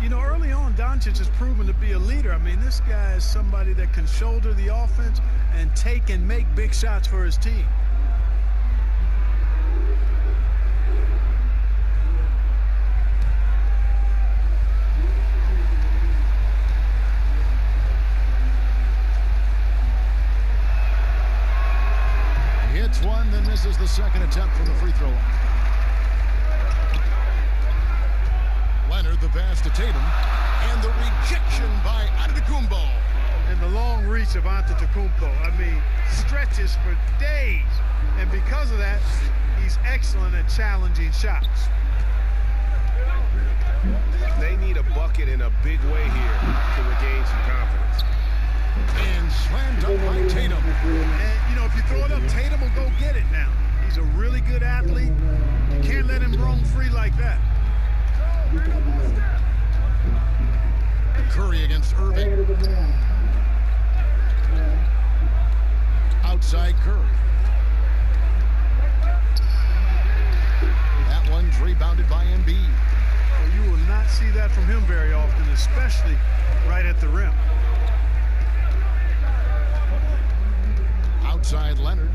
You know, early on, Doncic has proven to be a leader. I mean, this guy is somebody that can shoulder the offense and take and make big shots for his team. He hits one, then misses the second attempt from the free throw line. Leonard, the pass to Tatum, and the rejection by Antetokounmpo. And the long reach of Antetokounmpo, I mean, stretches for days. And because of that, he's excellent at challenging shots. They need a bucket in a big way here to regain some confidence. And slammed up by Tatum. And, you know, if you throw it up, Tatum will go get it now. He's a really good athlete. You can't let him roam free like that. Curry against Irving. Outside Curry. That one's rebounded by Embiid. Well, you will not see that from him very often, especially right at the rim. Outside Leonard.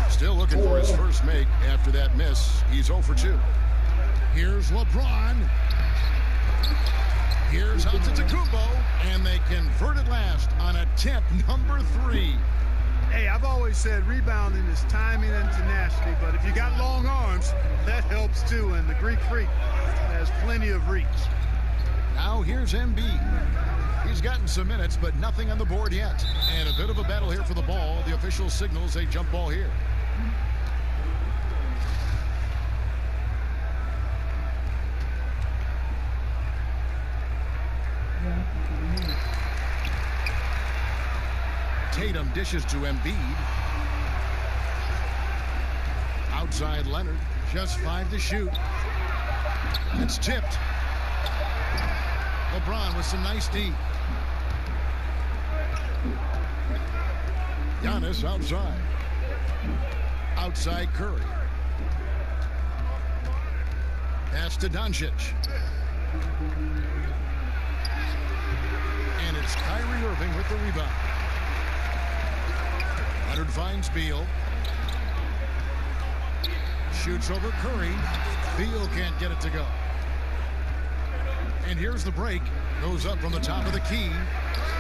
Still looking for his first make after that miss. He's 0 for 2. Here's LeBron. Here's Antetokounmpo, and they convert it last on attempt number 3. Hey, I've always said rebounding is timing and tenacity, but if you got long arms, that helps too, and the Greek Freak has plenty of reach. Now here's Embiid. He's gotten some minutes, but nothing on the board yet. And a bit of a battle here for the ball. The official signals a jump ball here. Tatum dishes to Embiid. Outside Leonard, just 5 to shoot. It's tipped. LeBron with some nice D. Giannis outside. Outside Curry. Pass to Doncic. And it's Kyrie Irving with the rebound. Leonard finds Beal. Shoots over Curry. Beal can't get it to go. And here's the break. Goes up from the top of the key.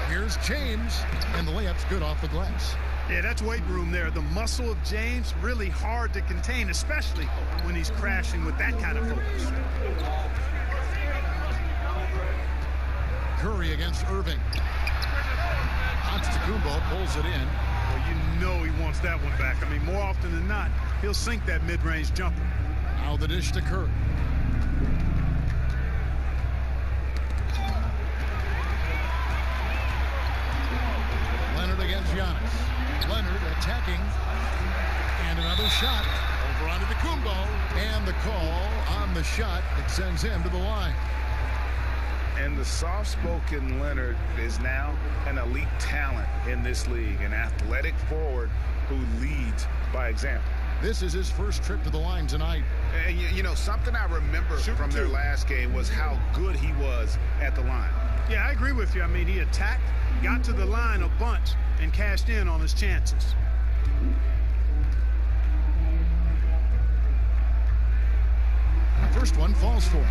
Here's James. And the layup's good off the glass. Yeah, that's weight room there. The muscle of James, really hard to contain, especially when he's crashing with that kind of focus. Curry against Irving. Antetokounmpo pulls it in. Well, you know he wants that one back. I mean, more often than not, he'll sink that mid-range jumper. Now the dish to Curry. Leonard against Giannis. Leonard attacking. And another shot over onto Antetokounmpo. And the call on the shot that sends him to the line. And the soft-spoken Leonard is now an elite talent in this league, an athletic forward who leads by example. This is his first trip to the line tonight. And you know, something I remember from their last game was how good he was at the line. Yeah, I agree with you. I mean, he attacked, got to the line a bunch, and cashed in on his chances. First one falls for him.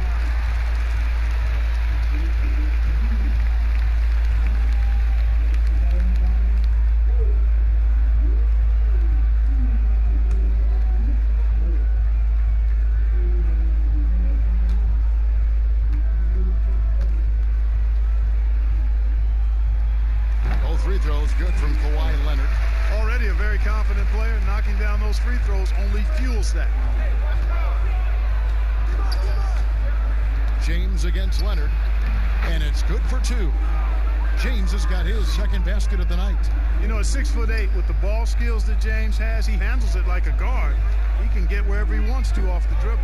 Free throws good from Kawhi Leonard. Already a very confident player. Knocking down those free throws only fuels that. James against Leonard. And it's good for 2. James has got his second basket of the night. You know, at 6'8", with the ball skills that James has, he handles it like a guard. He can get wherever he wants to off the dribble.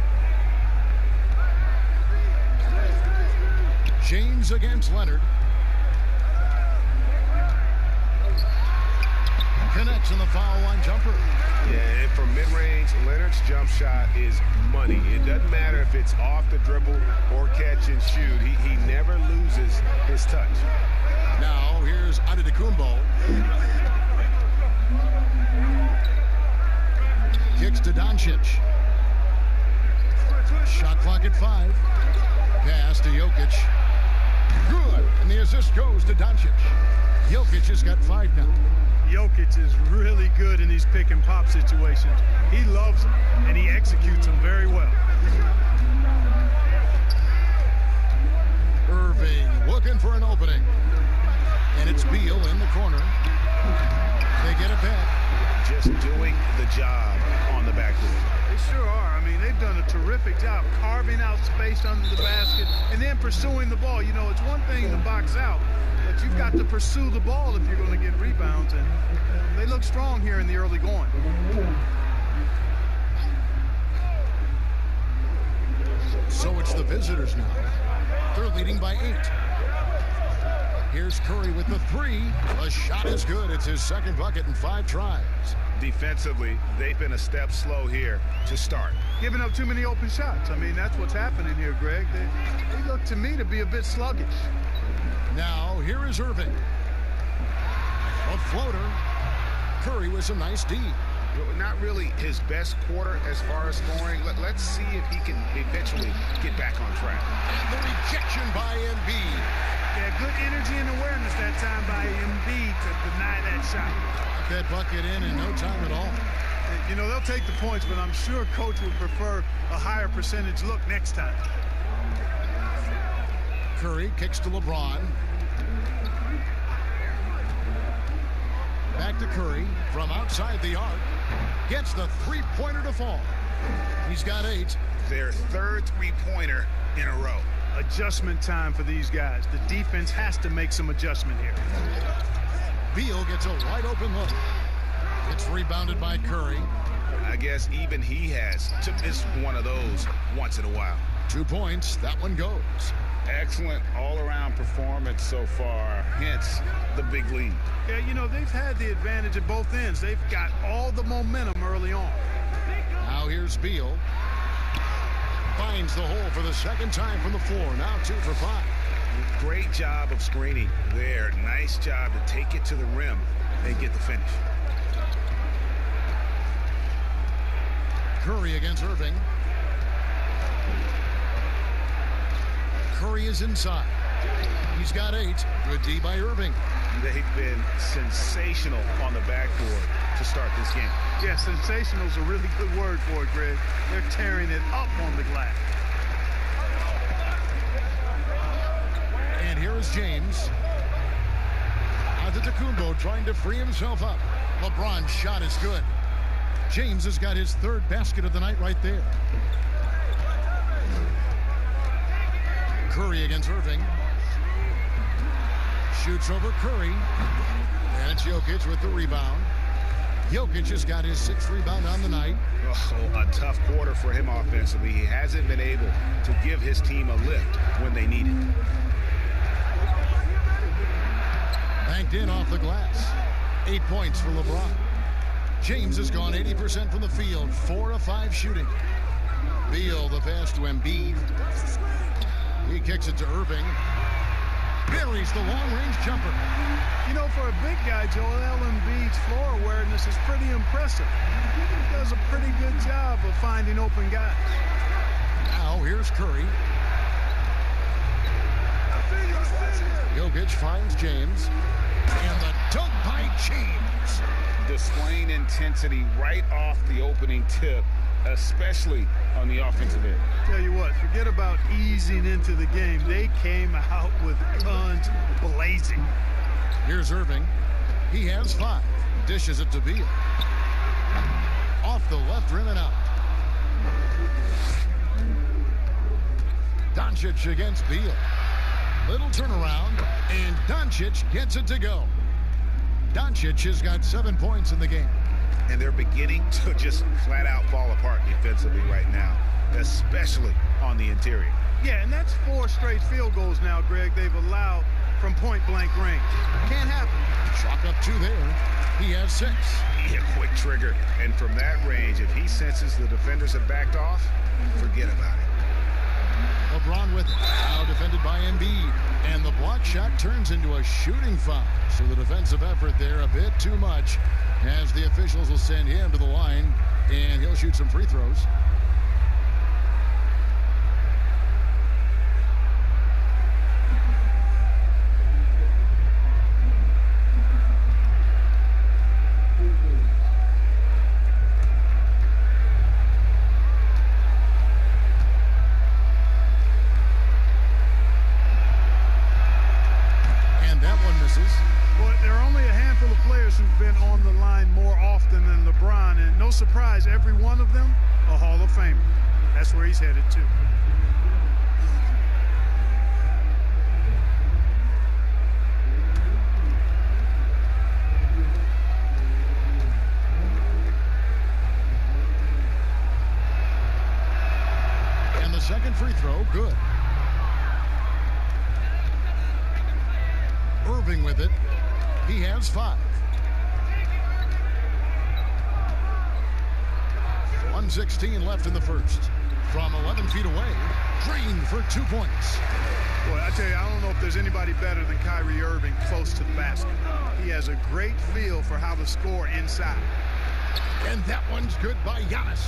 James against Leonard. Connects on the foul line jumper. Yeah, and from mid-range, Leonard's jump shot is money. It doesn't matter if it's off the dribble or catch and his touch. Now here's Antetokounmpo. Kicks to Doncic. Shot clock at 5. Pass to Jokic. Good. And the assist goes to Doncic. Jokic has got 5 now. Jokic is really good in these pick and pop situations. He loves them, and he executes them very well. Irving looking for an opening. And it's Beal in the corner. They get it back. Just doing the job on the backboard. They sure are. I mean, they've done a terrific job carving out space under the basket and then pursuing the ball. You know, it's one thing to box out, but you've got to pursue the ball if you're going to get rebounds. And they look strong here in the early going. So it's the visitors now. They're leading by 8. Here's Curry with the 3. The shot is good. It's his second bucket in 5 tries. Defensively, they've been a step slow here to start. Giving up too many open shots. I mean, that's what's happening here, Greg. They look to me to be a bit sluggish. Now, here is Irving. A floater. Curry with some nice D. Not really his best quarter as far as scoring. Let's see if he can eventually get back on track. And the rejection by Embiid. Yeah, good energy and awareness that time by Embiid to deny that shot. Got that bucket in no time at all. You know, they'll take the points, but I'm sure coach would prefer a higher percentage look next time. Curry kicks to LeBron. Back to Curry from outside the arc. Gets the three-pointer to fall. He's got 8. Their third three-pointer in a row. Adjustment time for these guys. The defense has to make some adjustment here. Beal gets a wide-open look. It's rebounded by Curry. I guess even he has to miss one of those once in a while. 2 points. That one goes. Excellent all-around performance so far, hence the big lead. Yeah, you know, they've had the advantage at both ends. They've got all the momentum early on. Now here's Beal. Finds the hole for the second time from the floor. Now 2 for 5. Great job of screening there. Nice job to take it to the rim and get the finish. Curry against Irving. Curry is inside. He's got 8. Good D by Irving. They've been sensational on the backboard to start this game. Yeah, sensational is a really good word for it, Greg. They're tearing it up on the glass. And here is James. Antetokounmpo trying to free himself up. LeBron's shot is good. James has got his 3rd basket of the night right there. Curry against Irving. Shoots over Curry. And it's Jokic with the rebound. Jokic has got his 6th rebound on the night. Oh, a tough quarter for him offensively. He hasn't been able to give his team a lift when they need it. Banked in off the glass. 8 points for LeBron. James has gone 80% from the field. 4 of 5 shooting. Beal the pass to Embiid. He kicks it to Irving. Buries the long-range jumper. You know, for a big guy, Joel Embiid's floor awareness is pretty impressive. He does a pretty good job of finding open guys. Now here's Curry. Jokic finds James. And the dunk by James. Displaying intensity right off the opening tip, especially on the offensive end. Tell you what, forget about easing into the game. They came out with guns blazing. Here's Irving. He has 5. Dishes it to Beal. Off the left rim and out. Doncic against Beal. Little turnaround, and Doncic gets it to go. Doncic has got 7 points in the game. And they're beginning to just flat out fall apart defensively right now, especially on the interior. Yeah, and that's 4 straight field goals now, Greg, they've allowed from point-blank range. Can't happen. Chalk up 2 there. He has 6. Yeah, quick trigger. And from that range, if he senses the defenders have backed off, forget about it. LeBron with it. Now defended by Embiid. And the block shot turns into a shooting foul. So the defensive effort there a bit too much, as the officials will send him to the line, and he'll shoot some free throws. Well, there are only a handful of players who've been on the line more often than LeBron, and no surprise, every one of them a Hall of Famer. That's where he's headed to. And the second free throw, good. Irving with it. He has 5. 1:16 left in the first. From 11 feet away, Green for 2 points. Boy, I tell you, I don't know if there's anybody better than Kyrie Irving close to the basket. He has a great feel for how to score inside. And that one's good by Giannis.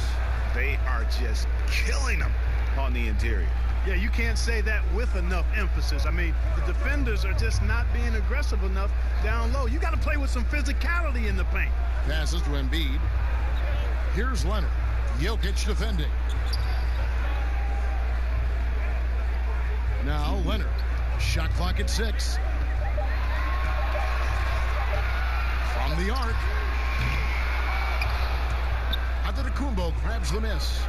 They are just killing him on the interior. Yeah, you can't say that with enough emphasis. I mean, the defenders are just not being aggressive enough down low. You got to play with some physicality in the paint. Passes to Embiid. Here's Leonard. Jokic defending. Now Leonard. Shot clock at 6. From the arc. Antetokounmpo grabs the miss.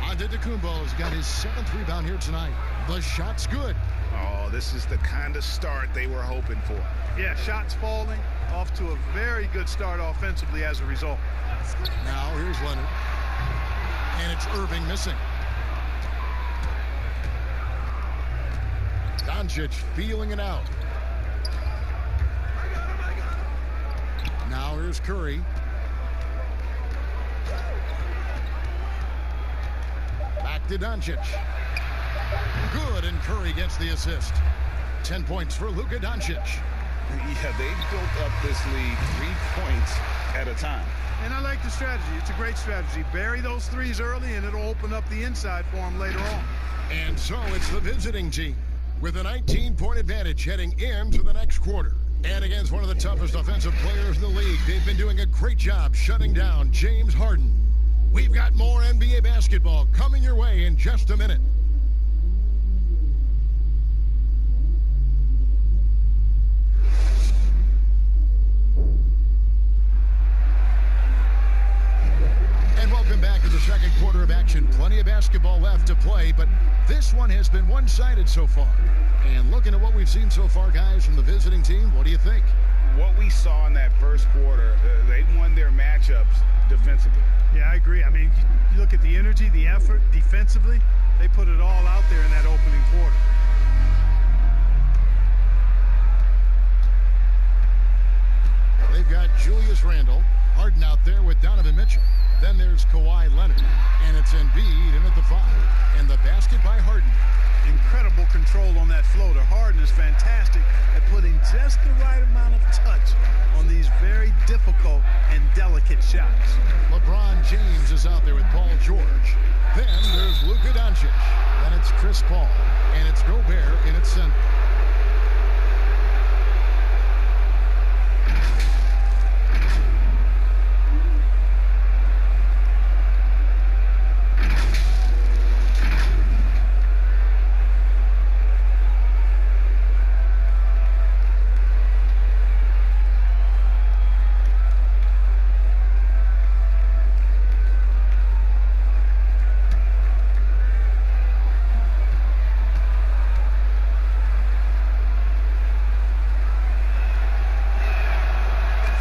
Antetokounmpo's got his 7th rebound here tonight. The shot's good. Oh, this is the kind of start they were hoping for. Yeah, shots falling, off to a very good start offensively as a result. Now here's Leonard. And it's Irving missing. Doncic feeling it out. Now here's Curry. Back to Doncic. Good, and Curry gets the assist. 10 points for Luka Doncic. Yeah, they built up this lead 3 points at a time. And I like the strategy. It's a great strategy. Bury those threes early, and it'll open up the inside for him later on. And so it's the visiting team with a 19-point advantage heading into the next quarter. And against one of the toughest offensive players in the league, they've been doing a great job shutting down James Harden. We've got more NBA basketball coming your way in just a minute. And welcome back to the second quarter of action. Plenty of basketball left to play, but this one has been one-sided so far. And looking at what we've seen so far, guys, from the visiting team, what do you think? What we saw in that first quarter, they won their matchups defensively. Yeah, I agree. I mean, you look at the energy, the effort defensively, they put it all out there in that opening quarter. They've got Julius Randle, Harden out there with Donovan Mitchell. Then there's Kawhi Leonard, and it's Embiid in at the 5. And the basket by Harden. Incredible control on that floater. Harden is fantastic at putting just the right amount of touch on these very difficult and delicate shots. LeBron James is out there with Paul George. Then there's Luka Doncic. Then it's Chris Paul. And it's Gobert in its center.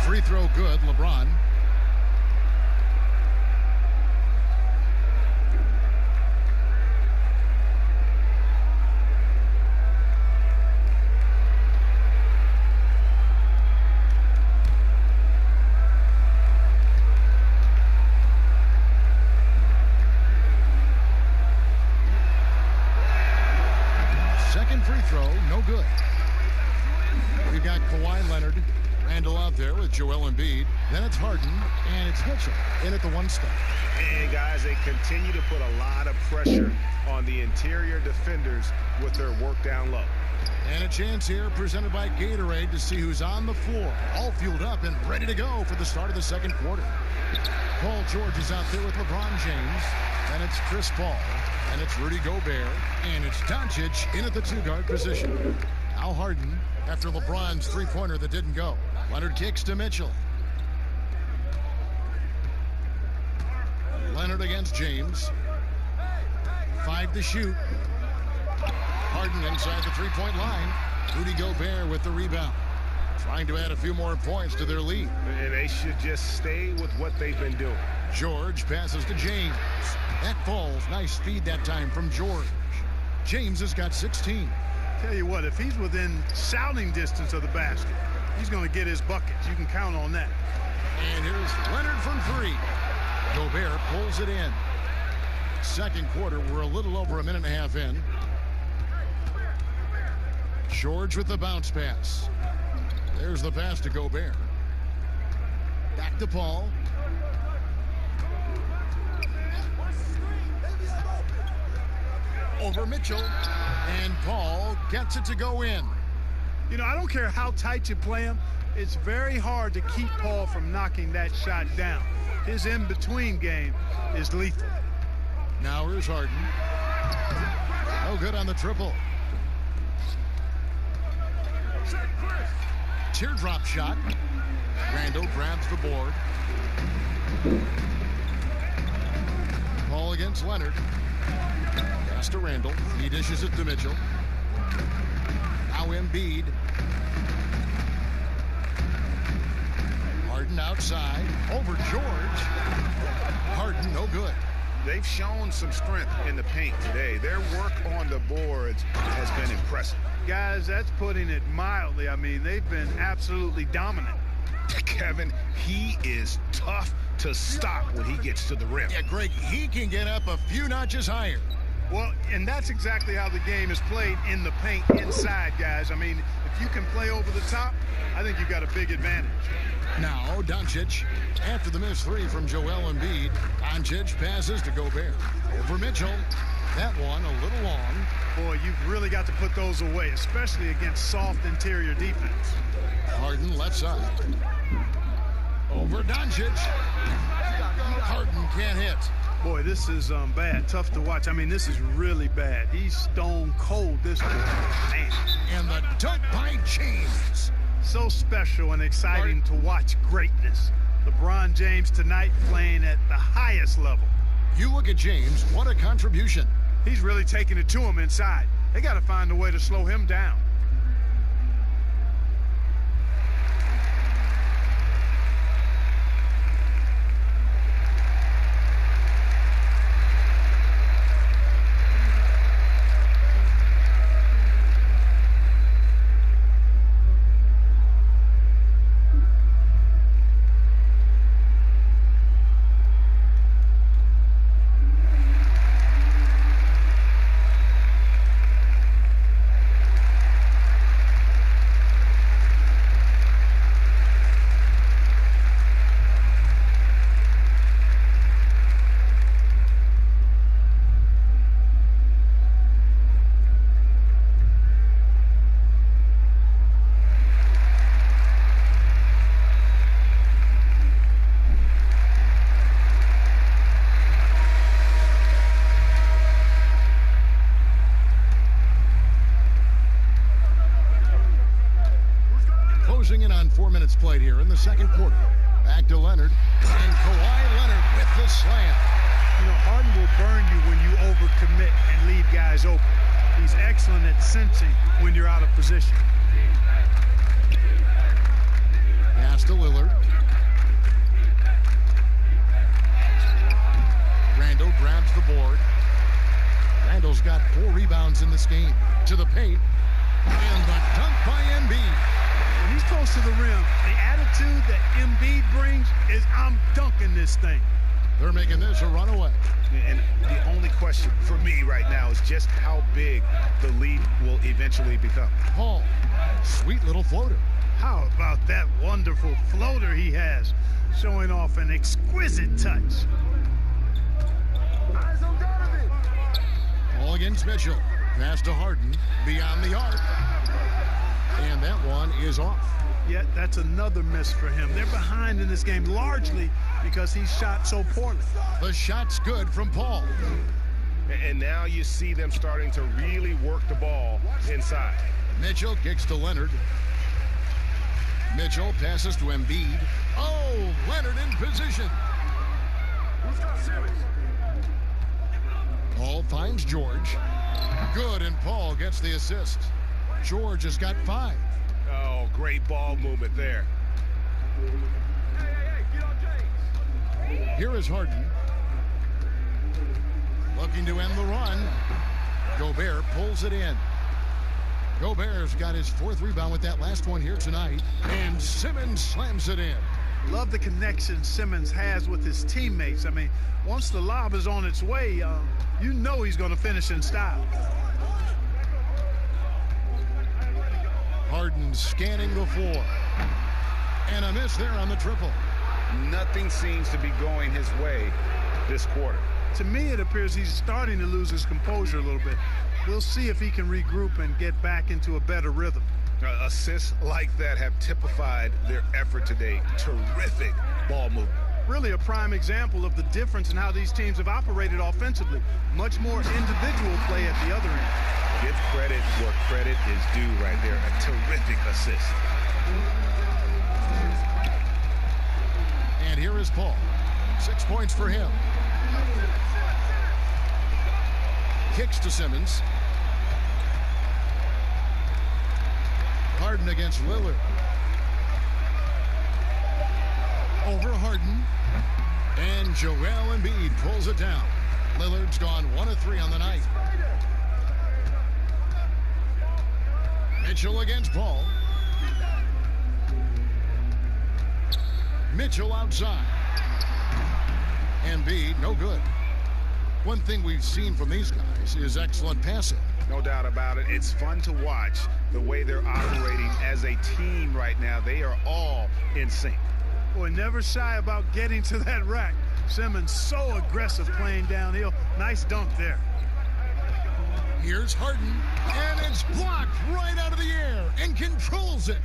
Free throw good, LeBron. Second free throw, no good. We've got Kawhi Leonard, Randall out there with Joel Embiid. Then it's Harden, and it's Mitchell in at the one step. And guys, they continue to put a lot of pressure on the interior defenders with their work down low. And a chance here presented by Gatorade to see who's on the floor. All fueled up and ready to go for the start of the second quarter. Paul George is out there with LeBron James. And it's Chris Paul. And it's Rudy Gobert. And it's Doncic in at the two-guard position. Now Harden after LeBron's three-pointer that didn't go. Leonard kicks to Mitchell. Leonard against James. 5 to shoot. Harden inside the three-point line. Rudy Gobert with the rebound. Trying to add a few more points to their lead. And they should just stay with what they've been doing. George passes to James. That falls. Nice speed that time from George. James has got 16. Tell you what, if he's within shouting distance of the basket, he's going to get his buckets. You can count on that. And here's Leonard from three. Gobert pulls it in. Second quarter, we're a little over a minute and a half in. George with the bounce pass. There's the pass to Gobert. Back to Paul. Over Mitchell. And Paul gets it to go in. You know, I don't care how tight you play him. It's very hard to keep Paul from knocking that shot down. His in-between game is lethal. Now here's Harden. No good on the triple. Teardrop shot. Randall grabs the board. Paul against Leonard. Pass to Randall. He dishes it to Mitchell. Now Embiid. Harden outside. Over George. Harden no good. They've shown some strength in the paint today. Their work on the boards has been impressive. Guys, that's putting it mildly. I mean, they've been absolutely dominant. Kevin, he is tough to stop when he gets to the rim. Yeah, Greg, he can get up a few notches higher. Well, and that's exactly how the game is played in the paint inside, guys. I mean, if you can play over the top, I think you've got a big advantage. Now, Doncic, after the missed three from Joel Embiid, Doncic passes to Gobert. Over Mitchell. That one a little long. Boy, you've really got to put those away, especially against soft interior defense. Harden left side. Over Doncic. Harden can't hit. Boy, this is bad. Tough to watch. I mean, this is really bad. He's stone cold, this boy. Man. And the dunk by James. So special and exciting to watch greatness. LeBron James tonight playing at the highest level. You look at James, what a contribution. He's really taking it to him inside. They got to find a way to slow him down. Closing in on 4 minutes played here in the second quarter. Back to Leonard. And Kawhi Leonard with the slam. You know, Harden will burn you when you overcommit and leave guys open. He's excellent at sensing when you're out of position. Pass to Lillard. Randall grabs the board. Randall's got 4 rebounds in this game. To the paint. And the dunk by Embiid. When he's close to the rim, the attitude that Embiid brings is, I'm dunking this thing. They're making this a runaway. And the only question for me right now is just how big the lead will eventually become. Paul, sweet little floater. How about that wonderful floater he has, showing off an exquisite touch. Ball against Mitchell. Pass to Harden, beyond the arc. And that one is off. Yet that's another miss for him. They're behind in this game largely because he shot so poorly. The shot's good from Paul. And now you see them starting to really work the ball inside. Mitchell kicks to Leonard. Mitchell passes to Embiid. Oh, Leonard in position. Paul finds George. Good, and Paul gets the assist. George has got 5. Oh, great ball movement there. Here is Harden. Looking to end the run. Gobert pulls it in. Gobert's got his 4th rebound with that last one here tonight. And Simmons slams it in. Love the connection Simmons has with his teammates. I mean, once the lob is on its way, you know he's going to finish in style. Harden scanning the floor. And a miss there on the triple. Nothing seems to be going his way this quarter. To me, it appears he's starting to lose his composure a little bit. We'll see if he can regroup and get back into a better rhythm. Assists like that have typified their effort today. Terrific ball movement. Really a prime example of the difference in how these teams have operated offensively. Much more individual play at the other end. Give credit where credit is due right there. A terrific assist. And here is Paul. 6 points for him. Kicks to Simmons. Harden against Lillard. Over Harden. And Joel Embiid pulls it down. Lillard's gone 1 of 3 on the night. Mitchell against Paul. Mitchell outside. Embiid, no good. One thing we've seen from these guys is excellent passing. No doubt about it. It's fun to watch the way they're operating as a team right now. They are all in sync. Boy, never shy about getting to that rack. Simmons so aggressive playing downhill. Nice dunk there. Here's Harden, and it's blocked right out of the air and controls it.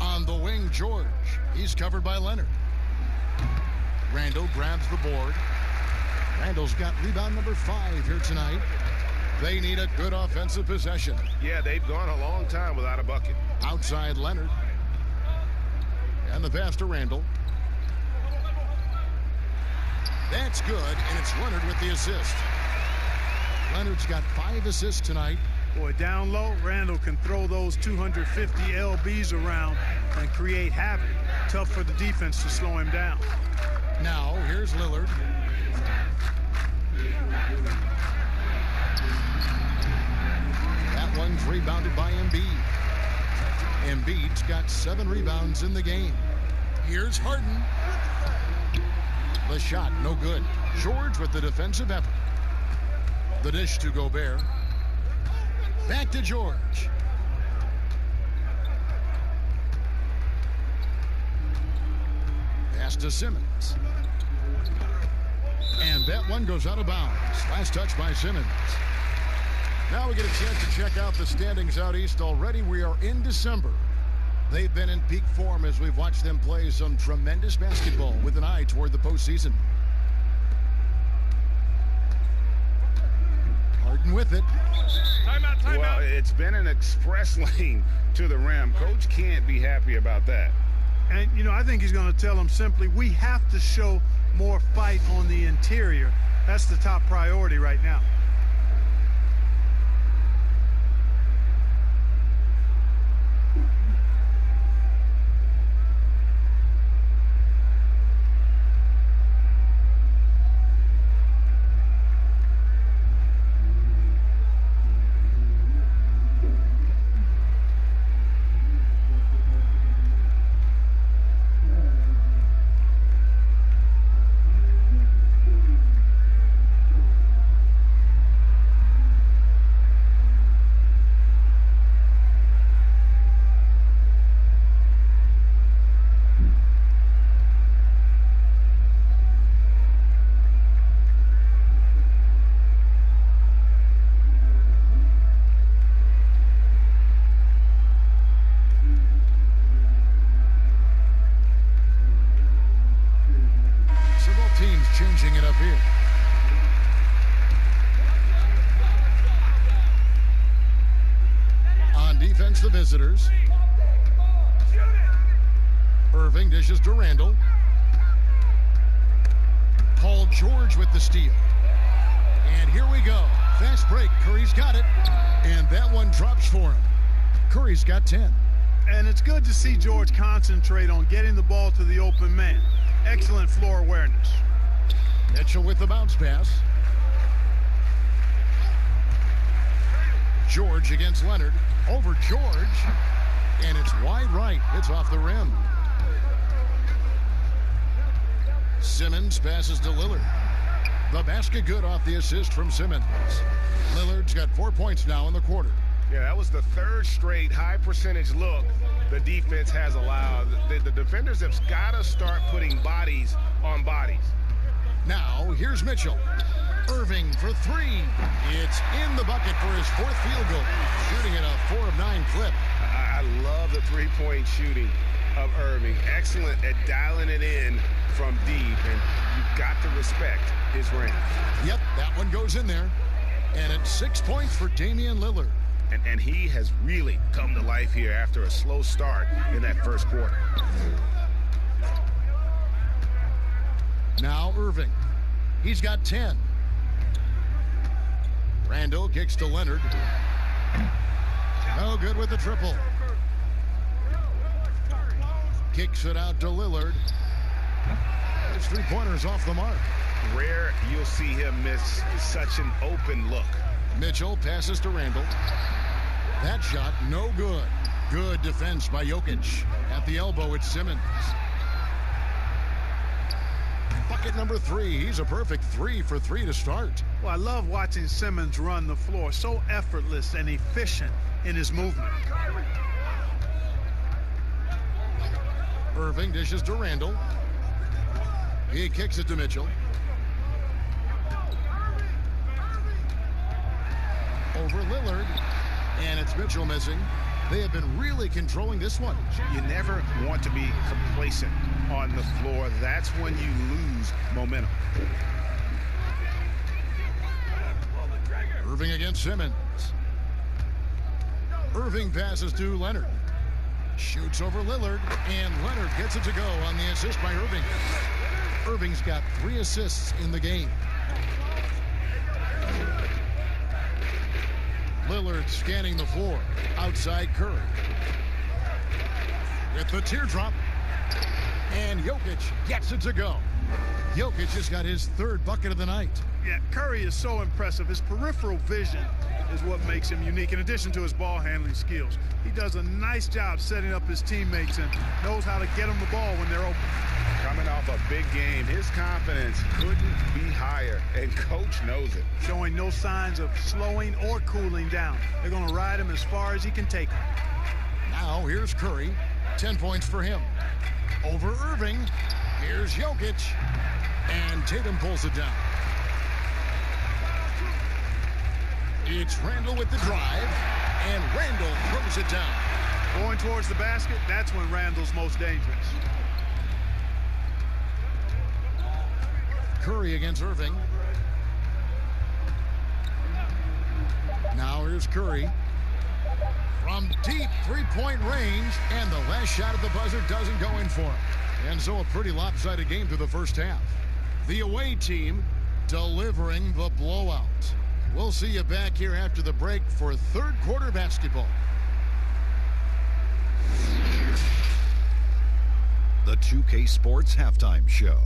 On the wing, George. He's covered by Leonard. Randall grabs the board. Randall's got rebound number 5 here tonight. They need a good offensive possession. Yeah, they've gone a long time without a bucket. Outside Leonard. And the pass to Randall. That's good, and it's Leonard with the assist. Leonard's got 5 assists tonight. Boy, down low, Randall can throw those 250 LBs around and create havoc. Tough for the defense to slow him down. Now, here's Lillard. That one's rebounded by Embiid. Embiid's got 7 rebounds in the game. Here's Harden. The shot, no good. George with the defensive effort. The dish to Gobert. Back to George. Pass to Simmons. And that one goes out of bounds. Last touch by Simmons. Now we get a chance to check out the standings out east already. We are in December. They've been in peak form as we've watched them play some tremendous basketball with an eye toward the postseason. Harden with it. Well, it's been an express lane to the rim. Coach can't be happy about that. And, you know, I think he's going to tell them simply, we have to show more fight on the interior. That's the top priority right now. against the visitors. Irving dishes to Randall. Paul George with the steal. And here we go. Fast break. Curry's got it. And that one drops for him. Curry's got 10. And it's good to see George concentrate on getting the ball to the open man. Excellent floor awareness. Mitchell with the bounce pass. George against Leonard. Over George. And it's wide right. It's off the rim. Simmons passes to Lillard. The basket good off the assist from Simmons. Lillard's got 4 points now in the quarter. Yeah, that was the third straight high percentage look the defense has allowed. The defenders have got to start putting bodies on bodies. Now, here's Mitchell. Irving for three. It's in the bucket for his fourth field goal. Shooting at a 4 of 9 clip. I love the three-point shooting of Irving. Excellent at dialing it in from deep, and you've got to respect his range. Yep, that one goes in there. And it's 6 points for Damian Lillard. And he has really come to life here after a slow start in that first quarter. Now Irving. He's got 10. Randall kicks to Leonard. No good with the triple. Kicks it out to Lillard. His three-pointer's off the mark. Rare you'll see him miss such an open look. Mitchell passes to Randall. That shot, no good. Good defense by Jokic. At the elbow, it's Simmons. Bucket number 3. He's a perfect 3 for 3 to start. Well, I love watching Simmons run the floor. So effortless and efficient in his movement. Irving dishes to Randall. He kicks it to Mitchell. Over Lillard. And it's Mitchell missing. They have been really controlling this one. You never want to be complacent on the floor. That's when you lose momentum. Irving against Simmons. Irving passes to Leonard. Shoots over Lillard, and Leonard gets it to go on the assist by Irving. Irving's got 3 assists in the game. Lillard scanning the floor. Outside Curry. With the teardrop. And Jokic gets it to go. Jokic has got his 3rd bucket of the night. Yeah, Curry is so impressive. His peripheral vision is what makes him unique, in addition to his ball handling skills. He does a nice job setting up his teammates and knows how to get them the ball when they're open. Coming off a big game, his confidence couldn't be higher, and coach knows it. Showing no signs of slowing or cooling down. They're going to ride him as far as he can take him. Now here's Curry. 10 points for him. Over Irving. Here's Jokic. And Tatum pulls it down. It's Randall with the drive. And Randall throws it down. Going towards the basket, that's when Randall's most dangerous. Curry against Irving. Now here's Curry. From deep three-point range, and the last shot at the buzzer doesn't go in for him. And so a pretty lopsided game through the first half. The away team delivering the blowout. We'll see you back here after the break for 3rd quarter basketball. The 2K Sports Halftime Show.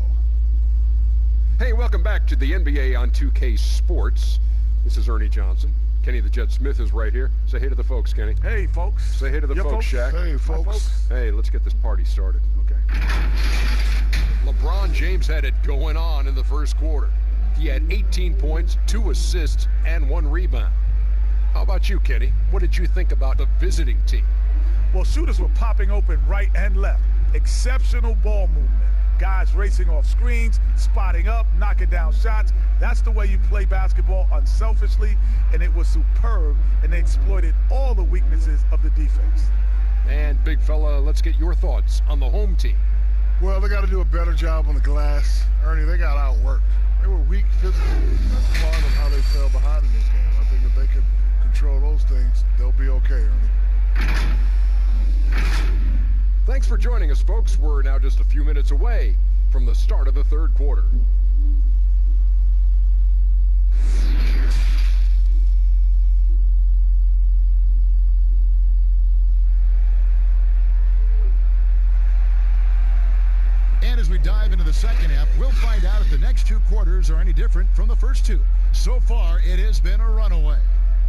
Hey, welcome back to the NBA on 2K Sports. This is Ernie Johnson. Kenny the Jet Smith is right here. Say hey to the folks, Kenny. Hey, folks. Say hey to the folks, Shaq. Hey, folks. Hey, let's get this party started. Okay. LeBron James had it going on in the first quarter. He had 18 points, 2 assists, and 1 rebound. How about you, Kenny? What did you think about the visiting team? Well, shooters were popping open right and left. Exceptional ball movement. Guys racing off screens, spotting up, knocking down shots. That's the way you play basketball unselfishly, and it was superb, and they exploited all the weaknesses of the defense. And, big fella, let's get your thoughts on the home team. Well, they got to do a better job on the glass. Ernie, they got outworked. They were weak physically. That's part of how they fell behind in this game. I think if they can control those things, they'll be okay, Ernie. Thanks for joining us, folks. We're now just a few minutes away from the start of the third quarter. And as we dive into the second half, we'll find out if the next two quarters are any different from the first two. So far, it has been a runaway.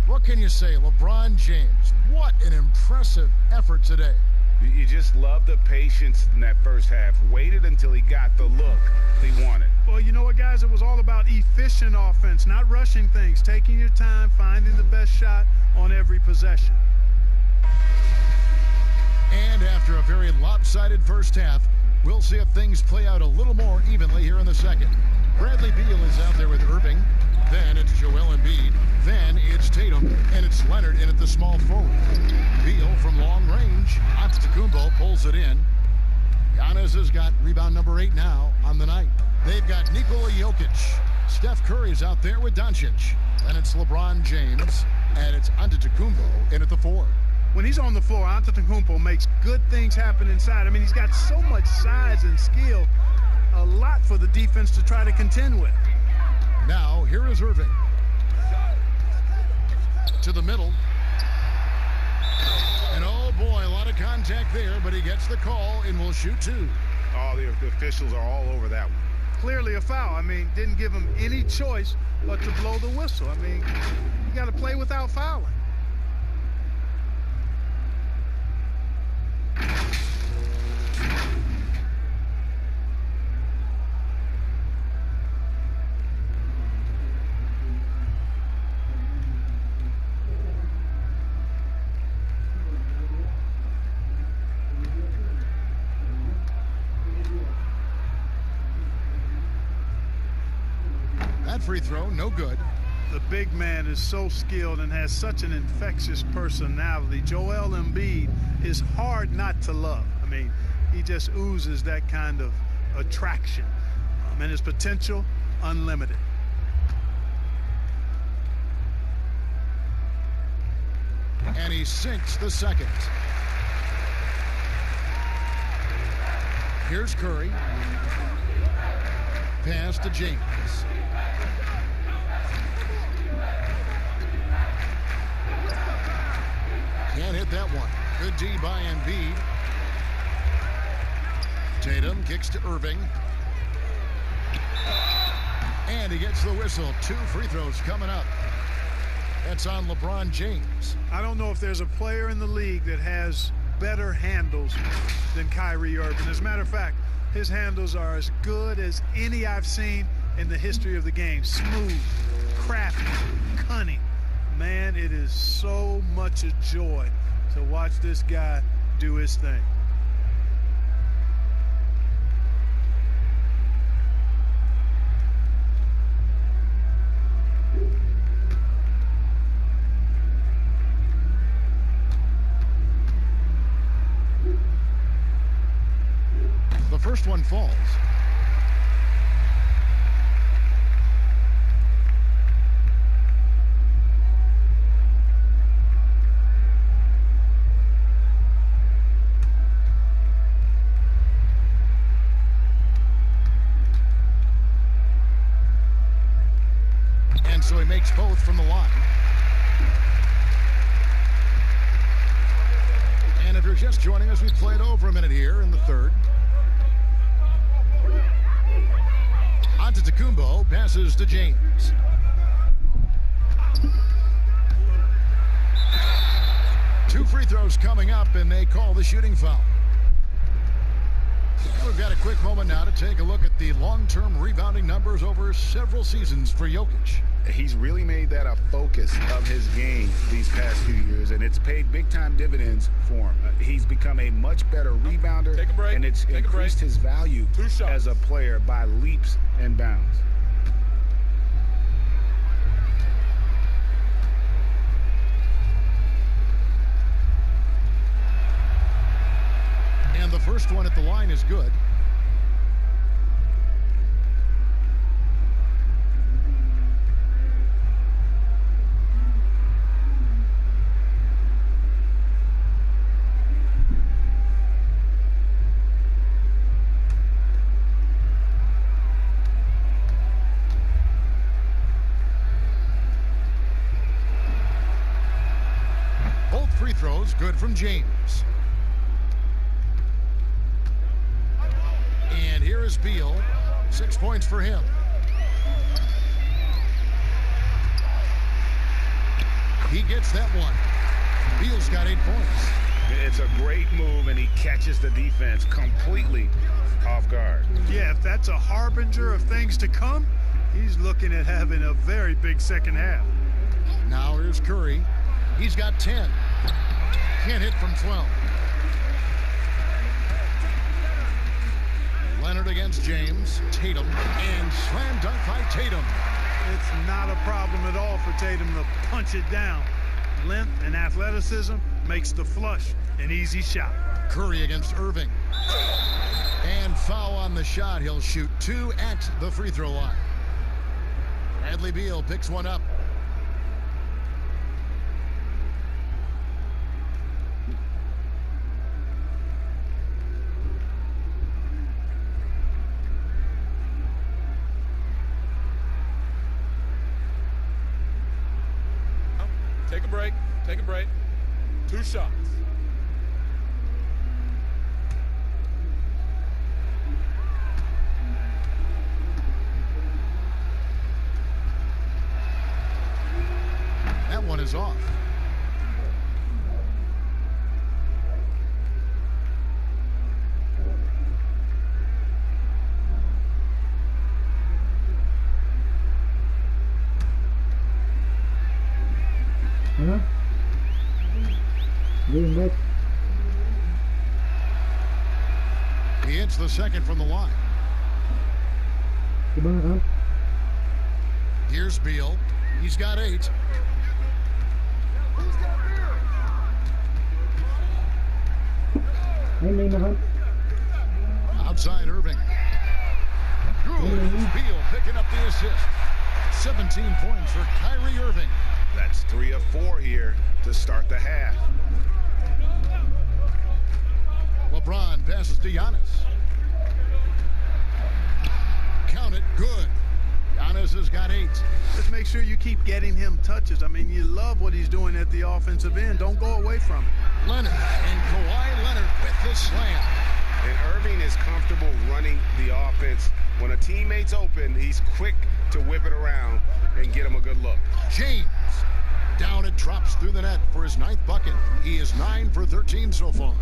What can you say, LeBron James? What an impressive effort today. You just love the patience in that first half. Waited until he got the look he wanted. Well, you know what, guys? It was all about efficient offense, not rushing things, taking your time, finding the best shot on every possession. And after a very lopsided first half, we'll see if things play out a little more evenly here in the second. Bradley Beal is out there with Irving. Then it's Joel Embiid. Then it's Tatum. And it's Leonard in at the small forward. Beal from long range. Antetokounmpo pulls it in. Giannis has got rebound number 8 now on the night. They've got Nikola Jokic. Steph Curry's out there with Doncic. Then it's LeBron James. And it's Antetokounmpo in at the 4. When he's on the floor, Antetokounmpo makes good things happen inside. I mean, he's got so much size and skill, a lot for the defense to try to contend with. Now, here is Irving. To the middle. And oh boy, a lot of contact there, but he gets the call and will shoot 2. Oh, the officials are all over that one. Clearly a foul. I mean, didn't give him any choice but to blow the whistle. I mean, you got to play without fouling. That free throw, no good. The big man is so skilled and has such an infectious personality. Joel Embiid is hard not to love. I mean, he just oozes that kind of attraction. And his potential, unlimited. And he sinks the second. Here's Curry. Pass to James. Can't hit that one. Good D by Embiid. Tatum kicks to Irving. And he gets the whistle. 2 free throws coming up. That's on LeBron James. I don't know if there's a player in the league that has better handles than Kyrie Irving. As a matter of fact, his handles are as good as any I've seen in the history of the game. Smooth, crafty, cunning. Man, it is so much a joy to watch this guy do his thing. The first one falls. And so he makes both from the line. And if you're just joining us, we've played over a minute here in the third. Antetokounmpo passes to James. Two free throws coming up, and they call the shooting foul. We've got a quick moment now to take a look at the long-term rebounding numbers over several seasons for Jokic. He's really made that a focus of his game these past few years, and it's paid big-time dividends for him. He's become a much better rebounder, and it's increased his value as a player by leaps and bounds. And the first one at the line is good. free throws, good from James. And here is Beal. 6 points for him. He gets that one. Beal's got 8 points. It's a great move, and he catches the defense completely off guard. Yeah, if that's a harbinger of things to come, he's looking at having a very big second half. Now here's Curry. He's got 10. Can't hit from 12. Leonard against James. Tatum. And slam dunk by Tatum. It's not a problem at all for Tatum to punch it down. Length and athleticism makes the flush an easy shot. Curry against Irving. And foul on the shot. He'll shoot 2 at the free throw line. Bradley Beal picks one up. Take a break. Take a break. 2 shots. That one is off. He hits the second from the line. Here's Beal. He's got 8. Outside Irving. Good. Beal picking up the assist. 17 points for Kyrie Irving. That's 3 of 4 here to start the half. LeBron passes to Giannis. Count it, good. Giannis has got 8. Just make sure you keep getting him touches. I mean, you love what he's doing at the offensive end. Don't go away from it. Leonard and Kawhi Leonard with the slam. And Irving is comfortable running the offense. When a teammate's open, he's quick to whip it around and get him a good look. James. Down it drops through the net for his 9th bucket. He is 9 for 13 so far.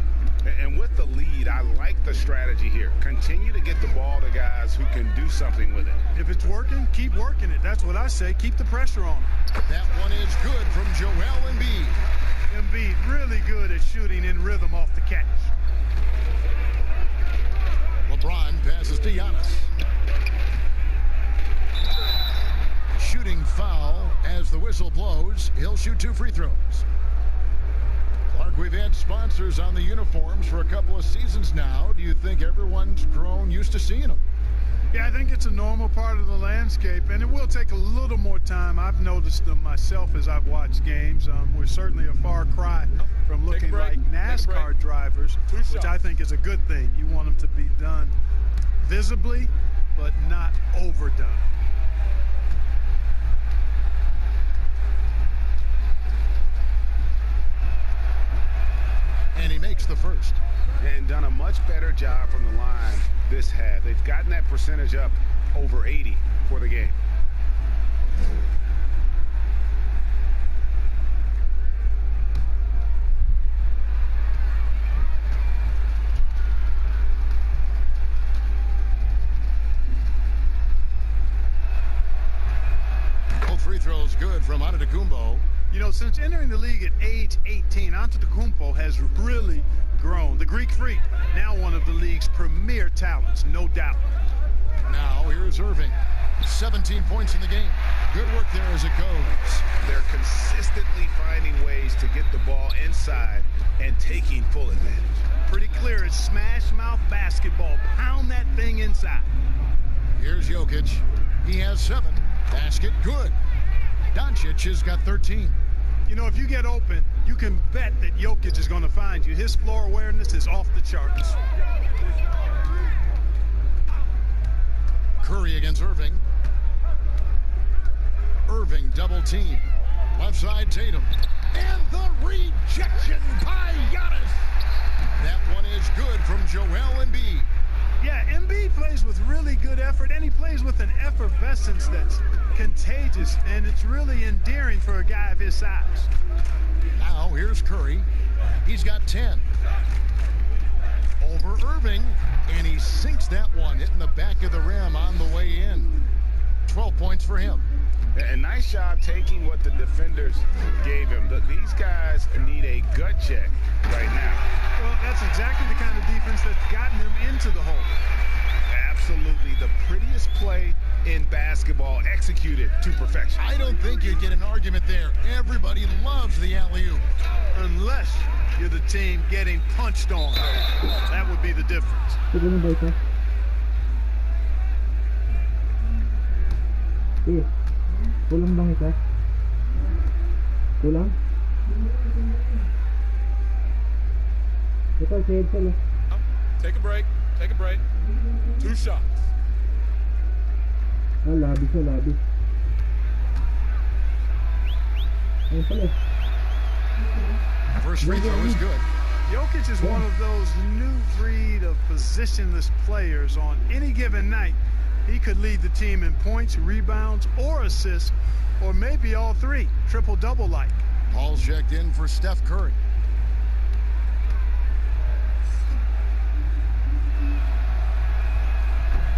And with the lead, I like the strategy here. Continue to get the ball to guys who can do something with it. If it's working, keep working it. That's what I say. Keep the pressure on him. That one is good from Joel Embiid. Embiid really good at shooting in rhythm off the catch. LeBron passes to Giannis. Shooting foul as the whistle blows. He'll shoot 2 free throws. Clark, we've had sponsors on the uniforms for a couple of seasons now. Do you think everyone's grown used to seeing them? Yeah, I think it's a normal part of the landscape, and it will take a little more time. I've noticed them myself as I've watched games. We're certainly a far cry from looking like NASCAR drivers, which I think is a good thing. You want them to be done visibly, but not overdone. And he makes the first. And done a much better job from the line this half. They've gotten that percentage up over 80 for the game. Both free throws good from Antetokounmpo. You know, since entering the league at age 18, Antetokounmpo has really grown. The Greek Freak, now one of the league's premier talents, no doubt. Now here's Irving. 17 points in the game. Good work there as it goes. They're consistently finding ways to get the ball inside and taking full advantage. Pretty clear, it's smash mouth basketball. Pound that thing inside. Here's Jokic. He has 7. Basket good. Doncic has got 13. You know, if you get open, you can bet that Jokic is going to find you. His floor awareness is off the charts. Curry against Irving. Irving double team. Left side Tatum. And the rejection by Giannis. That one is good from Joel Embiid. Yeah, Embiid plays with really good effort, and he plays with an effervescence that's contagious, and it's really endearing for a guy of his size. Now here's Curry. He's got 10. Over Irving, and he sinks that one, hitting the back of the rim on the way in. 12 points for him. A nice job taking what the defenders gave him. These guys need a gut check right now. Well, that's exactly the kind of defense that's gotten them into the hole. Absolutely the prettiest play in basketball, executed to perfection. I don't think you get an argument there. Everybody loves the alley-oop. Unless you're the team getting punched on. That would be the difference. Kulang bang isa? Kulang? Ito, si Edsel. Take a break. Take a break. 2 shots. Oh, labis na, labis. Ayun pala. First free throw is good. Jokic is one of those new breed of positionless players. On any given night, he could lead the team in points, rebounds, or assists, or maybe all three, triple-double like. Paul's checked in for Steph Curry.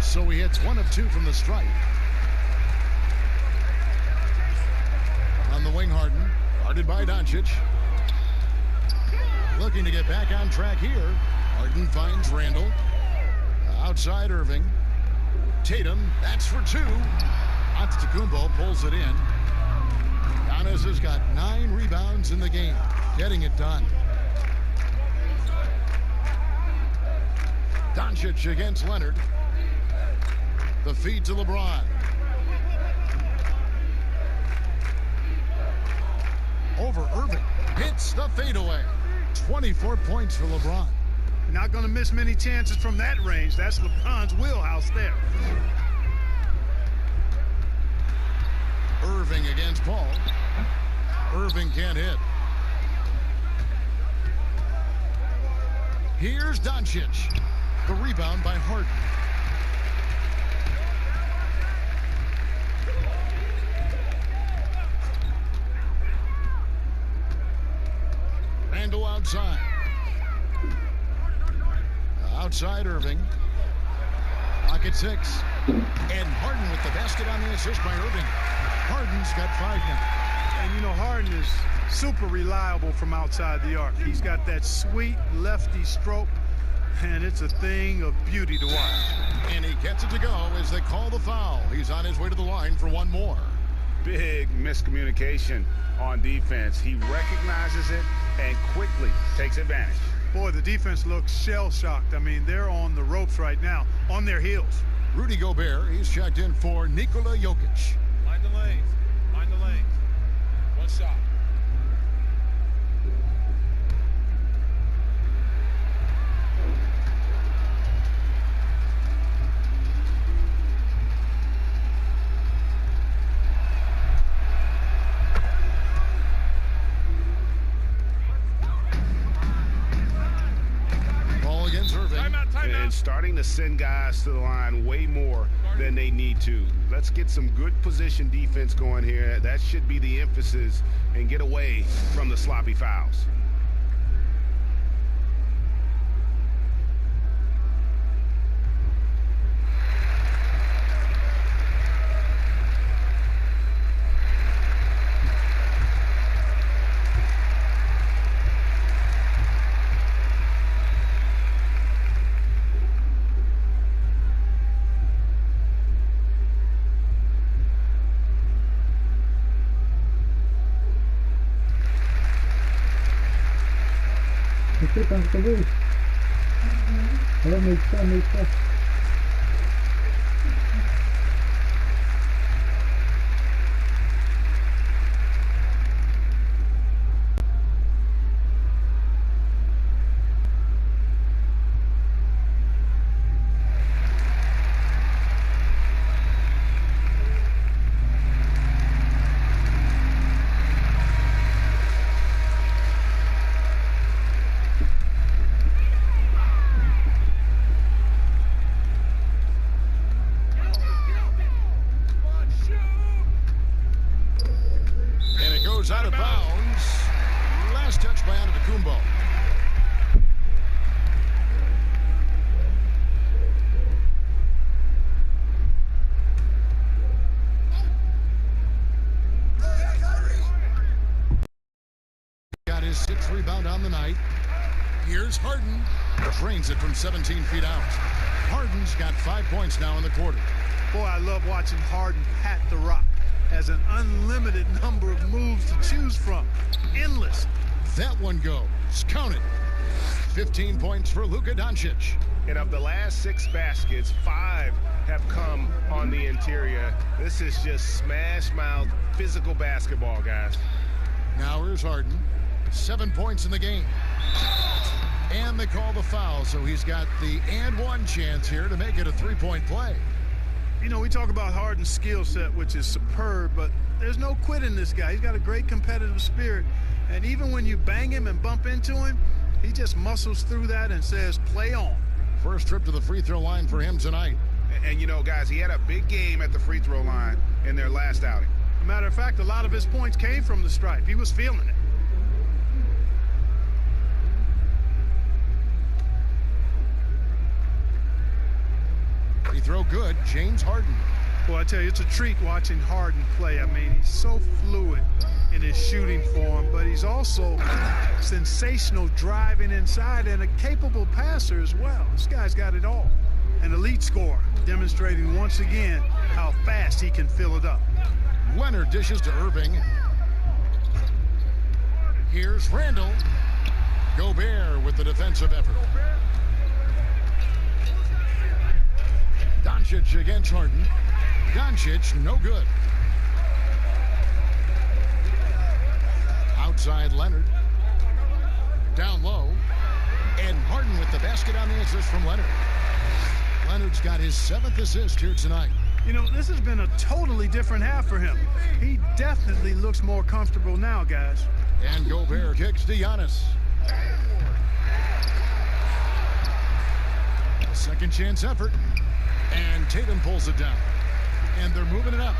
So he hits 1 of 2 from the stripe. On the wing, Harden, guarded by Doncic. Looking to get back on track here. Harden finds Randall. Outside Irving. Tatum, that's for 2. Antetokounmpo pulls it in. Giannis has got 9 rebounds in the game, getting it done. Doncic against Leonard. The feed to LeBron. Over Irving. Hits the fadeaway. 24 points for LeBron. Not going to miss many chances from that range. That's LeBron's wheelhouse there. Irving against Paul. Irving can't hit. Here's Doncic. The rebound by Harden. Randall outside. Outside Irving. Pocket 6. And Harden with the basket on the assist by Irving. Harden's got 5 now. And you know, Harden is super reliable from outside the arc. He's got that sweet lefty stroke, and it's a thing of beauty to watch. And he gets it to go as they call the foul. He's on his way to the line for 1 more. Big miscommunication on defense. He recognizes it and quickly takes advantage. Boy, the defense looks shell-shocked. I mean, they're on the ropes right now, on their heels. Rudy Gobert, he's checked in for Nikola Jokic. Line the lanes. Line the lanes. 1 shot. Ball against Irving. And starting to send guys to the line way more than they need to. Let's get some good position defense going here. That should be the emphasis, and get away from the sloppy fouls. Ito, tabi. Alam, may isa. goes out of bounds. Last touch by Antetokounmpo. Got his 6th rebound on the night. Here's Harden. Drains it from 17 feet out. Harden's got 5 points now in the quarter. Boy, I love watching Harden pat the rock. Has an unlimited number of moves to choose from. Endless. That one goes. Count it. 15 points for Luka Doncic. And of the last 6 baskets, 5 have come on the interior. This is just smash-mouth physical basketball, guys. Now here's Harden. 7 points in the game. And they call the foul, so he's got the and one chance here to make it a 3-point play. You know, we talk about Harden's skill set, which is superb, but there's no quitting this guy. He's got a great competitive spirit. And even when you bang him and bump into him, he just muscles through that and says, play on. First trip to the free throw line for him tonight. And you know, guys, he had a big game at the free throw line in their last outing. As a matter of fact, a lot of his points came from the stripe. He was feeling it. Free throw good, James Harden. Well, I tell you, it's a treat watching Harden play. I mean, he's so fluid in his shooting form, but he's also sensational driving inside and a capable passer as well. This guy's got it all. An elite scorer, demonstrating once again how fast he can fill it up. Leonard dishes to Irving. Here's Randall. Gobert with the defensive effort. Doncic against Harden. Doncic, no good. Outside Leonard. Down low. And Harden with the basket on the assist from Leonard. Leonard's got his 7th assist here tonight. You know, this has been a totally different half for him. He definitely looks more comfortable now, guys. And Gobert kicks to Giannis. Second chance effort. And Tatum pulls it down. And they're moving it up.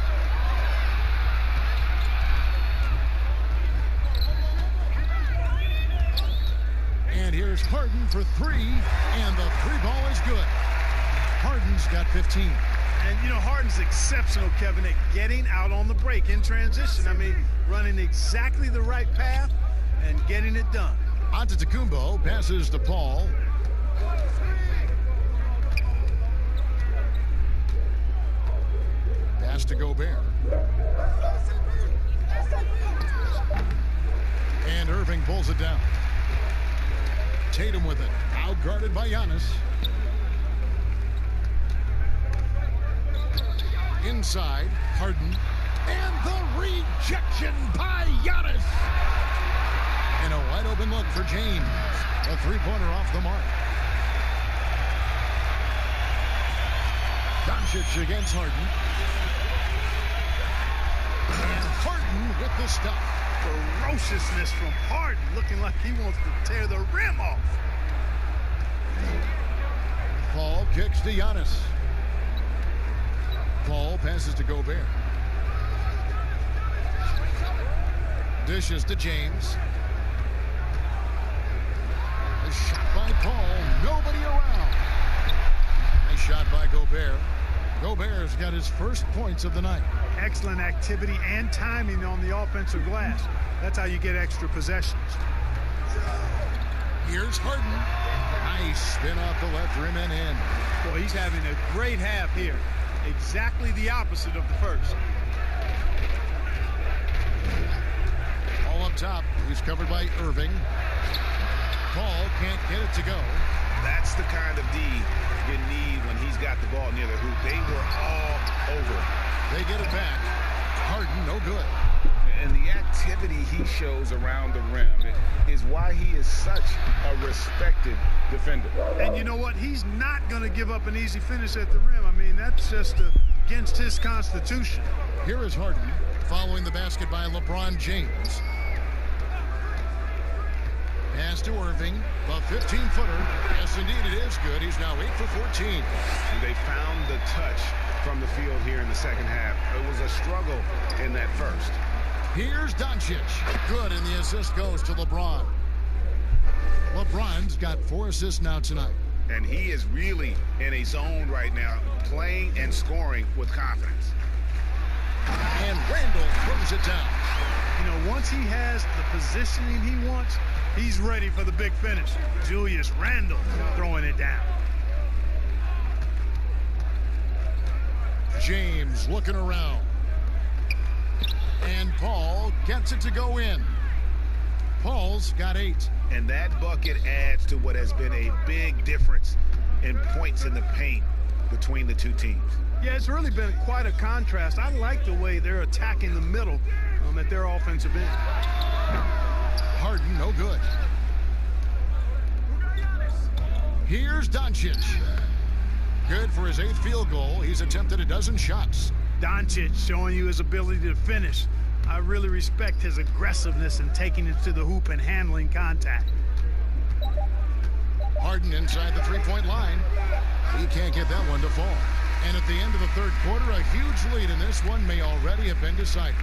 And here's Harden for 3. And the 3-ball is good. Harden's got 15. And, you know, Harden's exceptional, Kevin, at getting out on the break in transition. I mean, running exactly the right path and getting it done. Antetokounmpo passes to Paul. Pass to Gobert. And Irving pulls it down. Tatum with it. Outguarded by Giannis. Inside, Harden. And the rejection by Giannis. And a wide open look for James. A 3-pointer off the mark. Doncic against Harden. And Harden with the stop. Ferociousness from Harden, looking like he wants to tear the rim off. Paul kicks to Giannis. Paul passes to Gobert. Dishes to James. A shot by Paul. Nobody around. Nice shot by Gobert. Gobert's got his first points of the night. Excellent activity and timing on the offensive glass. That's how you get extra possessions. Here's Harden. Nice spin off the left rim and in. Boy, he's having a great half here. Exactly the opposite of the first. All up top. He's covered by Irving. Paul can't get it to go. That's the kind of D you need when he's got the ball near the hoop. They were all over. They get it back. Harden, no good. And the activity he shows around the rim is why he is such a respected defender. And you know what? He's not going to give up an easy finish at the rim. I mean, that's just against his constitution. Here is Harden following the basket by LeBron James. Pass to Irving, the 15-footer. Yes, indeed, it is good. He's now 8 for 14. They found the touch from the field here in the second half. It was a struggle in that first. Here's Doncic. Good, and the assist goes to LeBron. LeBron's got 4 assists now tonight. And he is really in a zone right now, playing and scoring with confidence. And Randall throws it down. You know, once he has the positioning he wants, he's ready for the big finish. Julius Randle throwing it down. James looking around. And Paul gets it to go in. Paul's got 8. And that bucket adds to what has been a big difference in points in the paint between the two teams. Yeah, it's really been quite a contrast. I like the way they're attacking the middle at their offensive end. Harden, no good. Here's Doncic. Good for his 8th field goal. He's attempted a dozen shots. Doncic showing you his ability to finish. I really respect his aggressiveness in taking it to the hoop and handling contact. Harden inside the three-point line. He can't get that one to fall. And at the end of the third quarter, a huge lead in this one may already have been decided.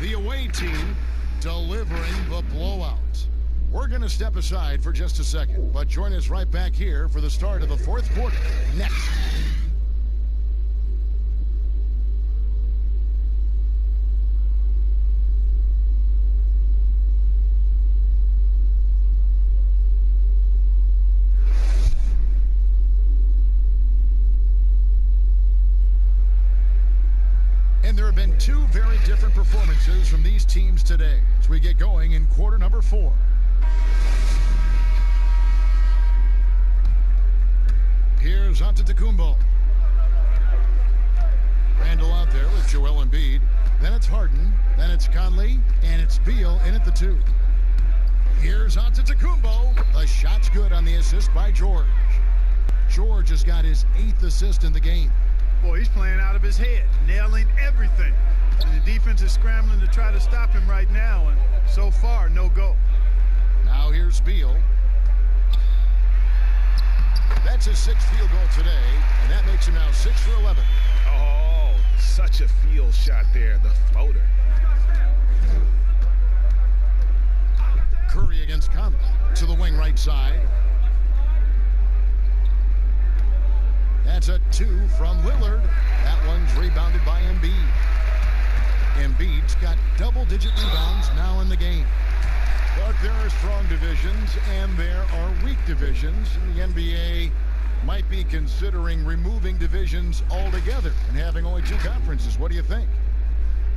The away team delivering the blowout. We're going to step aside for just a second, but join us right back here for the start of the fourth quarter next. And there have been 2 very different performances from these teams today as we get going in quarter number 4. Here's Antetokounmpo. Randall out there with Joel Embiid. Then it's Harden. Then it's Conley. And it's Beal in at the 2. Here's Antetokounmpo. The shot's good on the assist by George. George has got his 8th assist in the game. Boy, he's playing out of his head, nailing everything. And the defense is scrambling to try to stop him right now, and so far, no go. Now here's Beal. That's his 6th field goal today, and that makes him now 6 for 11. Oh, such a field shot there, the floater. Curry against Conley to the wing right side. That's a 2 from Lillard. That one's rebounded by Embiid. Embiid's got double-digit rebounds now in the game. But there are strong divisions and there are weak divisions. The NBA might be considering removing divisions altogether and having only 2 conferences. What do you think?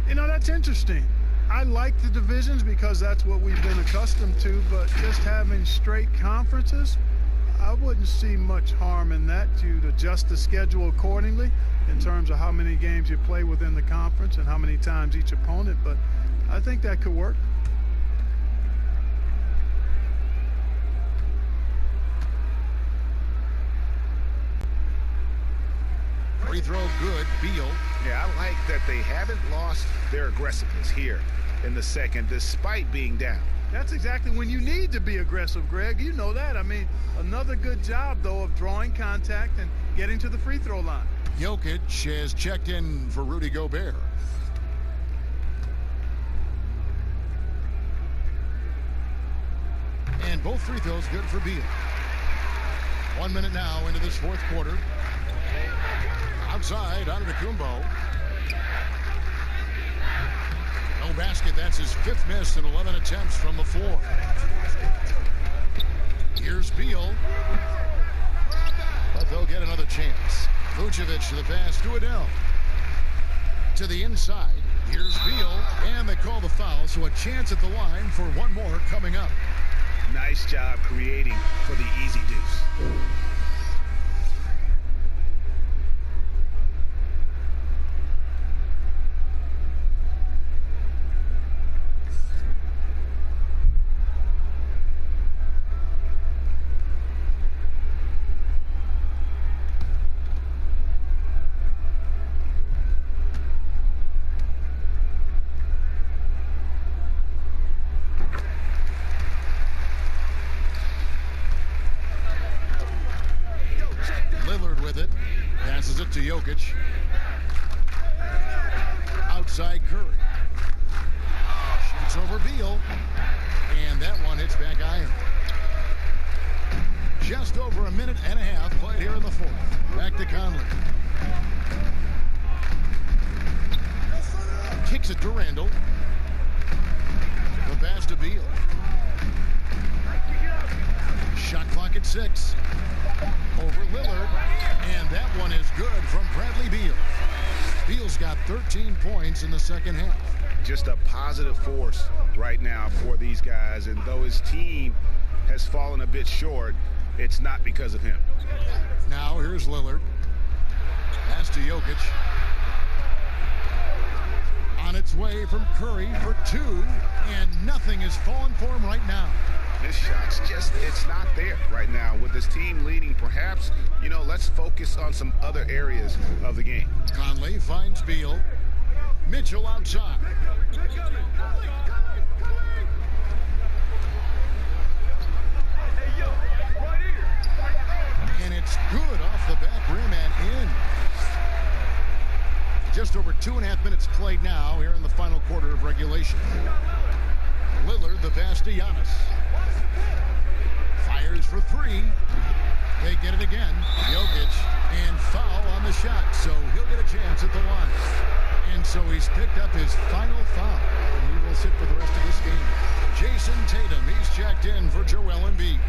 You know, that's interesting. I like the divisions because that's what we've been accustomed to, but just having straight conferences, I wouldn't see much harm in that. You'd adjust the schedule accordingly in terms of how many games you play within the conference and how many times each opponent, but I think that could work. Free throw good, Beal. Yeah, I like that they haven't lost their aggressiveness here in the second despite being down. That's exactly when you need to be aggressive, Greg. You know that. I mean, another good job, though, of drawing contact and getting to the free throw line. Jokic has checked in for Rudy Gobert. And both free throws good for Beal. 1 minute now into this fourth quarter. Outside, Antetokounmpo. No basket. That's his 5th miss in 11 attempts from the floor. Here's Beal. But they'll get another chance. Vucevic to the pass to Adele. To the inside. Here's Beal. And they call the foul, so a chance at the line for one more coming up. Nice job creating for the easy deuce. To Jokic. Outside Curry. Beal. And that one hits back iron. Just over a minute and a half played here in the fourth. Back to Conley. Kicks it to Randall. The pass to Beal. Shot clock at 6. Over Lillard. And that one is good from Bradley Beal. Beal's got 13 points in the second half. Just a positive force right now for these guys. And though his team has fallen a bit short, it's not because of him. Now here's Lillard. Pass to Jokic. On its way from Curry for 2, and nothing is falling for him right now. This shot's just, it's not there right now. With this team leading, perhaps, let's focus on some other areas of the game. Conley finds Beal. Mitchell outside. And it's good off the back rim and in. Just over 2.5 minutes played now here in the final quarter of regulation. Lillard, the pass to Giannis. Fires for 3. They get it again. Jokic, and foul on the shot, so he'll get a chance at the line. And so he's picked up his final foul, and he will sit for the rest of this game. Jason Tatum, he's checked in for Joel Embiid.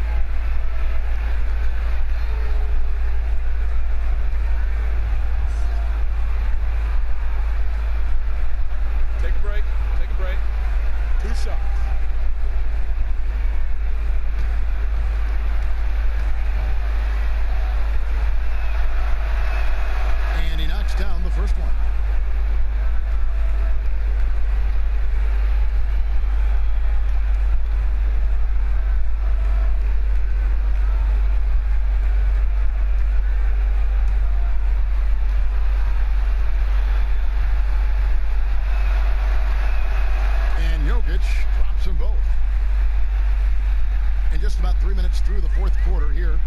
Take a break. 2 shots. And he knocks down the first one. Drops them both. And just about 3 minutes through the fourth quarter here.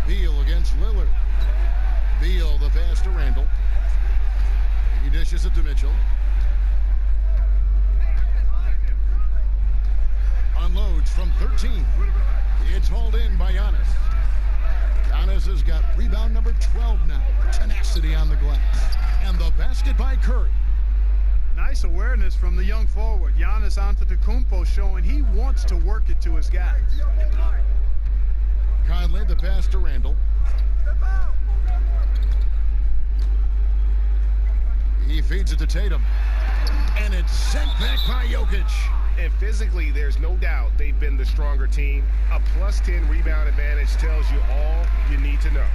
Beal against Lillard. Beal, the pass to Randall. He dishes it to Mitchell. Unloads from 13. It's hauled in by Giannis. Giannis has got rebound number 12 now. Tenacity on the glass. And the basket by Curry. Nice awareness from the young forward. Giannis Antetokounmpo showing he wants to work it to his guys. Conley, the pass to Randall. He feeds it to Tatum. And it's sent back by Jokic. And physically, there's no doubt they've been the stronger team. A plus 10 rebound advantage tells you all you need to know.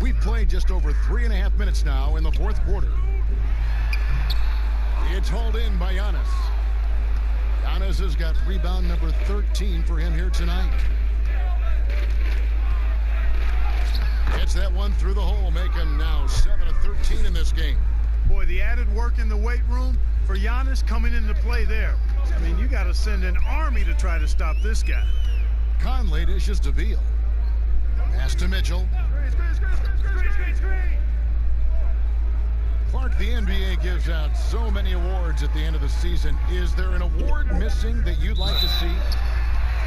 We've played just over 3.5 minutes now in the fourth quarter. It's hauled in by Giannis. Giannis has got rebound number 13 for him here tonight. Gets that one through the hole, make him now 7 of 13 in this game. Boy, the added work in the weight room for Giannis coming into play there. I mean, you got to send an army to try to stop this guy. Conley dishes to Beal. Pass to Mitchell. Clark, the NBA gives out so many awards at the end of the season. Is there an award missing that you'd like to see?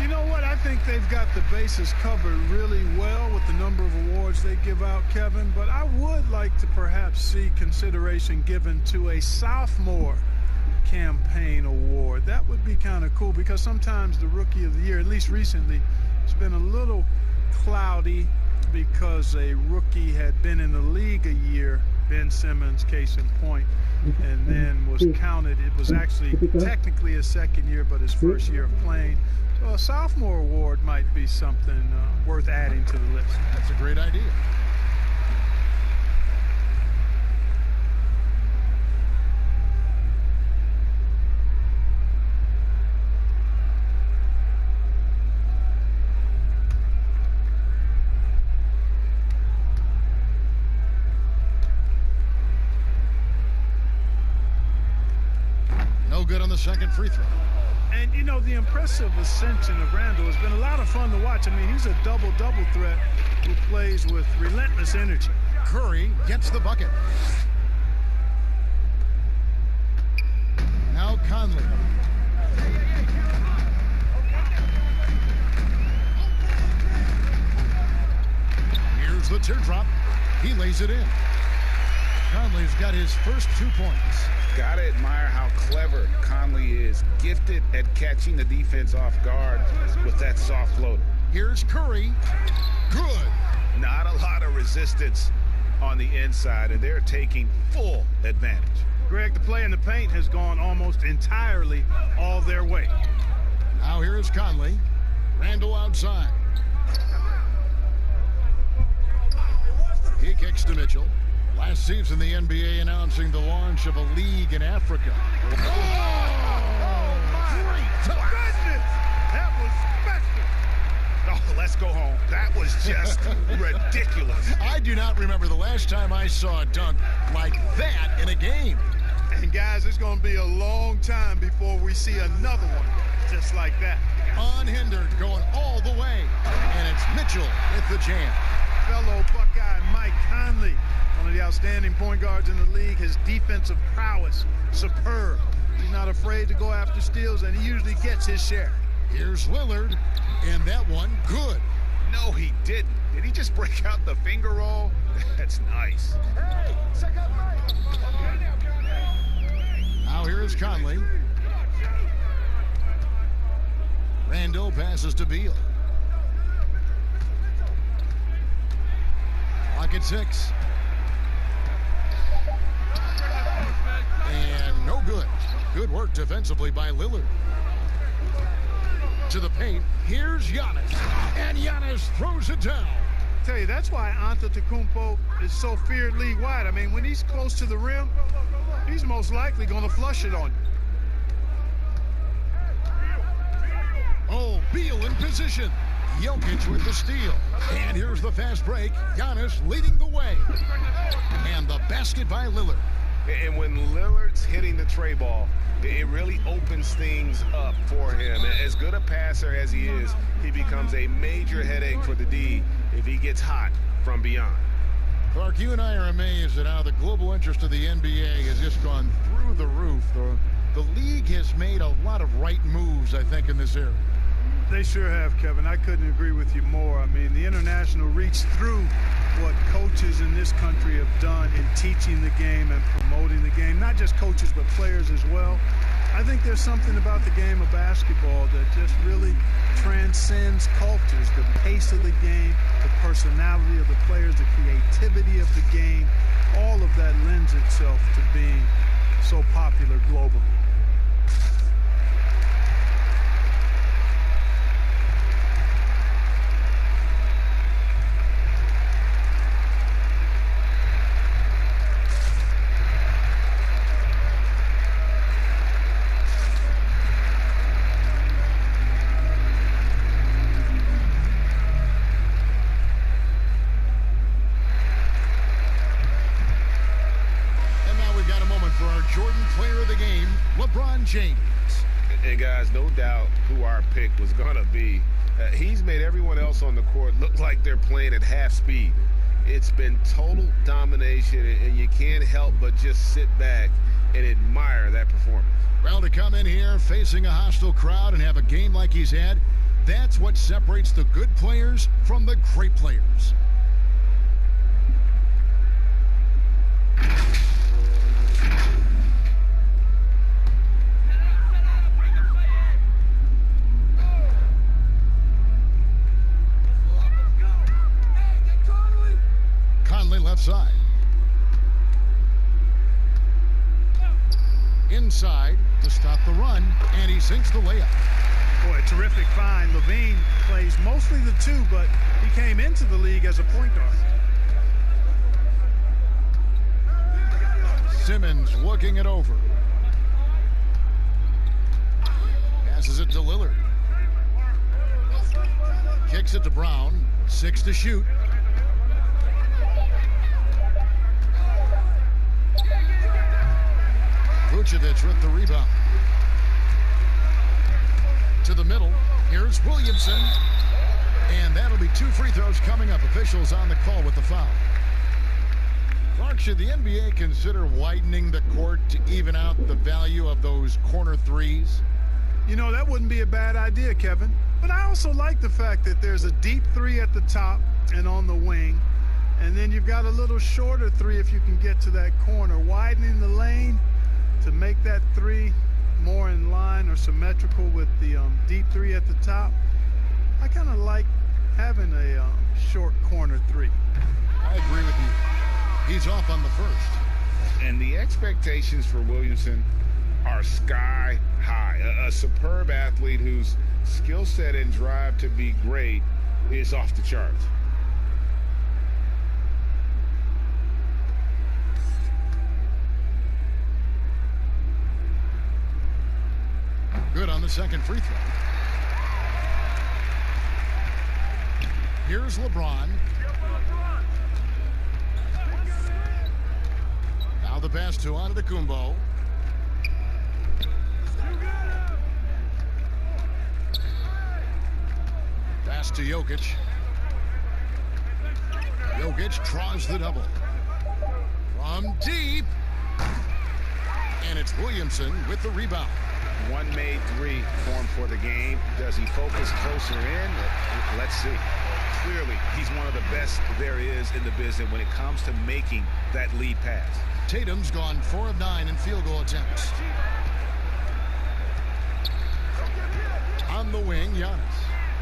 You know what? I think they've got the bases covered really well with the number of awards they give out, Kevin. But I would like to perhaps see consideration given to a sophomore campaign award. That would be kind of cool because sometimes the rookie of the year, at least recently, has been a little cloudy because a rookie had been in the league a year, Ben Simmons, case in point, and then was counted. It was actually technically his second year, but his first year of playing. So a sophomore award might be something worth adding to the list. That's a great idea. Good on the second free throw. And, you know, the impressive ascension of Randall has been a lot of fun to watch. I mean, he's a double-double threat who plays with relentless energy. Curry gets the bucket. Now Conley. Here's the teardrop. He lays it in. Conley's got his first 2 points. Gotta admire how clever Conley is. Gifted at catching the defense off guard with that soft floater. Here's Curry. Good. Not a lot of resistance on the inside, and they're taking full advantage. Greg, the play in the paint has gone almost entirely all their way. Now here's Conley. Randall outside. He kicks to Mitchell. Last season, the NBA announcing the launch of a league in Africa. Oh, my goodness! That was special. Oh, let's go home. That was just ridiculous. I do not remember the last time I saw a dunk like that in a game. And, guys, it's going to be a long time before we see another one just like that. Unhindered, going all the way. And it's Mitchell with the jam. Fellow Buckeye Mike Conley, one of the outstanding point guards in the league. His defensive prowess, superb. He's not afraid to go after steals, and he usually gets his share. Here's Lillard, and that one good. No, he didn't. Did he just break out the finger roll? That's nice. Hey, check out Mike. Now here is Conley. Randall passes to Beal. Clock at 6. And no good. Good work defensively by Lillard. To the paint. Here's Giannis. And Giannis throws it down. I tell you, that's why Antetokounmpo is so feared league-wide. I mean, when he's close to the rim, he's most likely going to flush it on you. Oh, Beal in position. Jokic with the steal. And here's the fast break. Giannis leading the way. And the basket by Lillard. And when Lillard's hitting the tray ball, it really opens things up for him. As good a passer as he is, he becomes a major headache for the D if he gets hot from beyond. Clark, you and I are amazed at how the global interest of the NBA has just gone through the roof. The league has made a lot of right moves, I think, in this area. They sure have, Kevin. I couldn't agree with you more. I mean, the international reach through what coaches in this country have done in teaching the game and promoting the game. Not just coaches, but players as well. I think there's something about the game of basketball that just really transcends cultures. The pace of the game, the personality of the players, the creativity of the game. All of that lends itself to being so popular globally. LeBron James. And guys, no doubt who our pick was going to be. He's made everyone else on the court look like they're playing at half speed. It's been total domination, and you can't help but just sit back and admire that performance. Well, to come in here facing a hostile crowd and have a game like he's had, that's what separates the good players from the great players. Conley left side. Inside to stop the run, and he sinks the layup. Boy, a terrific find. Levine plays mostly the two, but he came into the league as a point guard. Simmons looking it over. Passes it to Lillard. Kicks it to Brown. 6 to shoot. Vucevic with the rebound. To the middle. Here's Williamson. And that'll be 2 free throws coming up. Officials on the call with the foul. Clark, should the NBA consider widening the court to even out the value of those corner threes? You know, that wouldn't be a bad idea, Kevin. But I also like the fact that there's a deep three at the top and on the wing. And then you've got a little shorter three if you can get to that corner. Widening the lane to make that three more in line or symmetrical with the deep three at the top. I kind of like having a short corner three. I agree with you. He's off on the first. And the expectations for Williamson are sky high. A superb athlete whose skill set and drive to be great is off the charts. Good on the second free throw. Here's LeBron. Now the pass to Antetokounmpo. Pass to Jokic. Jokic draws the double. From deep. And it's Williamson with the rebound. One made three formed for the game. Does he focus closer in? Let's see. Clearly, he's one of the best there is in the business when it comes to making that lead pass. Tatum's gone 4 of 9 in field goal attempts. On the wing, Giannis.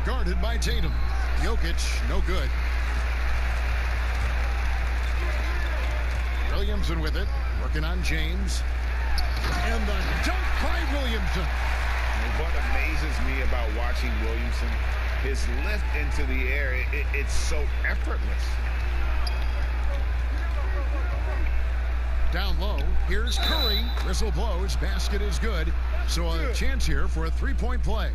Guarded by Tatum. Jokic, no good. Williamson with it. Working on James. And the dunk by Williamson. What amazes me about watching Williamson, his lift into the air, it's so effortless. Down low, here's Curry. Whistle blows, basket is good. So a chance here for a three-point play.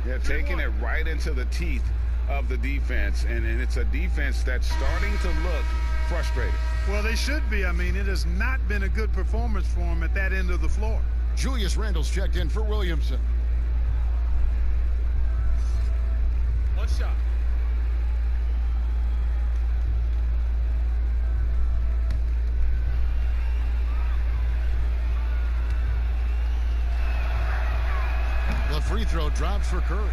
Yeah, taking it right into the teeth of the defense. And it's a defense that's starting to look frustrated. Well, they should be. I mean, it has not been a good performance for him at that end of the floor. Julius Randle's checked in for Williamson. One shot. The free throw drops for Curry.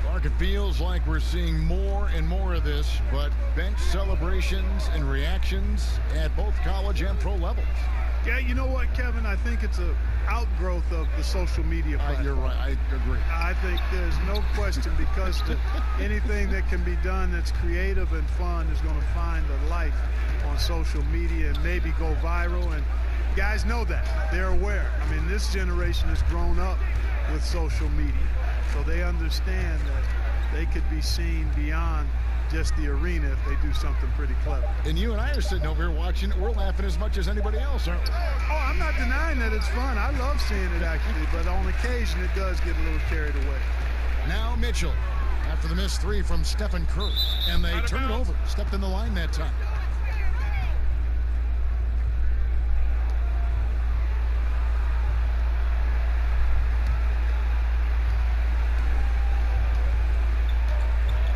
Clark, it feels like we're seeing more and more of this, but bench celebrations and reactions at both college and pro levels. Yeah, you know what, Kevin? I think it's an outgrowth of the social media platform. You're right. I agree. I think there's no question because anything that can be done that's creative and fun is going to find a life on social media and maybe go viral. And guys know that. They're aware. I mean, this generation has grown up with social media. So they understand that they could be seen beyond just the arena if they do something pretty clever. And you and I are sitting over here watching it. We're laughing as much as anybody else, aren't we? Oh, I'm not denying that it's fun. I love seeing it, actually. But on occasion, it does get a little carried away. Now Mitchell, after the missed three from Stephen Curry. And they turn it over. Stepped in the line that time.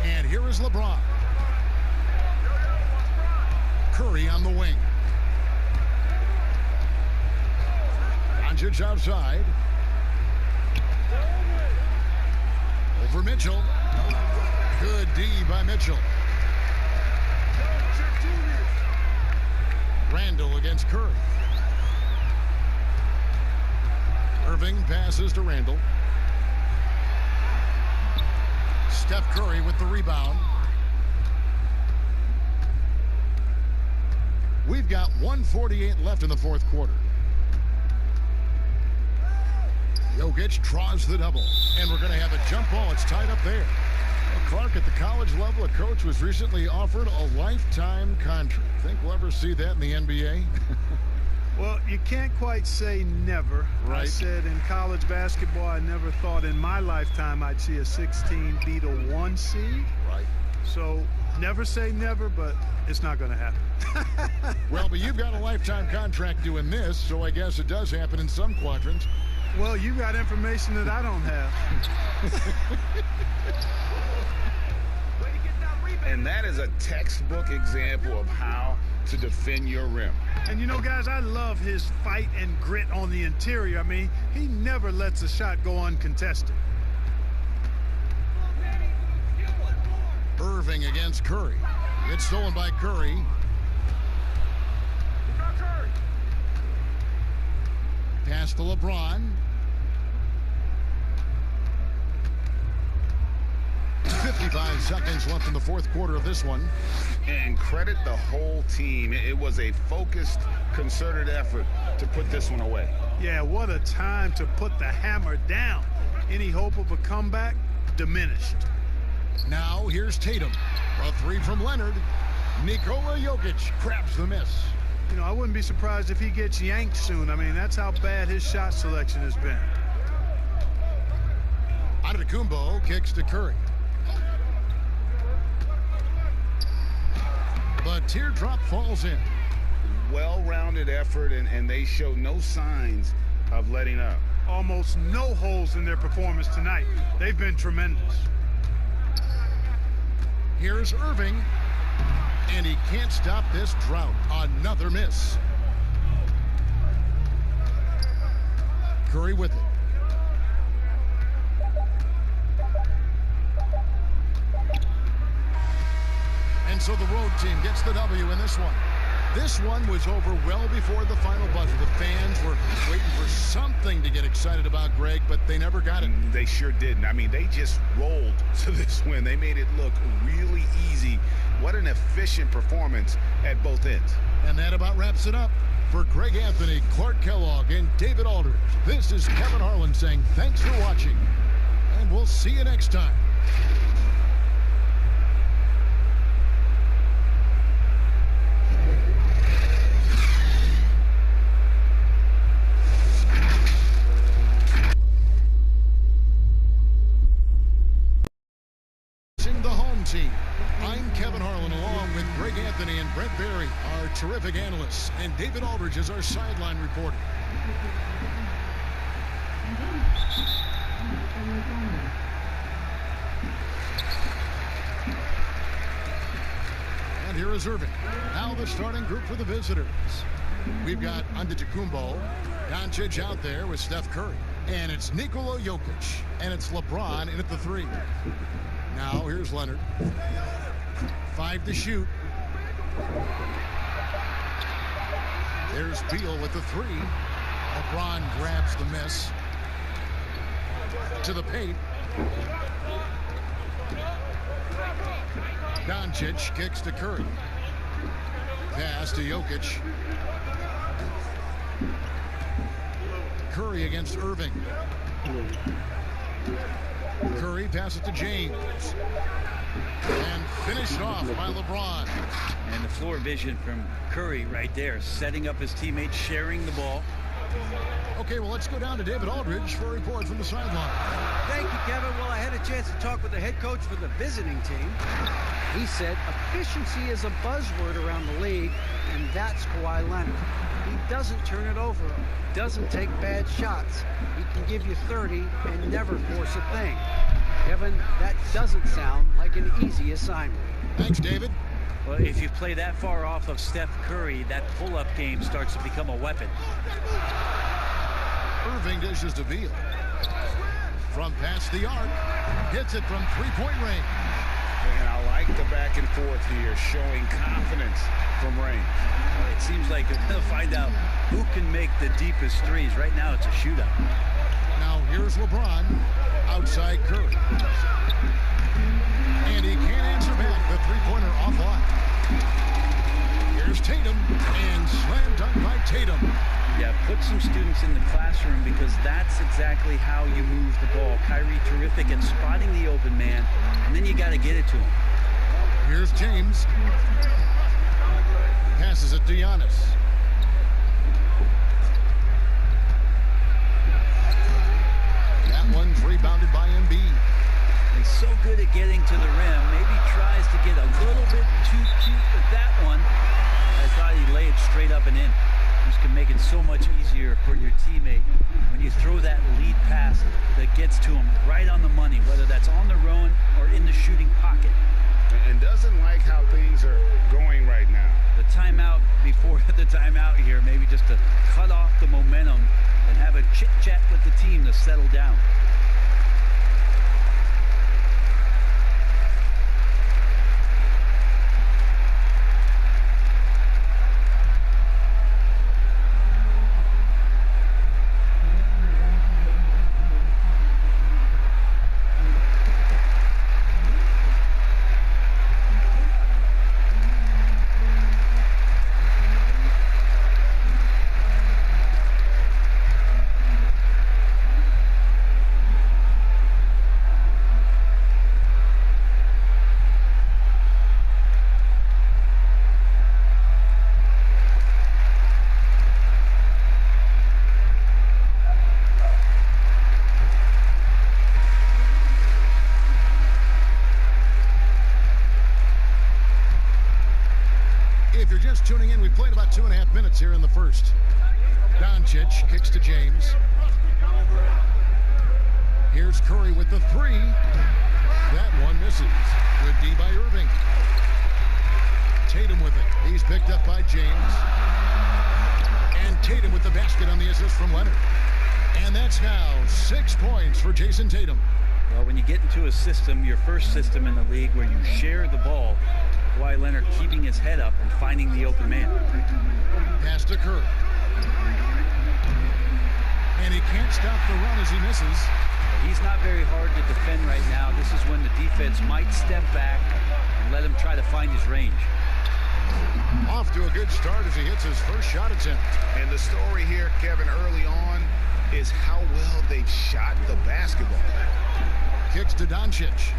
And here is LeBron. Curry on the wing. Doncic outside. Over Mitchell. Good D by Mitchell. Randle against Curry. Irving passes to Randle. Steph Curry with the rebound. We've got 1:48 left in the fourth quarter. Jokic draws the double. And we're going to have a jump ball. It's tied up there. Well, Clark, at the college level, a coach was recently offered a lifetime contract. Think we'll ever see that in the NBA? Well, you can't quite say never. Right. I said in college basketball, I never thought in my lifetime I'd see a 16 beat a 1 seed. Right. So never say never, but it's not going to happen. Well, but you've got a lifetime contract doing this, so I guess it does happen in some quadrants. Well, you got information that I don't have. And that is a textbook example of how to defend your rim. And you know, guys, I love his fight and grit on the interior. I mean, he never lets a shot go uncontested. Irving against Curry. It's stolen by Curry. Pass to LeBron. 55 seconds left in the fourth quarter of this one. And credit the whole team. It was a focused, concerted effort to put this one away. Yeah, what a time to put the hammer down. Any hope of a comeback? Diminished. Now here's Tatum. A three from Leonard. Nikola Jokic grabs the miss. You know, I wouldn't be surprised if he gets yanked soon. I mean, that's how bad his shot selection has been. Antetokounmpo kicks to Curry. The teardrop falls in. Well-rounded effort, and they show no signs of letting up. Almost no holes in their performance tonight. They've been tremendous. Here's Irving, and he can't stop this drought. Another miss. Curry with it. And so the road team gets the W in this one. This one was over well before the final buzzer. The fans were waiting for something to get excited about, Greg, but they never got it. They sure didn't. I mean, they just rolled to this win. They made it look really easy. What an efficient performance at both ends. And that about wraps it up. For Greg Anthony, Clark Kellogg, and David Aldridge, this is Kevin Harlan saying thanks for watching, and we'll see you next time. The home team. I'm Kevin Harlan, along with Greg Anthony and Brent Berry, our terrific analysts, and David Aldridge is our sideline reporter. And here is Irving. Now the starting group for the visitors. We've got Antetokounmpo, Doncic out there with Steph Curry, and it's Nikola Jokic, and it's LeBron in at the three. Now here's Leonard. 5 to shoot. There's Beal with the three. LeBron grabs the miss. To the paint. Doncic kicks to Curry. Pass to Jokic. Curry against Irving. Curry passes to James. And finished off by LeBron. And the floor vision from Curry right there, setting up his teammates, sharing the ball. Okay, well, let's go down to David Aldridge for a report from the sideline. Thank you, Kevin. Well, I had a chance to talk with the head coach for the visiting team. He said efficiency is a buzzword around the league, and that's Kawhi Leonard. He doesn't turn it over, doesn't take bad shots. He can give you 30 and never force a thing. Kevin, that doesn't sound like an easy assignment. Thanks, David. Well, if you play that far off of Steph Curry, that pull-up game starts to become a weapon. Irving dishes to Beal. From past the arc, hits it from three-point range. And I like the back and forth here, showing confidence from Rain. Well, it seems like they'll find out who can make the deepest threes. Right now, it's a shootout. Now here's LeBron outside Curry. And he can't answer back. The three-pointer offline. Here's Tatum, and slam dunk by Tatum. Yeah, put some students in the classroom because that's exactly how you move the ball. Kyrie terrific at spotting the open man, and then you got to get it to him. Here's James. Passes it to Giannis. That one's rebounded by Embiid. He's so good at getting to the rim. Maybe tries to get a little bit too cute with that one. I thought he laid it straight up and in. just can make it so much easier for your teammate when you throw that lead pass that gets to him right on the money, whether that's on the run or in the shooting pocket. And doesn't like how things are going right now. The timeout before the timeout here, maybe just to cut off the momentum and have a chit-chat with the team to settle down. If you're just tuning in, we played about 2.5 minutes here in the first. Doncic kicks to James. Here's Curry with the three. That one misses. Good D by Irving. Tatum with it. He's picked up by James. And Tatum with the basket on the assist from Leonard. And that's now 6 points for Jason Tatum. Well, when you get into a system, your first system in the league where you share the ball, Kawhi Leonard keeping his head up and finding the open man. Pass to Curry. And he can't stop the run as he misses. He's not very hard to defend right now. This is when the defense might step back and let him try to find his range. Off to a good start as he hits his first shot attempt. And the story here, Kevin, early on is how well they've shot the basketball. Kicks to Doncic.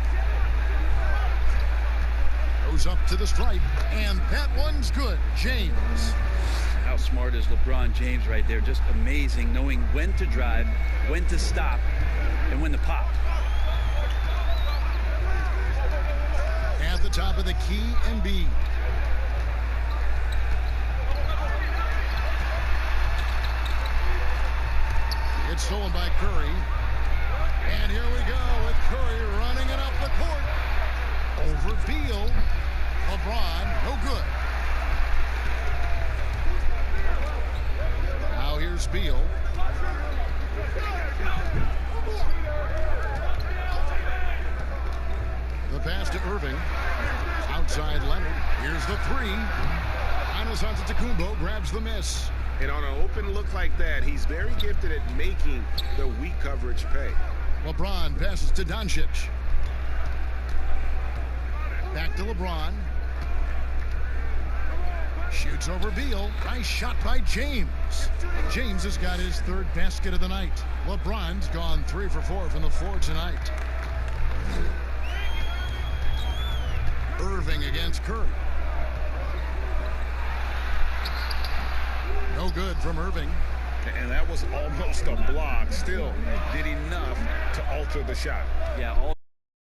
Goes up to the stripe, and that one's good. James. How smart is LeBron James right there? Just amazing, knowing when to drive, when to stop, and when to pop. At the top of the key, Embiid. It's stolen by Curry. And here we go with Curry running it up the court. Over Beal. LeBron, no good. Now here's Beal. The pass to Irving. Outside Leonard. Here's the three. Giannis Antetokounmpo grabs the miss. And on an open look like that, he's very gifted at making the weak coverage pay. LeBron passes to Doncic. Back to LeBron. Shoots over Beal. Nice shot by James. James has got his third basket of the night. LeBron's gone 3 for 4 from the floor tonight. Irving against Curry. No good from Irving. And that was almost a block. Still did enough to alter the shot. Yeah, all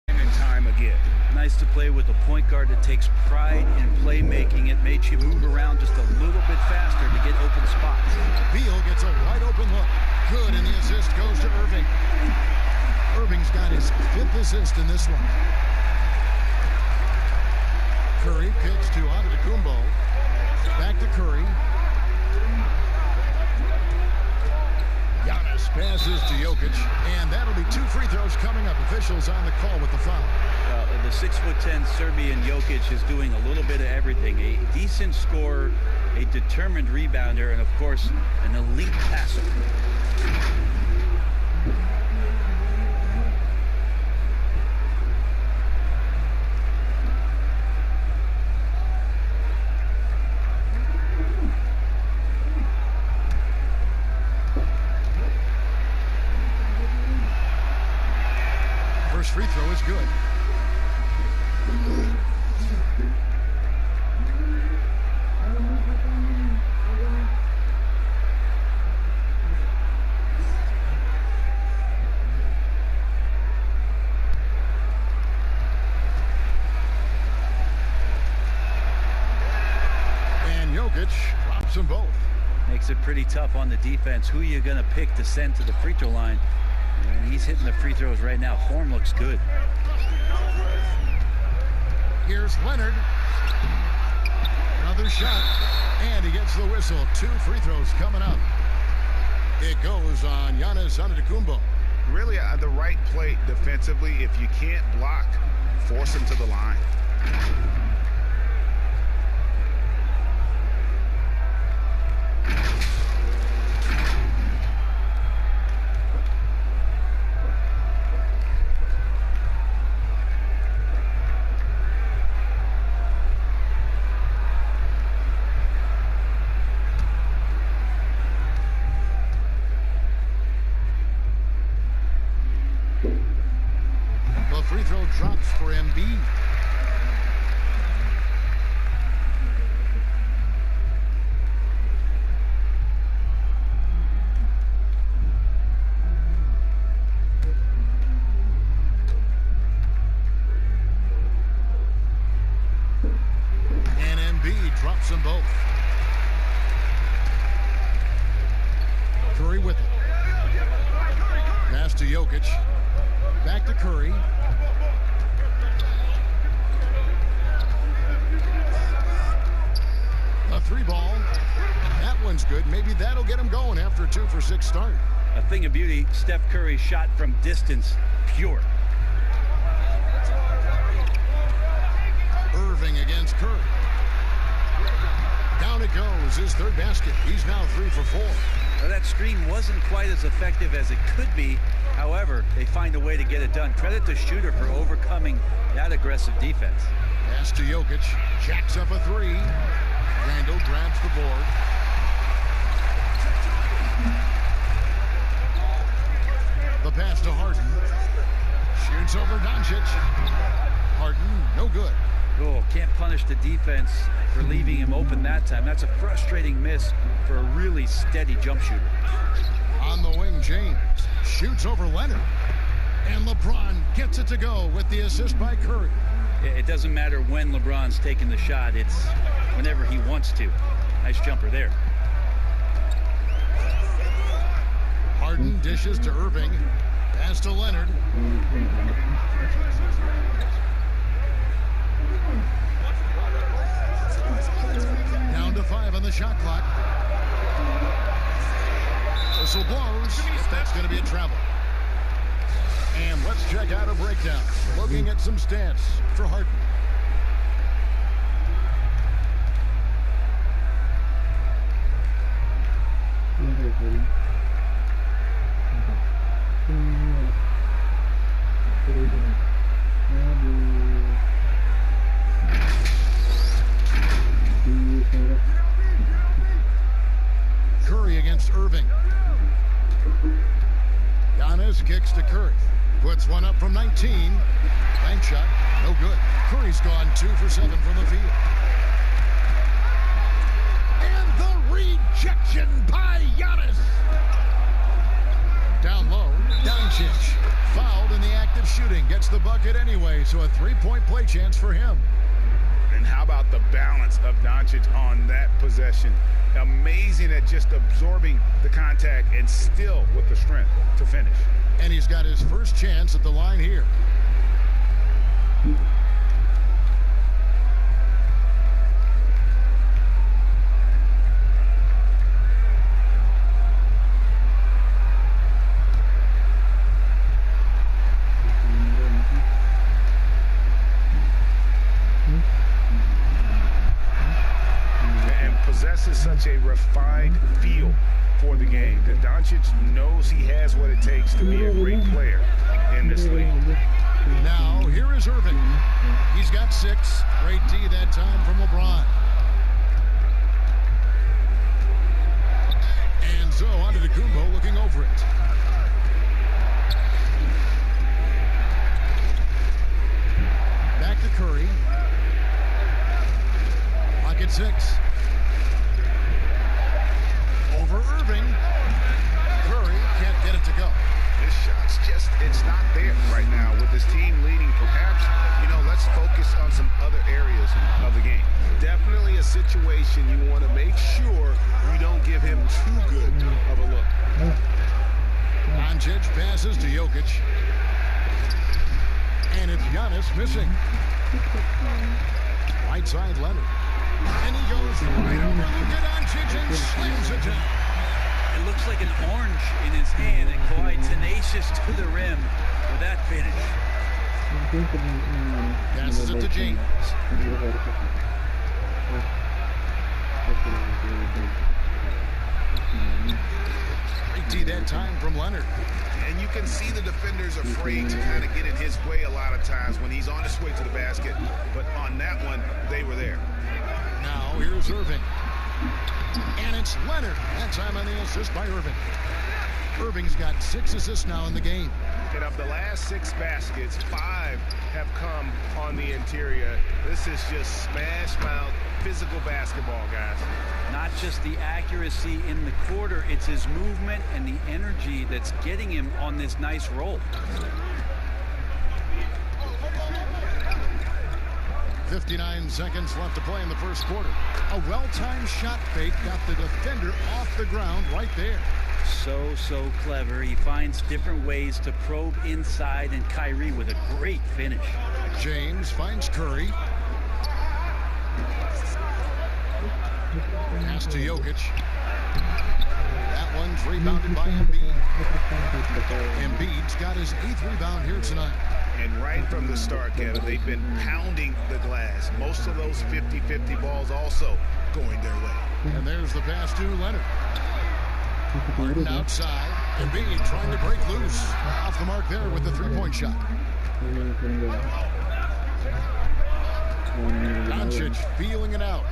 and time again. Nice to play with a point guard that takes pride in playmaking. It makes you move around just a little bit faster to get open spots. Beal gets a wide open look. Good, and the assist goes to Irving. Irving's got his 5th assist in this one. Curry kicks to Antetokounmpo. Back to Curry. Giannis passes to Jokic, and that'll be 2 free throws coming up. Officials on the call with the foul. The 6'10" Serbian Jokic is doing a little bit of everything. A decent scorer, a determined rebounder, and of course, an elite passer. First free throw is good. And Jokic drops them both. Makes it pretty tough on the defense. Who are you going to pick to send to the free throw line? And he's hitting the free throws right now. Form looks good. Here's Leonard. Another shot. And he gets the whistle. 2 free throws coming up. It goes on Giannis Antetokounmpo. Really the right play defensively. If you can't block, force him to the line. The free throw drops for Embiid. And Embiid drops them both. Curry with it. Pass to Jokic. Back to Curry. A 3-ball. That one's good. Maybe that'll get him going after a 2-for-6 start. A thing of beauty, Steph Curry's shot from distance, pure. Irving against Curry. Down it goes. His 3rd basket. He's now 3 for 4. Well, that screen wasn't quite as effective as it could be. However, they find a way to get it done. Credit to Shooter for overcoming that aggressive defense. Pass to Jokic. Jacks up a 3. Randall grabs the board. The pass to Harden. Shoots over Doncic. Harden, no good. Oh, can't punish the defense for leaving him open that time. That's a frustrating miss for a really steady jump shooter. On the wing, James shoots over Leonard. And LeBron gets it to go with the assist by Curry. It doesn't matter when LeBron's taking the shot. It's whenever he wants to. Nice jumper there. Harden dishes to Irving. Pass to Leonard. Down to 5 on the shot clock. Whistle blows. That's going to be a travel. And let's check out a breakdown. Looking at some stats for Harden. Curry against Irving. Giannis kicks to Curry. Puts one up from 19. Bank shot, no good. Curry's gone 2 for 7 from the field. And the rejection by Giannis. Down low, Doncic. Fouled in the act of shooting. Gets the bucket anyway, so a 3-point play chance for him. And how about the balance of Doncic on that possession? Amazing at just absorbing the contact and still with the strength to finish. And he's got his first chance at the line here. Possesses such a refined feel for the game that Doncic knows he has what it takes to be a great player in this league. Now, here is Irving. He's got 6. Great D that time from LeBron. And so, Antetokounmpo looking over it. Back to Curry. Pocket 6. Over Irving. Curry can't get it to go. His shot's just, it's not there right now. With his team leading, perhaps you know, let's focus on some other areas of the game. Definitely a situation you want to make sure you don't give him too good of a look. Doncic passes to Jokic. And it's Giannis missing. Right side Leonard. And he goes right over Luka Doncic and slams it down. It looks like an orange in his hand, and Kawhi tenacious to the rim with that finish. Passes it to James. Great D that time from Leonard. And you can see the defenders afraid to kind of get in his way a lot of times when he's on his way to the basket. But on that one, they were there. Now here's Irving. And it's Leonard. That time on the assist by Irving. Irving's got 6 assists now in the game. And of the last 6 baskets, 5 have come on the interior. This is just smash mouth physical basketball, guys. Not just the accuracy in the quarter, it's his movement and the energy that's getting him on this nice roll. 59 seconds left to play in the first quarter. A well-timed shot fake got the defender off the ground right there. So clever. He finds different ways to probe inside, and Kyrie with a great finish. James finds Curry. Pass to Jokic. That one's rebounded by Embiid. Embiid's got his 8th rebound here tonight. And right from the start, Kevin, they've been pounding the glass. Most of those 50-50 balls also going their way. And there's the pass to Leonard. Harden outside. Embiid trying to break loose. Off the mark there with the three-point shot. Doncic feeling it out.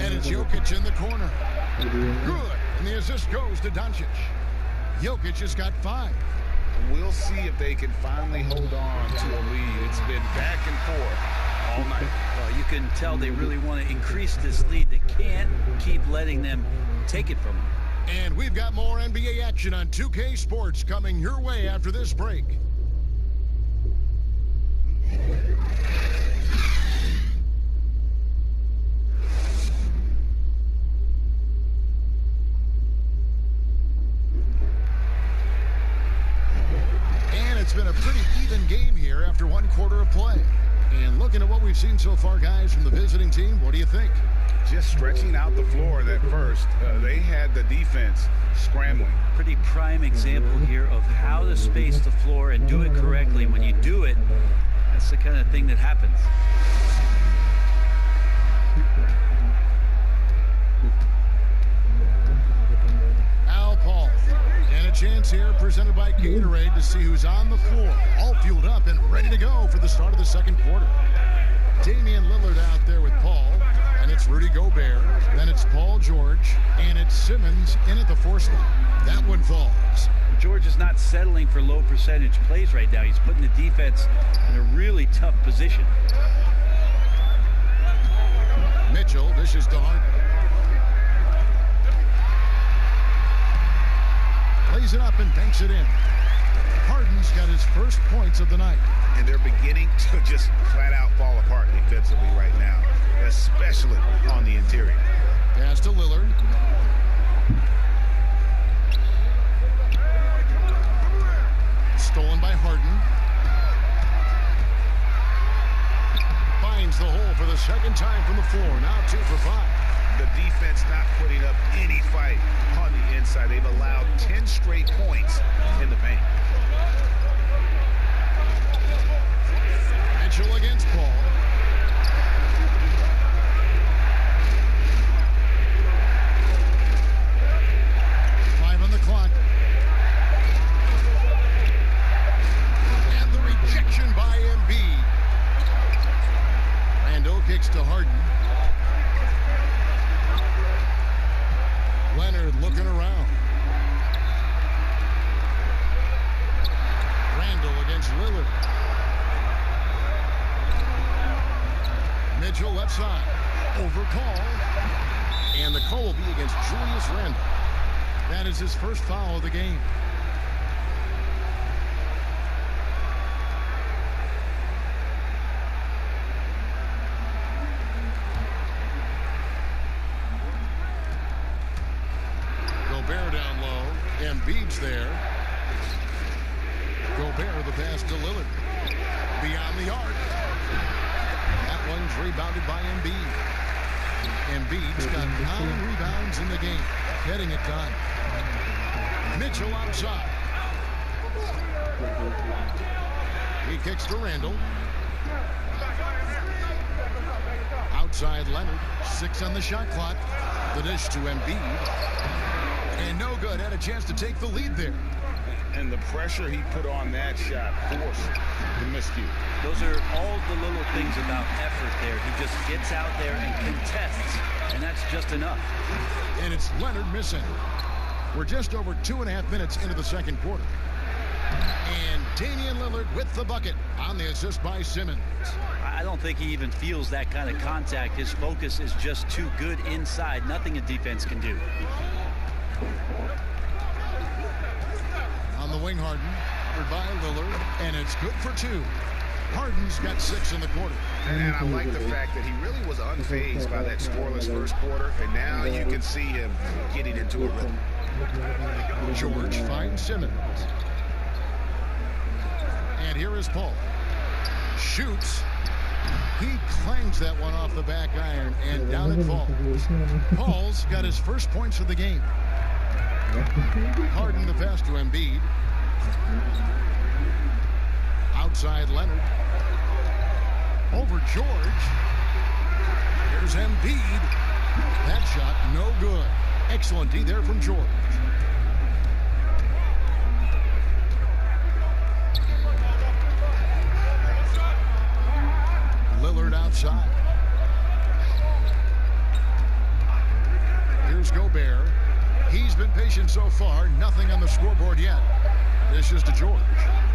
And it's Jokic in the corner. Good. And the assist goes to Doncic. Jokic has got 5. We'll see if they can finally hold on to a lead. It's been back and forth all night. Well, you can tell they really want to increase this lead. They can't keep letting them take it from them. And we've got more NBA action on 2K Sports coming your way after this break. It's been a pretty even game here after 1 quarter of play. And looking at what we've seen so far, guys, from the visiting team, what do you think? Just stretching out the floor that first. They had the defense scrambling. Pretty prime example here of how to space the floor and do it correctly. When you do it, that's the kind of thing that happens. Al Paul. And a chance here presented by Gatorade to see who's on the floor. All fueled up and ready to go for the start of the second quarter. Damian Lillard out there with Paul. And it's Rudy Gobert. Then it's Paul George. And it's Simmons in at the 4 spot. That one falls. George is not settling for low percentage plays right now. He's putting the defense in a really tough position. Mitchell dishes to Harden. Plays it up and banks it in. Harden's got his first points of the night. And they're beginning to just flat out fall apart defensively right now, especially on the interior. Pass to Lillard. Stolen by Harden. Finds the hole for the second time from the floor. Now 2 for 5. The defense not putting up any fight on the inside. They've allowed 10 straight points in the paint. Mitchell against Paul. Five on the clock. And the rejection by Embiid. Randall kicks to Harden. Leonard looking around. Randall against Lillard. Mitchell left side. Over call. And the call will be against Julius Randle. That is his first foul of the game. Gobert down low. Embiid's there. Gobert the pass to Lillard. Beyond the arc. That one's rebounded by Embiid. Embiid's got 9 rebounds in the game. Getting it done. Mitchell outside. He kicks to Randall. Outside Leonard. 6 on the shot clock. The dish to Embiid. And no good. Had a chance to take the lead there. And the pressure he put on that shot forced the miscue. Those are all the little things about effort there. He just gets out there and contests, and that's just enough. And it's Leonard missing. We're just over 2.5 minutes into the second quarter. And Damian Lillard with the bucket on the assist by Simmons. I don't think he even feels that kind of contact. His focus is just too good inside. Nothing a defense can do. On the wing, Harden, covered by Lillard, and it's good for 2. Harden's got 6 in the quarter. And I like the fact that he really was unfazed by that scoreless first quarter, and now you can see him getting into a rhythm. George finds Simmons. And here is Paul. Shoots. He clangs that one off the back iron, and down it falls. Paul's got his first points of the game. Harden the pass to Embiid. Outside Leonard. Over George. Here's Embiid. That shot no good. Excellent D there from George. Lillard outside. Here's Gobert. He's been patient so far. Nothing on the scoreboard yet. This is to George.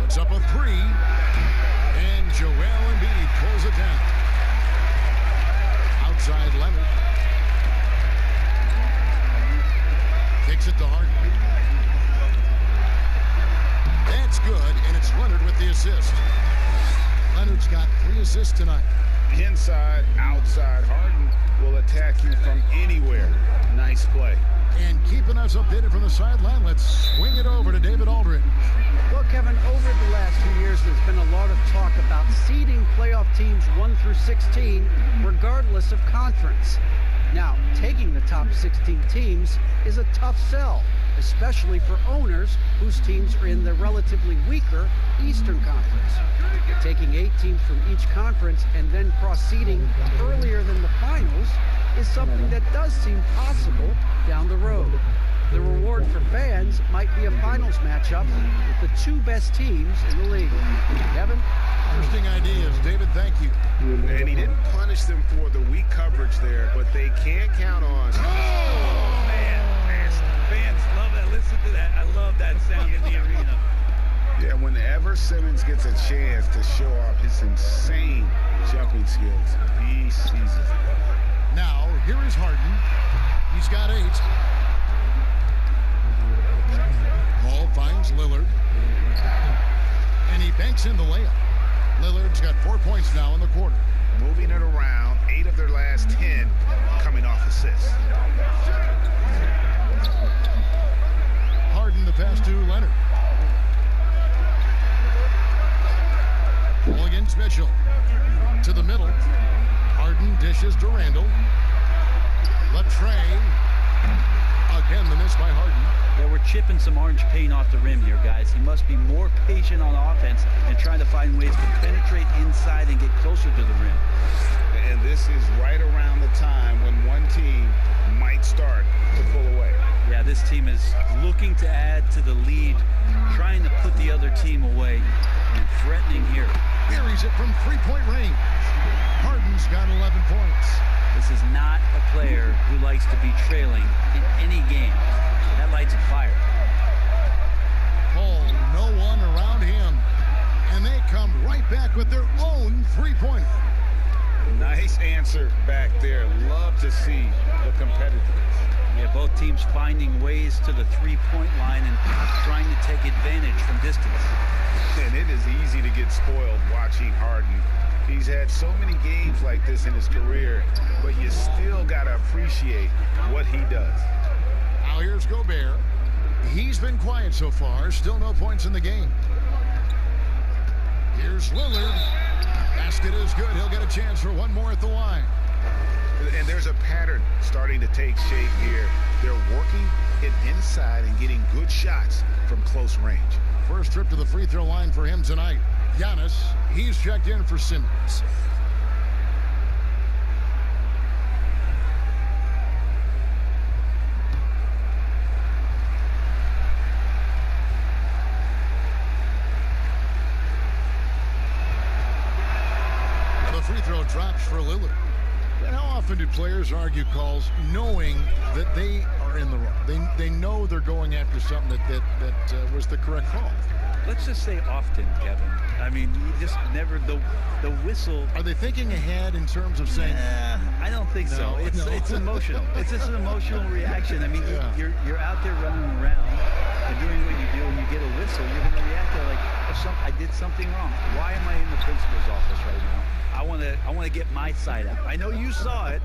Puts up a 3. And Joel Embiid pulls it down. Outside Leonard. Kicks it to Harden. That's good, and it's Leonard with the assist. Leonard's got 3 assists tonight. Inside, outside. Harden will attack you from anywhere. Nice play. And keeping us updated from the sideline, let's swing it over to David Aldridge. Well, Kevin, over the last few years, there's been a lot of talk about seeding playoff teams 1 through 16, regardless of conference. Now, taking the top 16 teams is a tough sell, especially for owners whose teams are in the relatively weaker Eastern Conference. Taking 8 teams from each conference and then cross-seeding earlier than the finals is something that does seem possible down the road. The reward for fans might be a finals matchup with the 2 best teams in the league. Kevin? Interesting ideas. David, thank you. And he didn't punish them for the weak coverage there, but they can't count on. Oh, man. Fans love that. Listen to that. I love that sound in the arena. Yeah, whenever Simmons gets a chance to show off his insane jumping skills, he seizes it. Now, here is Harden. He's got 8. Paul finds Lillard. And he banks in the layup. Lillard's got 4 points now in the quarter. Moving it around, 8 of their last 10 coming off assists. Harden the pass to Leonard. Ball against Mitchell. To the middle. Harden dishes to Randall. Latrey. Again, the miss by Harden. Yeah, we're chipping some orange paint off the rim here, guys. He must be more patient on offense and trying to find ways to penetrate inside and get closer to the rim. And this is right around the time when one team might start to pull away. Yeah, this team is looking to add to the lead, trying to put the other team away, and threatening here. Buries it from 3-point range. Harden's got 11 points. This is not a player who likes to be trailing in any game. That lights a fire. Paul, no one around him. And they come right back with their own 3-pointer. Nice answer back there. Love to see the competitiveness. Yeah, both teams finding ways to the three-point line and trying to take advantage from distance. And it is easy to get spoiled watching Harden. He's had so many games like this in his career, but you still got to appreciate what he does. Now here's Gobert. He's been quiet so far. Still no points in the game. Here's Lillard. Basket is good. He'll get a chance for one more at the line. And there's a pattern starting to take shape here. They're working it inside and getting good shots from close range. First trip to the free throw line for him tonight. Giannis, he's checked in for Simmons. The free throw drops for Lillard. And how often do players argue calls knowing that they are in the wrong? They know they're going after something that was the correct call. Let's just say often, Kevin. I mean, you just never, the whistle. Are they thinking ahead in terms of saying? I don't think so. It's emotional. It's just an emotional reaction. I mean, you're out there running around and doing what you do, and you get a whistle, you're going to react to like, I did something wrong. Why am I in the principal's office right now? I want to get my side out. I know you saw it.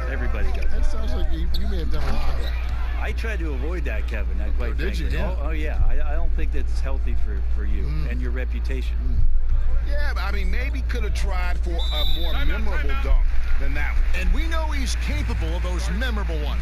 Everybody does. That sounds like you may have done a lot of that. I try to avoid that, Kevin. Did you? Yeah. Oh yeah. I don't think that's healthy for you and your reputation. Yeah, but I mean, maybe could have tried for a more memorable dunk than that one. And we know he's capable of those memorable ones.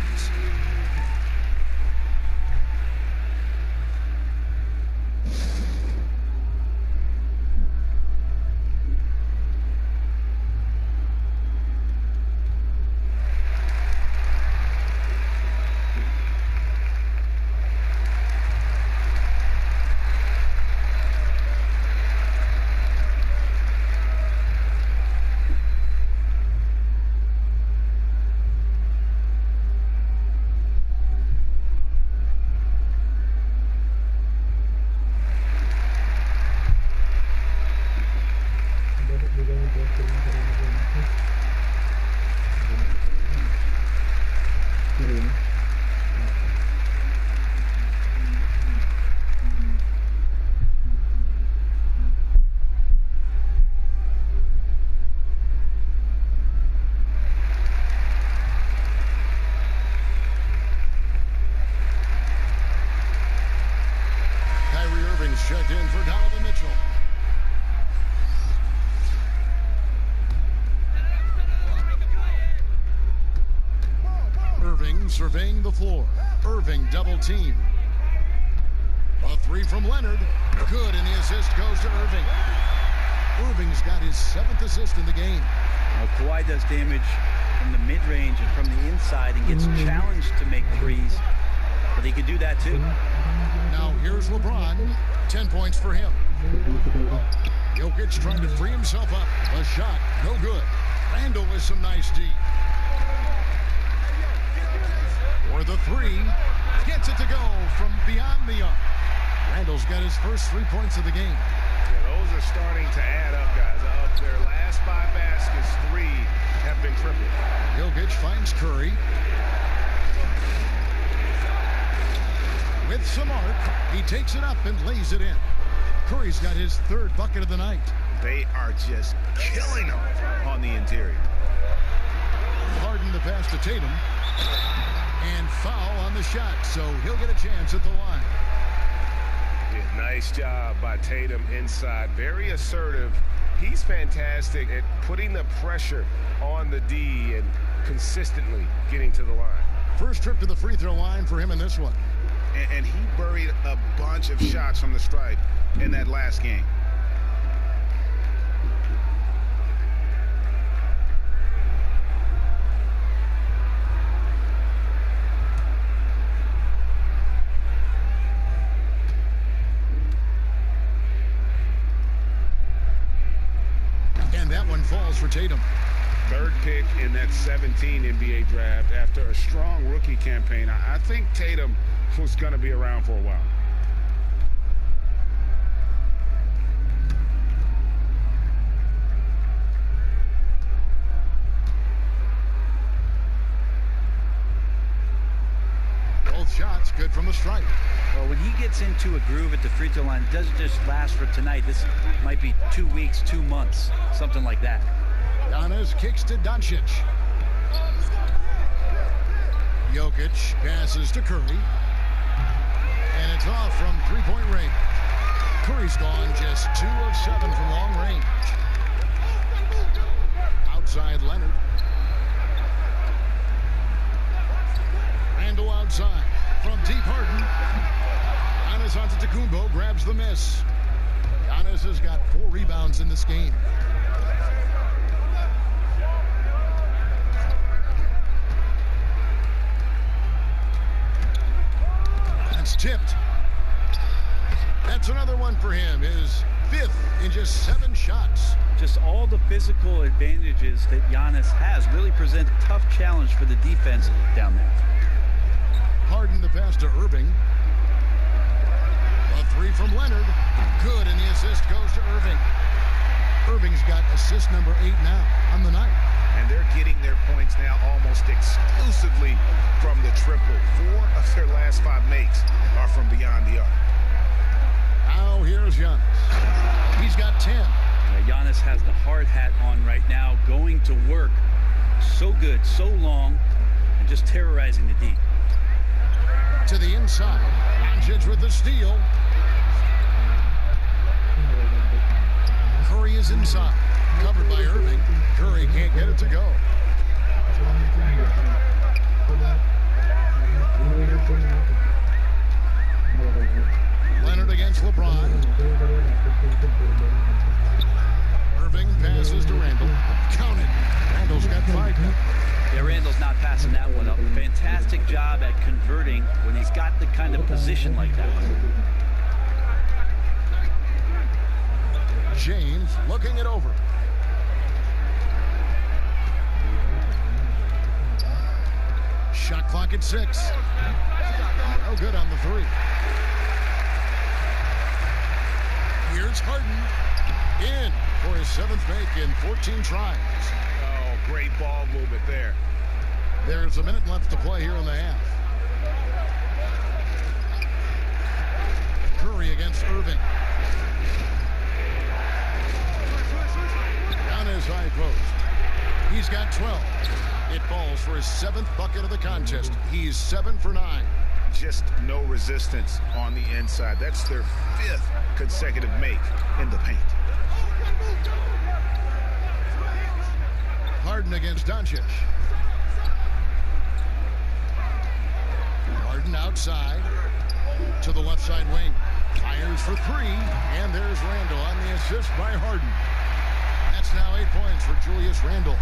Checked in for Donovan Mitchell. Irving surveying the floor. Irving double team. A three from Leonard. Good, and the assist goes to Irving. Irving's got his 7th assist in the game. Kawhi does damage from the mid-range and from the inside and gets challenged to make threes, but he can do that too. Now here's LeBron. 10 points for him. Jokic trying to free himself up. A shot, no good. Randall with some nice D. For the three, gets it to go from beyond the arc. Randall's got his first 3 points of the game. Yeah, those are starting to add up, guys. Of their last 5 baskets, 3 have been tripled. Jokic finds Curry. With some arc, he takes it up and lays it in. Curry's got his 3rd bucket of the night. They are just killing them on the interior. Harden the pass to Tatum. And foul on the shot, so he'll get a chance at the line. Yeah, nice job by Tatum inside. Very assertive. He's fantastic at putting the pressure on the D and consistently getting to the line. First trip to the free throw line for him in this one. And he buried a bunch of shots from the stripe in that last game. And that one falls for Tatum. 3rd pick in that 17 NBA draft after a strong rookie campaign. I think Tatum was going to be around for a while. good from the stripe. Well, when he gets into a groove at the free throw line, it doesn't just last for tonight. This might be 2 weeks, 2 months, something like that. Giannis kicks to Doncic. Jokic passes to Curry. And it's off from three-point range. Curry's gone just 2 of 7 from long range. Outside Leonard. Randle outside from deep Harden. Giannis Antetokounmpo grabs the miss. Giannis has got 4 rebounds in this game. That's tipped. That's another one for him. His 5th in just 7 shots. Just all the physical advantages that Giannis has really present a tough challenge for the defense down there. Harden the pass to Irving. A 3 from Leonard. Good, and the assist goes to Irving. Irving's got assist number 8 now on the night. And they're getting their points now almost exclusively from the triple. 4 of their last 5 makes are from beyond the arc. Now here's Giannis. He's got 10. Yeah, Giannis has the hard hat on right now, going to work. So good, so long, and just terrorizing the D. To the inside. Doncic with the steal. Curry is inside. Covered by Irving. Curry can't get it to go. Leonard against LeBron. Irving passes to Randle. Count it. Randle's got 5 now. Yeah, Randle's not passing that one up. Fantastic job at converting when he's got the kind of position like that one. James looking it over. Shot clock at 6. No good on the 3. Here's Harden. In for his 7th make in 14 tries. Oh, great ball movement there. There's a minute left to play here in the half. Curry against Irving. Down his high post. He's got 12. It falls for his 7th bucket of the contest. He's 7 for 9. Just no resistance on the inside. That's their 5th consecutive make in the paint. Harden against Doncic. Harden outside to the left side wing. Fires for 3, and there's Randle on the assist by Harden. That's now 8 points for Julius Randle.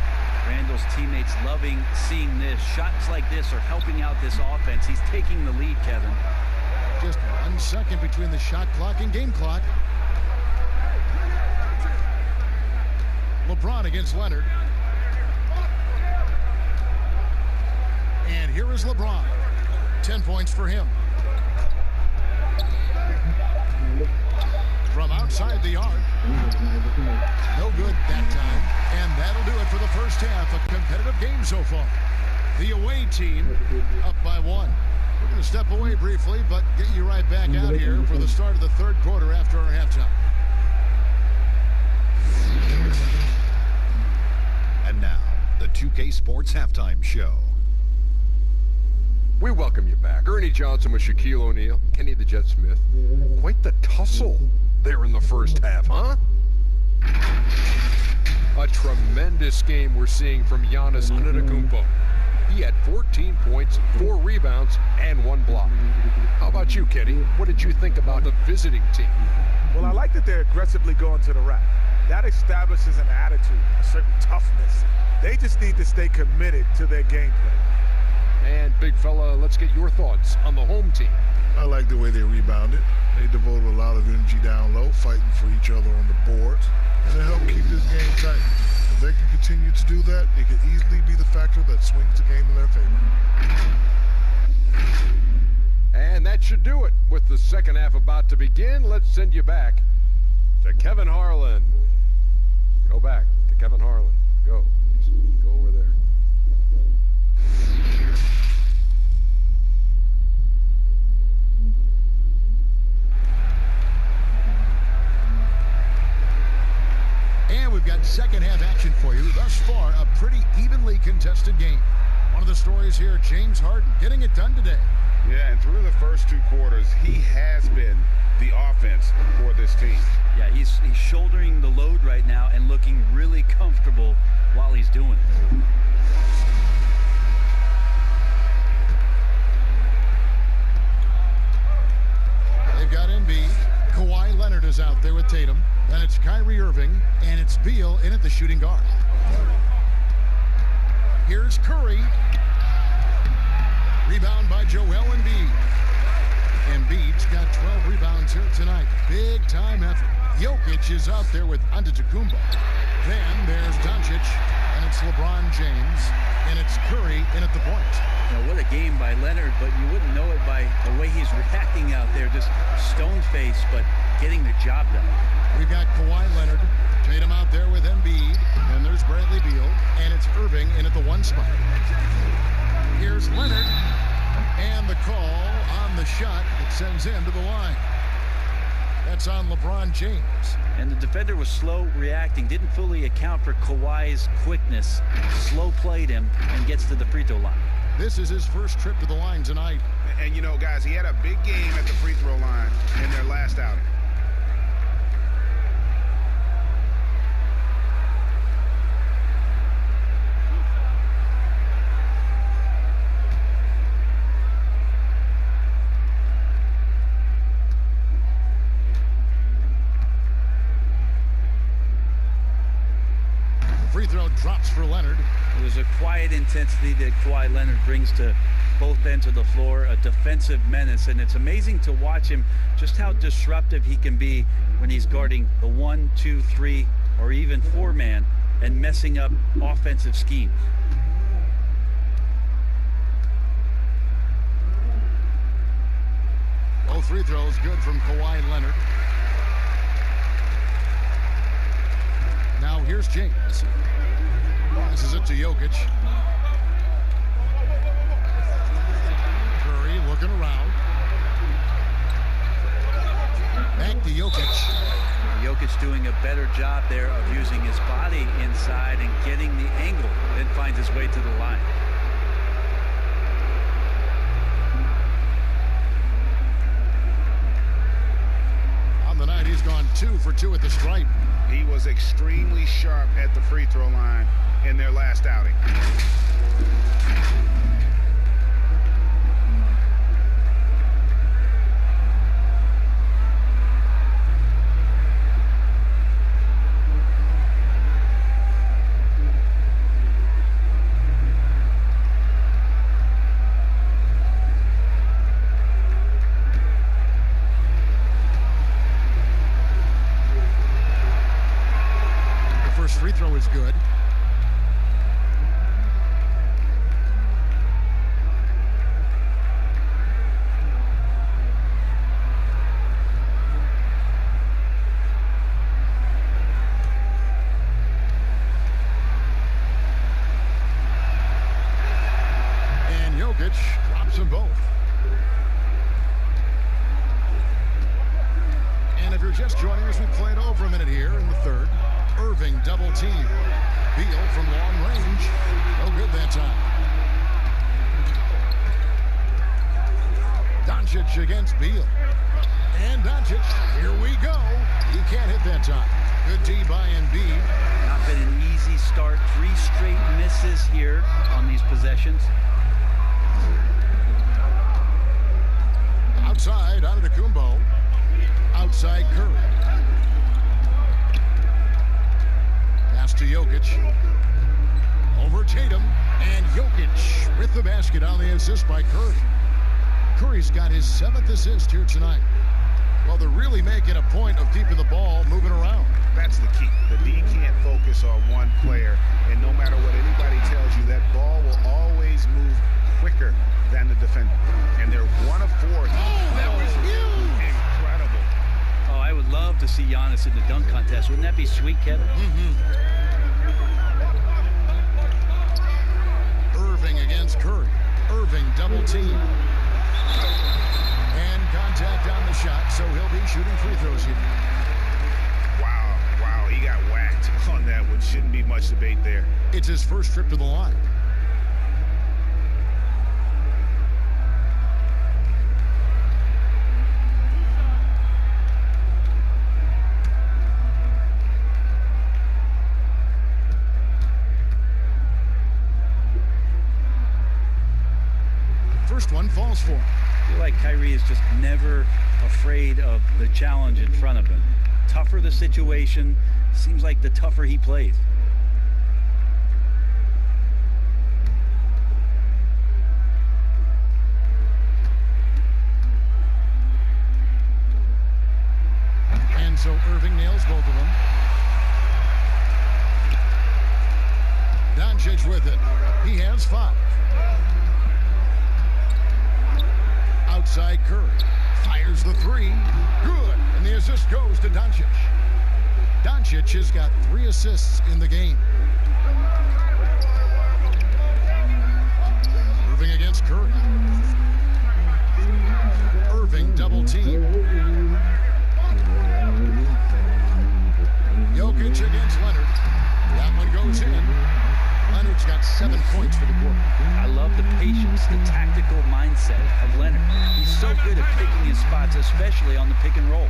Randle's teammates loving seeing this. Shots like this are helping out this offense. He's taking the lead, Kevin. Just 1 second between the shot clock and game clock. LeBron against Leonard. And here is LeBron. 10 points for him. From outside the arc. No good that time. And that'll do it for the first half. A competitive game so far. The away team up by 1. We're going to step away briefly, but get you right back out here for the start of the 3rd quarter after our halftime. And now, the 2K Sports Halftime Show. We welcome you back. Ernie Johnson with Shaquille O'Neal, Kenny the Jet Smith. Quite the tussle there in the first half, huh? A tremendous game we're seeing from Giannis Antetokounmpo. He had 14 points, 4 rebounds, and 1 block. How about you, Kenny? What did you think about the visiting team? Well, I like that they're aggressively going to the rack. That establishes an attitude, a certain toughness. They just need to stay committed to their gameplay. And, big fella, let's get your thoughts on the home team. I like the way they rebounded. They devoted a lot of energy down low, fighting for each other on the boards, and they helped keep this game tight. If they can continue to do that, it could easily be the factor that swings the game in their favor. And that should do it. With the second half about to begin, let's send you back to Kevin Harlan. Go back to Kevin Harlan. Go. Go over there. got second half action for you. Thus far, a pretty evenly contested game. One of the stories here, James Harden getting it done today. Yeah, and through the first 2 quarters, he has been the offense for this team. Yeah, he's shouldering the load right now and looking really comfortable while he's doing it. They've got Embiid. Kawhi Leonard is out there with Tatum. Then it's Kyrie Irving, and it's Beal in at the shooting guard. Here's Curry. Rebound by Joel Embiid. Embiid's got 12 rebounds here tonight. Big time effort. Jokic is out there with Antetokounmpo. Then there's Doncic, and it's LeBron James, and it's Curry in at the point. Now, what a game by Leonard, but you wouldn't know it by the way he's reacting out there. Just stone-faced, but getting the job done. We've got Kawhi Leonard, Tatum out there with Embiid, and there's Bradley Beal, and it's Irving in at the 1 spot. Here's Leonard, and the call on the shot that sends him to the line. That's on LeBron James. And the defender was slow reacting, didn't fully account for Kawhi's quickness, slow played him, and gets to the free throw line. This is his first trip to the line tonight. And you know, guys, he had a big game at the free throw line in their last outing. Free throw drops for Leonard. There's a quiet intensity that Kawhi Leonard brings to both ends of the floor, a defensive menace, and it's amazing to watch him just how disruptive he can be when he's guarding the 1, 2, 3, or even 4-man and messing up offensive schemes. Both free throws good from Kawhi Leonard. Now here's James. This is it to Jokic. Curry looking around. Back to Jokic. Jokic doing a better job there of using his body inside and getting the angle, then finds his way to the line. On the night, he's gone 2 for 2 at the stripe. He was extremely sharp at the free throw line in their last outing. Free throw is good. And Jokic drops them both. And if you're just joining us, we played over a minute here in the third. Irving double team. Beal from long range. No good that time. Doncic against Beal. And Doncic, here we go. He can't hit that time. Good D by Embiid. Not been an easy start. 3 straight misses here on these possessions. Outside, Antetokounmpo. Outside, Curry. Pass to Jokic. Over Tatum. And Jokic with the basket on the assist by Curry. Curry's got his 7th assist here tonight. Well, they're really making a point of keeping the ball moving around. That's the key. The D can't focus on one player, and no matter what anybody tells you, that ball will always move quicker than the defender. And they're 1 of 4. Oh, that was huge! Incredible. Oh, I would love to see Giannis in the dunk contest. Wouldn't that be sweet, Kevin? Irving against Curry. Irving double team. And contact on the shot, so he'll be shooting free throws here. Wow, he got whacked on that shouldn't be much debate there. It's his first trip to the line. First one falls for him. I feel like Kyrie is just never afraid of the challenge in front of him. Tougher the situation, seems like the tougher he plays. And so Irving nails both of them. Doncic with it. He has 5. Outside Curry. Fires the 3. Good. And the assist goes to Doncic. Doncic has got 3 assists in the game. Irving against Curry. Irving double team. Jokic against Leonard. That one goes in. Leonard's got 7 points for the quarter. I love the patience, the tactical mindset of Leonard. He's so good at picking his spots, especially on the pick and roll.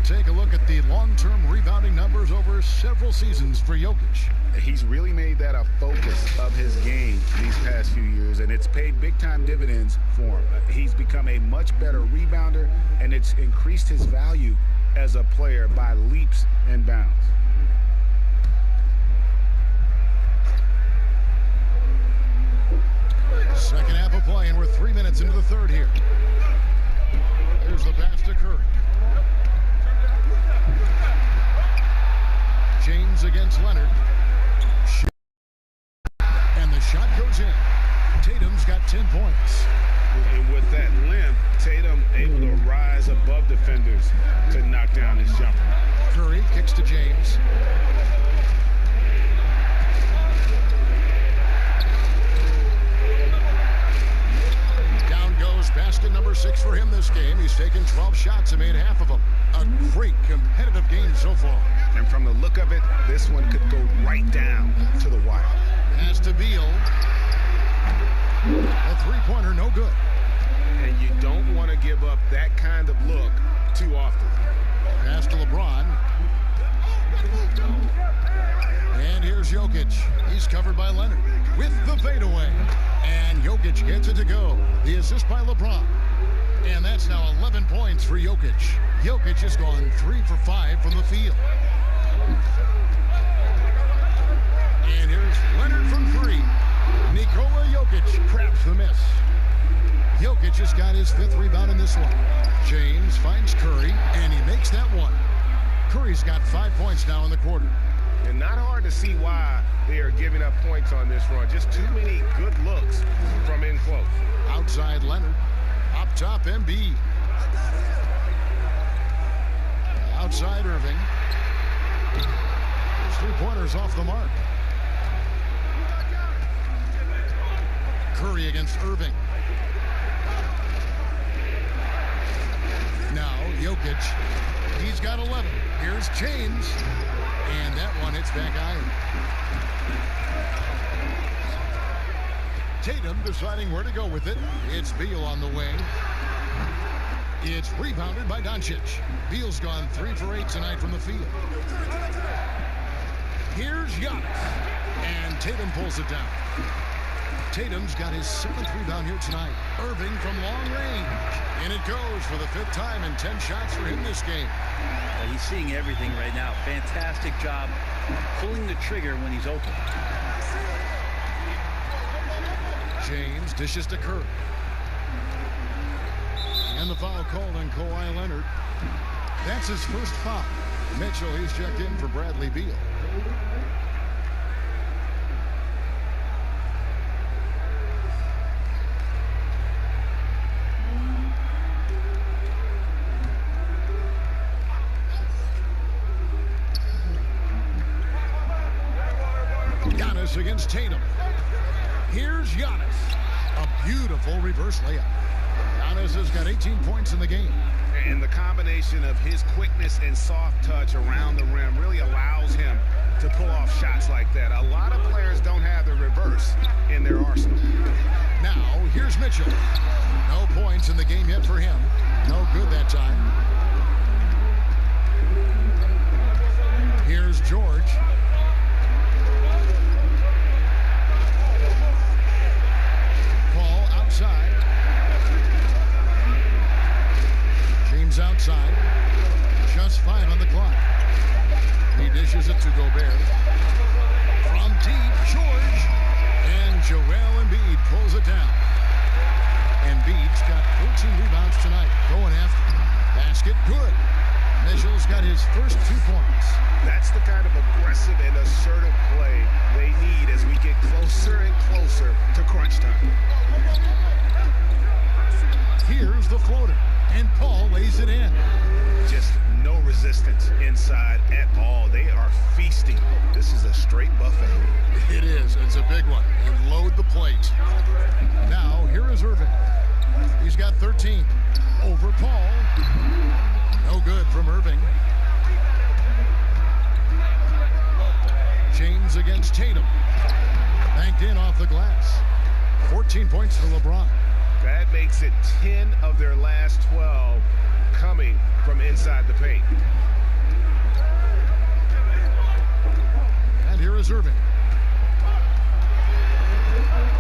Take a look at the long-term rebounding numbers over several seasons for Jokic. He's really made that a focus of his game these past few years, and it's paid big-time dividends for him. He's become a much better rebounder, and it's increased his value as a player by leaps and bounds. Second half of play, and we're 3 minutes into the third here. Here's the pass to Curry. James against Leonard. And the shot goes in. Tatum's got 10 points. And with that length, Tatum able to rise above defenders to knock down his jumper. Curry kicks to James. Down goes basket number 6 for him this game. He's taken 12 shots and made half of them. A great competitive game so far. And from the look of it, this one could go right down to the wire. Pass to Beal. A three-pointer, no good. And you don't want to give up that kind of look too often. Pass to LeBron. And here's Jokic. He's covered by Leonard with the fadeaway. And Jokic gets it to go. The assist by LeBron. And that's now 11 points for Jokic. Jokic has gone 3 for 5 from the field. And here's Leonard from 3. Nikola Jokic craps the miss. Jokic has got his 5th rebound in this one. James finds Curry, and he makes that one. Curry's got 5 points now in the quarter. And not hard to see why they are giving up points on this run. Just too many good looks from in close. Outside Leonard. Up top, Embiid. Outside Irving. There's 3-pointers off the mark. Curry against Irving. Now Jokic. He's got 11. Here's James. And that one hits back iron. Tatum deciding where to go with it. It's Beal on the wing. It's rebounded by Doncic. Beal's gone 3 for 8 tonight from the field. Here's Giannis. And Tatum pulls it down. Tatum's got his 7th rebound here tonight. Irving from long range. And it goes for the 5th time and 10 shots for him this game. He's seeing everything right now. Fantastic job pulling the trigger when he's open. James dishes to Curry. And the foul called on Kawhi Leonard. That's his first foul. Mitchell, he's checked in for Bradley Beal. Giannis against Tatum. Here's Giannis. A beautiful reverse layup. Giannis has got 18 points in the game. And the combination of his quickness and soft touch around the rim really allows him to pull off shots like that. A lot of players don't have the reverse in their arsenal. Now, here's Mitchell. No points in the game yet for him. No good that time. Here's George. Paul outside. James outside. Just 5 on the clock. He dishes it to Gobert. From deep, George. And Joel Embiid pulls it down. Embiid's got 14 rebounds tonight. Going after. Basket good. Mitchell's got his first 2 points. That's the kind of aggressive and assertive play they need as we get closer and closer to crunch time. Here's the floater. And Paul lays it in. Just no resistance inside at all. They are feasting. This is a straight buffet. It is. It's a big one. And load the plate. Now, here is Irving. He's got 13. Over Paul. No good from Irving. James against Tatum. Banked in off the glass. 14 points for LeBron. That makes it 10 of their last 12 coming from inside the paint. And here is Irving.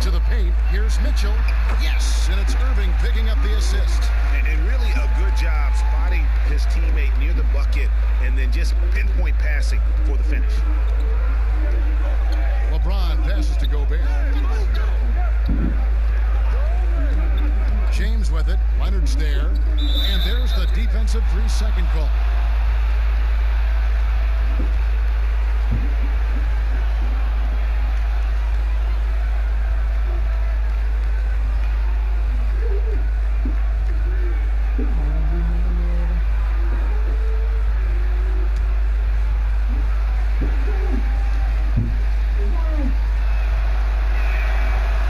To the paint. Here's Mitchell. Yes, and it's Irving picking up the assist. And really a good job spotting his teammate near the bucket and then just pinpoint passing for the finish. LeBron passes to Gobert. James with it. Leonard's there. And there's the defensive 3-second call.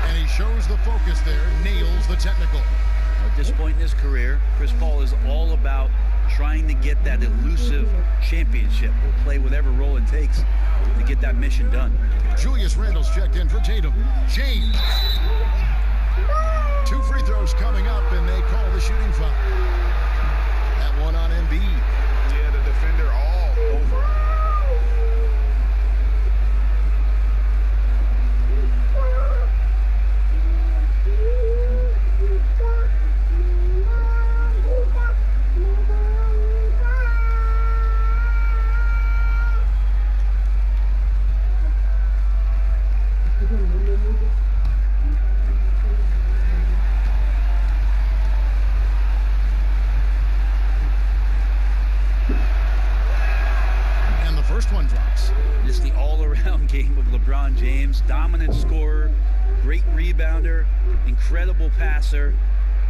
And he shows the focus there, nails the technical. At this point in his career, Chris Paul is all about trying to get that elusive championship. Will play whatever role it takes to get that mission done. Julius Randle's checked in for Tatum. James. 2 free throws coming up, and they call the shooting foul. That one on Embiid. Yeah, the defender all over. One drops. Just the all-around game of LeBron James. Dominant scorer, great rebounder, incredible passer,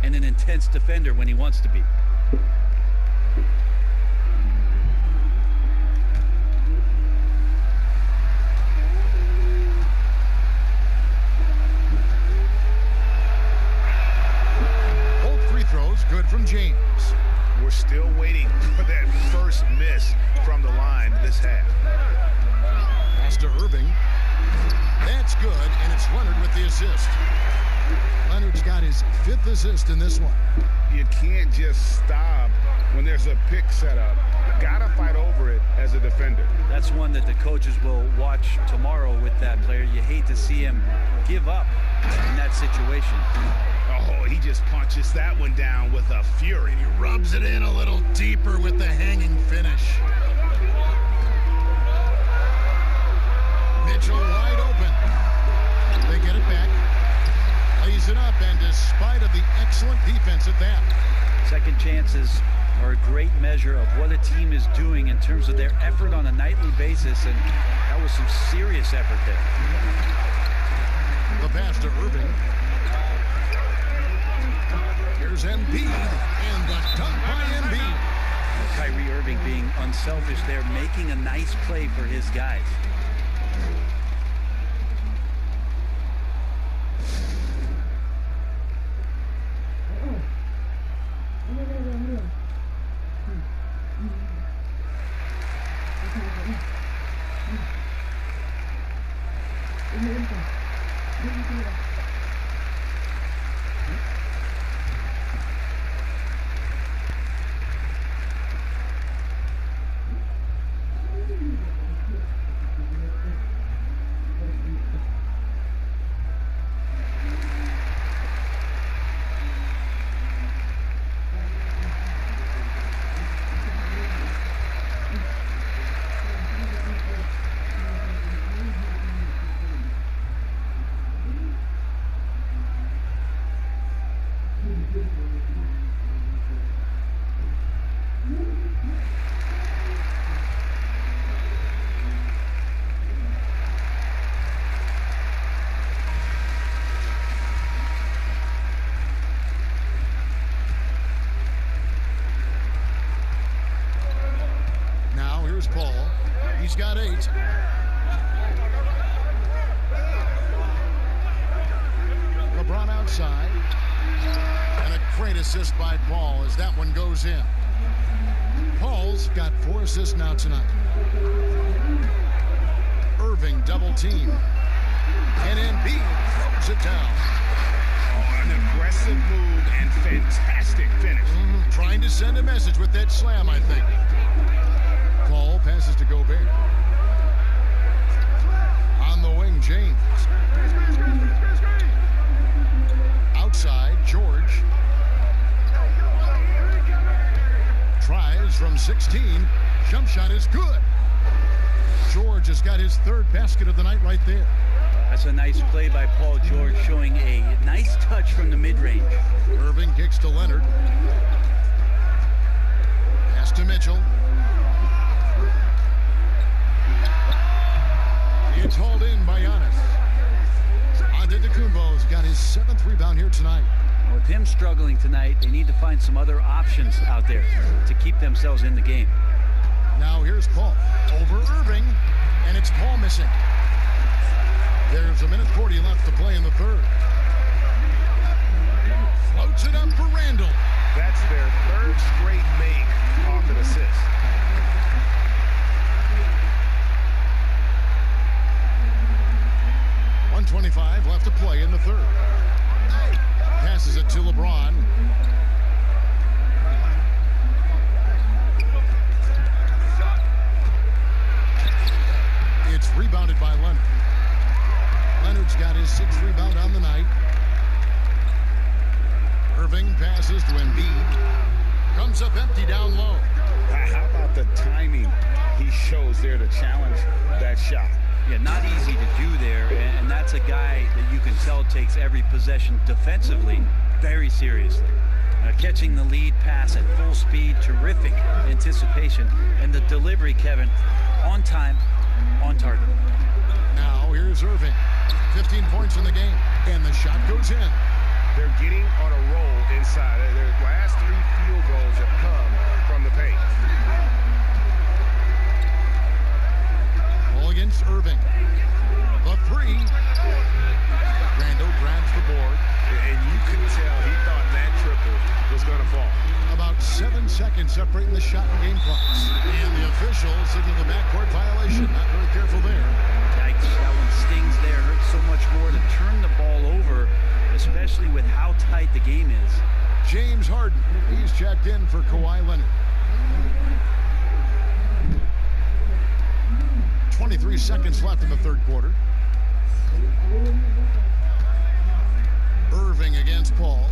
and an intense defender when he wants to be. Both free throws good from James. We're still waiting for that first miss from the line this half. Pass to Irving. That's good, and it's Leonard with the assist. Leonard's got his 5th assist in this one. You can't just stop when there's a pick set up. You gotta fight over it as a defender. That's one that the coaches will watch tomorrow with that player. You hate to see him give up in that situation. Oh, he just punches that one down with a fury. He rubs it in a little deeper with the hanging finish. Mitchell wide open. They get it back. Lays it up, and despite of the excellent defense at that. Second chances are a great measure of what a team is doing in terms of their effort on a nightly basis, and that was some serious effort there. The pass to Irving. Here's Embiid, and the dunk by Embiid. Kyrie Irving being unselfish there, making a nice play for his guys. Paul. He's got 8. LeBron outside. And a great assist by Paul as that one goes in. Paul's got 4 assists now tonight. Irving double team. And Embiid throws it down. Oh, an aggressive move and fantastic finish. Trying to send a message with that slam, I think. Paul passes to Gobert. On the wing, James. Outside, George. Tries from 16. Jump shot is good. George has got his 3rd basket of the night right there. That's a nice play by Paul George, showing a nice touch from the mid-range. Irving kicks to Leonard. Pass to Mitchell. It's hauled in by Giannis. Antetokounmpo's got his 7th rebound here tonight. With him struggling tonight, they need to find some other options out there to keep themselves in the game. Now here's Paul over Irving, and it's Paul missing. There's 1:40 left to play in the 3rd. Floats it up for Randall. That's their 3rd straight make off an assist. .25 left to play in the 3rd. Passes it to LeBron. It's rebounded by Leonard. Leonard's got his 6th rebound on the night. Irving passes to Embiid. Comes up empty down low. How about the timing he shows there to challenge that shot? Yeah, not easy to do there, and that's a guy that you can tell takes every possession defensively very seriously. Catching the lead pass at full speed, terrific anticipation, and the delivery, Kevin, on time, on target. Now here's Irving. 15 points in the game, and the shot goes in. They're getting on a roll inside. Their last 3 field goals have come from the paint. Ball against Irving. The 3. Randall grabs the board. And you could tell he thought that triple was going to fall. About 7 seconds separating the shot and game clocks. And the official signaled a backcourt violation. Not very careful there. Yikes, that one stings there. It hurts so much more to turn the ball over, especially with how tight the game is. James Harden, he's checked in for Kawhi Leonard. 23 seconds left in the third quarter. Irving against Paul.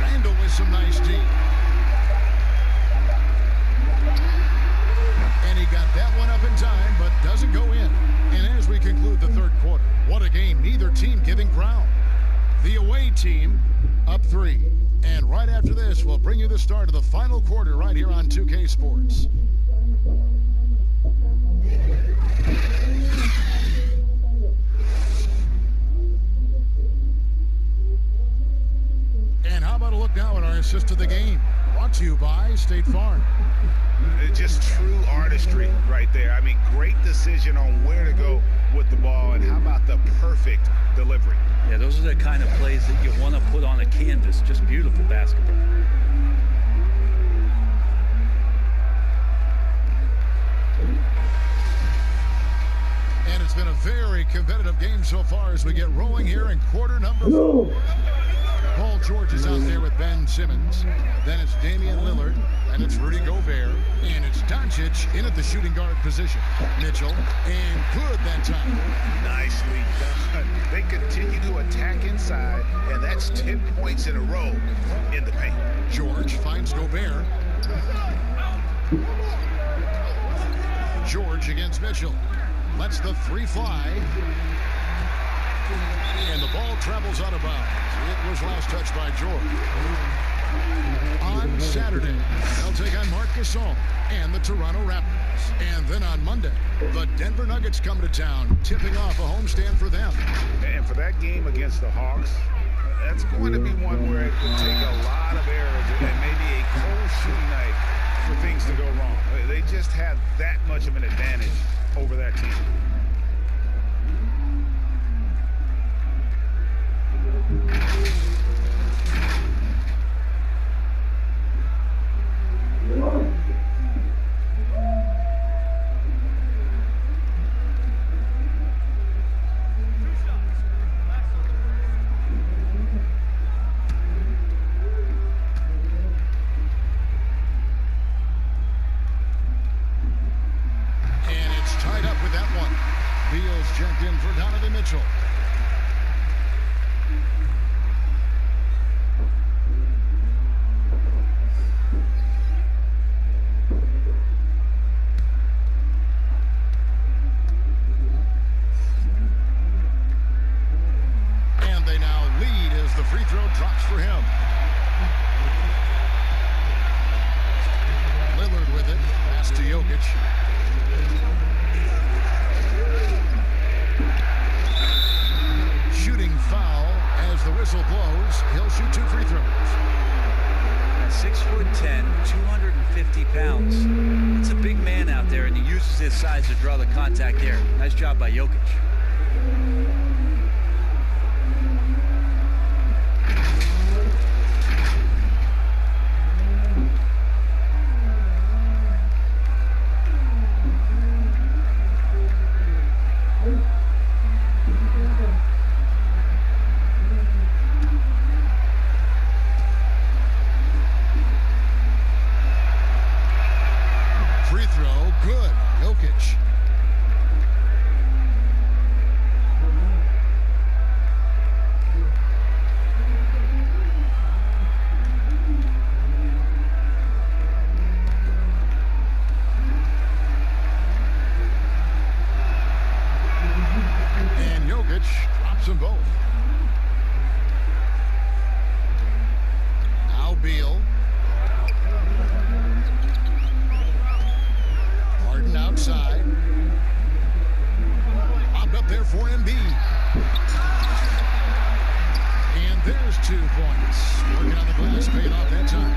Randall with some nice D. And he got that one up in time, but doesn't go in. And as we conclude the third quarter, what a game. Neither team giving ground. The away team up 3. And right after this, we'll bring you the start of the final quarter right here on 2K Sports. And how about a look now at our assist of the game? Brought to you by State Farm. Just true artistry right there. I mean, great decision on where to go with the ball, and how about the perfect delivery? Yeah, those are the kind of plays that you want to put on a canvas. Just beautiful basketball. And it's been a very competitive game so far as we get rolling here in quarter number 4. Paul George is out there with Ben Simmons. Then it's Damian Lillard. And it's Rudy Gobert. And it's Doncic in at the shooting guard position. Mitchell. And good that time. Nicely done. They continue to attack inside, and that's 10 points in a row in the paint. George finds Gobert. George against Mitchell. Lets the 3 fly. And the ball travels out of bounds. It was last touched by George. On Saturday, they'll take on Marc Gasol and the Toronto Raptors. And then on Monday, the Denver Nuggets come to town, tipping off a homestand for them. And for that game against the Hawks, that's going to be one where it would take a lot of errors and maybe a cold shooting night for things to go wrong. They just have that much of an advantage over that team. Checked in for Donovan Mitchell. And they now lead as the free throw drops for him. Lillard with it. Pass to Jokic. Shooting foul as the whistle blows. He'll shoot 2 free throws. 6'10", 250 pounds. It's a big man out there, and he uses his size to draw the contact there. Nice job by Jokic. Drops them both. Now Beal. Harden outside. Popped up there for Embiid. And there's 2 points. Working on the glass, paid off that time.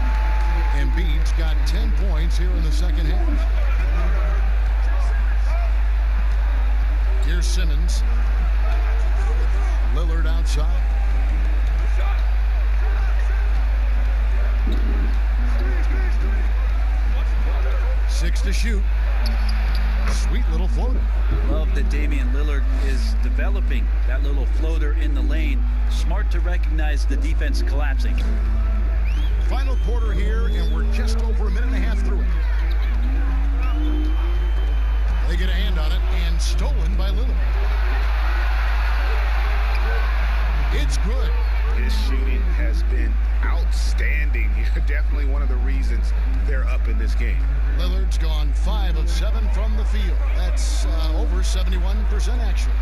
Embiid's got 10 points here in the second half. Here's Simmons. Lillard outside. 6 to shoot. Sweet little floater. Love that Damian Lillard is developing that little floater in the lane. Smart to recognize the defense collapsing. Final quarter here, and we're just over a minute and a half through it. They get a hand on it, and stolen by Lillard. It's good. His shooting has been outstanding. Definitely one of the reasons they're up in this game. Lillard's gone 5 of 7 from the field. That's over 71% actually.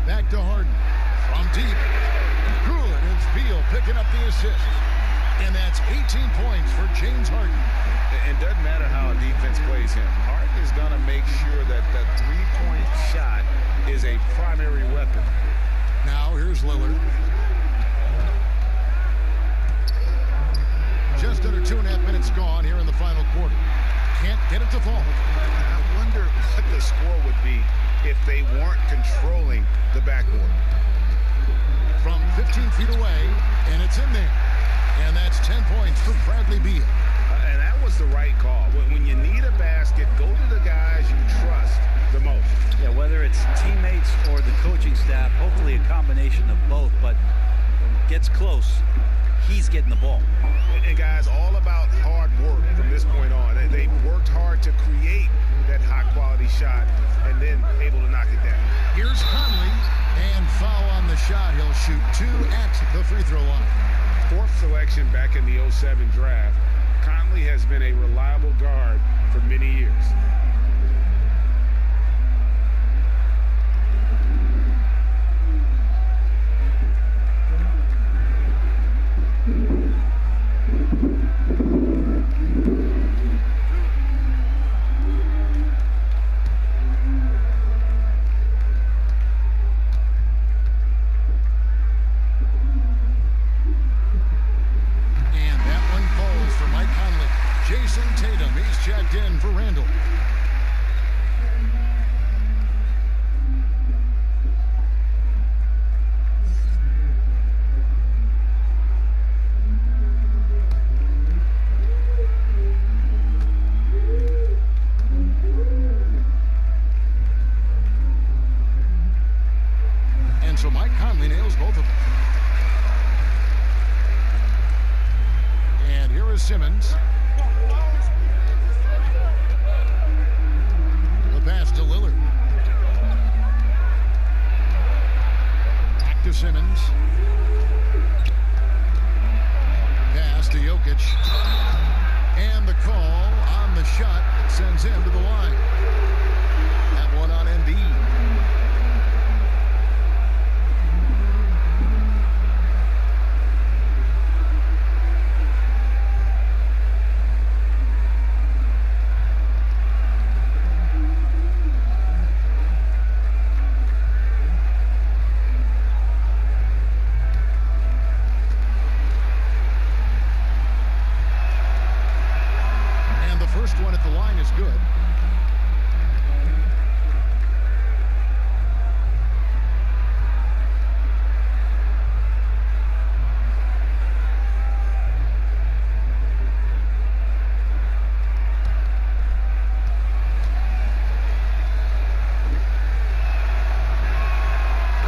Back to Harden. From deep. Good as Beal picking up the assist. And that's 18 points for James Harden. It doesn't matter how a defense plays him. Harden is going to make sure that the three-point shot is a primary weapon. Now here's Lillard. Just under 2.5 minutes gone here in the final quarter. Can't get it to fall. I wonder what the score would be if they weren't controlling the backboard. From 15 feet away, and it's in there. And that's 10 points for Bradley Beal. And that was the right call. When you need a basket, go to the guys you trust the most. Yeah, whether it's teammates or the coaching staff, hopefully a combination of both, but when it gets close, he's getting the ball. And guys, all about hard work from this point on. They worked hard to create that high-quality shot and then able to knock it down. Here's Conley, and foul on the shot. He'll shoot 2 at the free throw line. 4th selection back in the 07 draft. Conley has been a reliable guard for many years. Checked in for Randall. And so Mike Conley nails both of them. And here is Simmons. Pass to Lillard. Back to Simmons. Pass to Jokic. And the call on the shot that sends him to the line. That one on Embiid. First one at the line is good.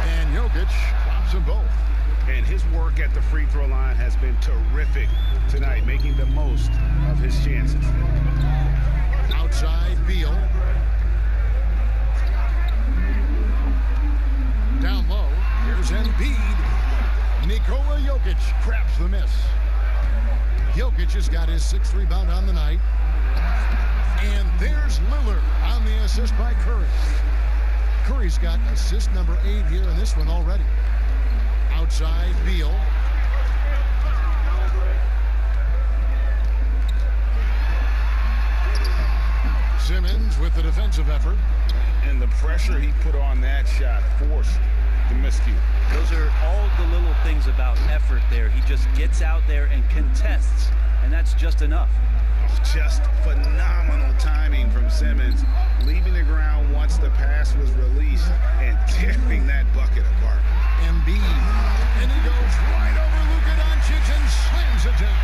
And Jokic drops them both. And his work at the free throw line has been terrific tonight, making the most of his chances. Outside Beal. Down low. Here's Embiid. Nikola Jokic craps the miss. Jokic has got his 6th rebound on the night. And there's Lillard on the assist by Curry. Curry's got assist number 8 here in this one already. Outside Beal. Simmons with the defensive effort. And the pressure he put on that shot forced the miscue. Those are all the little things about effort there. He just gets out there and contests, and that's just enough. Just phenomenal timing from Simmons, leaving the ground once the pass was released and tearing that bucket apart. Embiid, and he goes right over Luka Doncic and slams it down.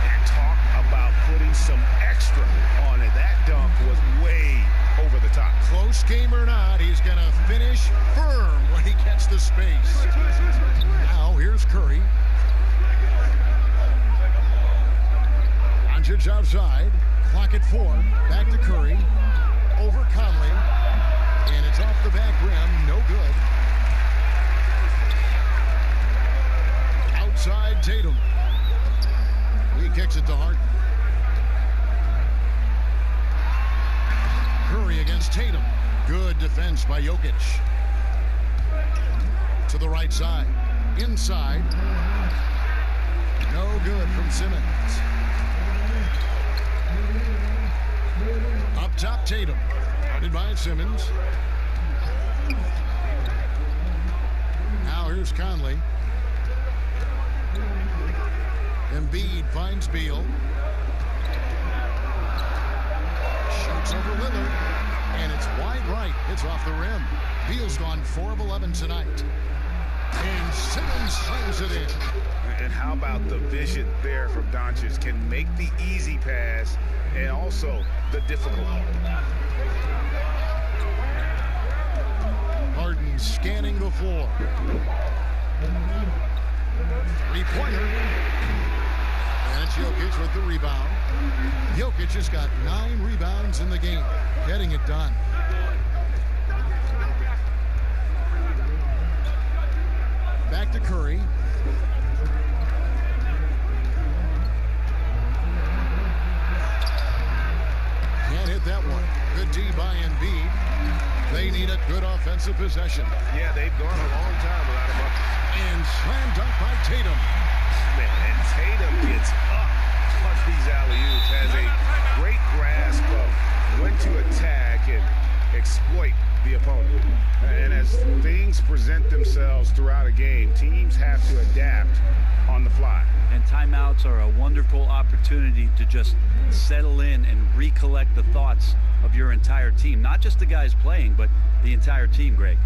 And talk about some extra on it. That dunk was way over the top. Close game or not, he's going to finish firm when he gets the space. Now here's Curry. Doncic outside. Clock at 4. Back to Curry. Over Conley. And it's off the back rim. No good. Outside Tatum. He kicks it to Harden. Curry against Tatum. Good defense by Jokic. To the right side. Inside. No good from Simmons. Up top, Tatum. Guarded by Simmons. Now here's Conley. Embiid finds Beal. Shoots over Lillard. And it's wide right. It's off the rim. Beal's gone 4 of 11 tonight. And Simmons slams it in. And how about the vision there from Doncic? Can make the easy pass and also the difficult one. Harden scanning the floor. Three-pointer. And it's Jokic with the rebound. Jokic has got 9 rebounds in the game. Getting it done. Back to Curry. Can't hit that one. Good D by Embiid. They need a good offensive possession. Yeah, they've gone a long time without a bucket. And slam dunk by Tatum. Man, and Tatum gets up on these alley-oops. Has a great grasp of when to attack and exploit the opponent. And as things present themselves throughout a game, teams have to adapt on the fly. And timeouts are a wonderful opportunity to just settle in and recollect the thoughts of your entire team. Not just the guys playing, but the entire team, Greg.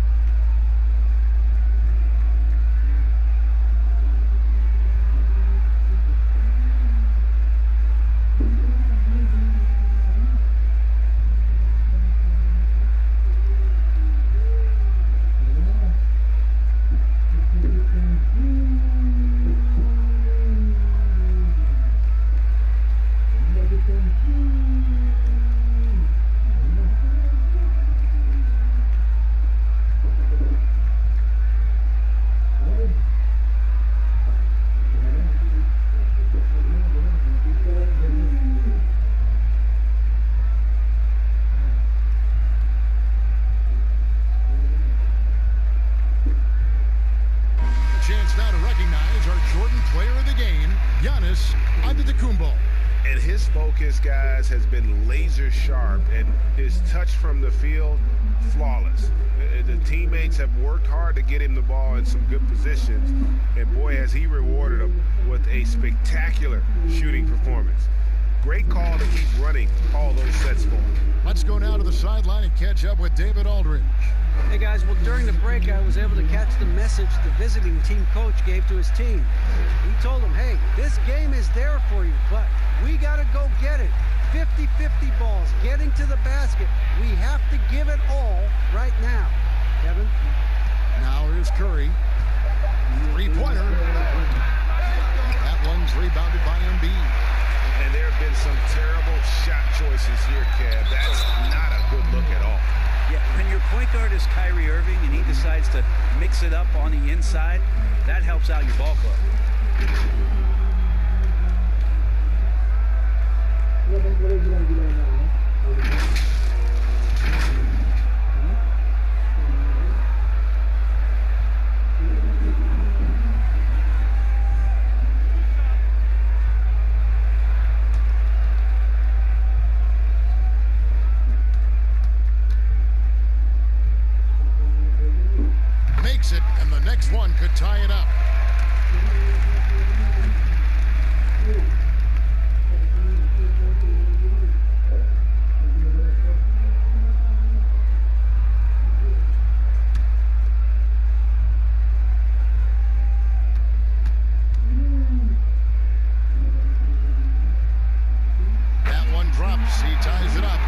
Guys has been laser sharp, and his touch from the field flawless. The teammates have worked hard to get him the ball in some good positions, and boy, has he rewarded them with a spectacular shooting performance. Great call to keep running all those sets for him. Let's go now to the sideline and catch up with David Aldridge. Hey guys, well during the break I was able to catch the message the visiting team coach gave to his team. He told them, hey, this game is there for you, but we got to go get it. 50-50 balls, getting to the basket. We have to give it all right now. Kevin? Now here's Curry. Three-pointer. That one's rebounded by Embiid. And there have been some terrible shot choices here, Kev. That's not a good look at all. Yeah, when your point guard is Kyrie Irving and he decides to mix it up on the inside, that helps out your ball club. Makes it, and the next one could tie it up. drops. He ties it up.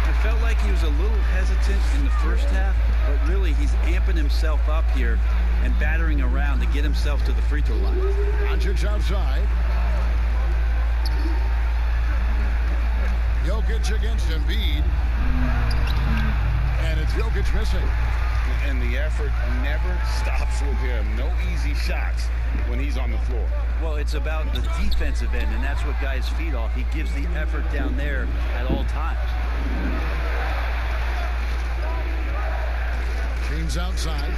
It felt like he was a little hesitant in the first half, but really he's amping himself up here and battering around to get himself to the free throw line. Doncic outside. Jokic against Embiid. And it's Jokic missing. And the effort never stops with him. No easy shots when he's on the floor. Well, it's about the defensive end, and that's what guys feed off. He gives the effort down there at all times. James outside.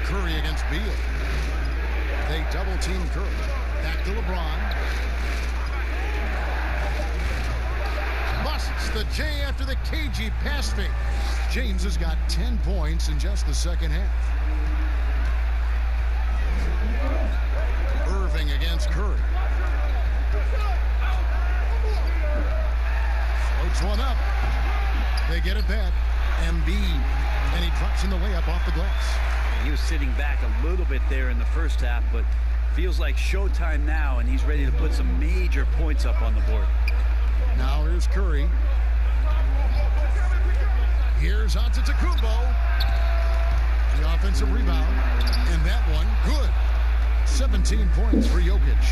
Curry against Beal. They double team Curry. Back to LeBron. Busts the J after the KG pass fake. James has got 10 points in just the second half. Irving against Curry. Floats one up. They get it back. Embiid. And he drops in the layup off the glass. He was sitting back a little bit there in the first half, but feels like showtime now, and he's ready to put some major points up on the board. Now here's Curry. Here's Antetokounmpo. The offensive rebound. And that one, good. 17 points for Jokic.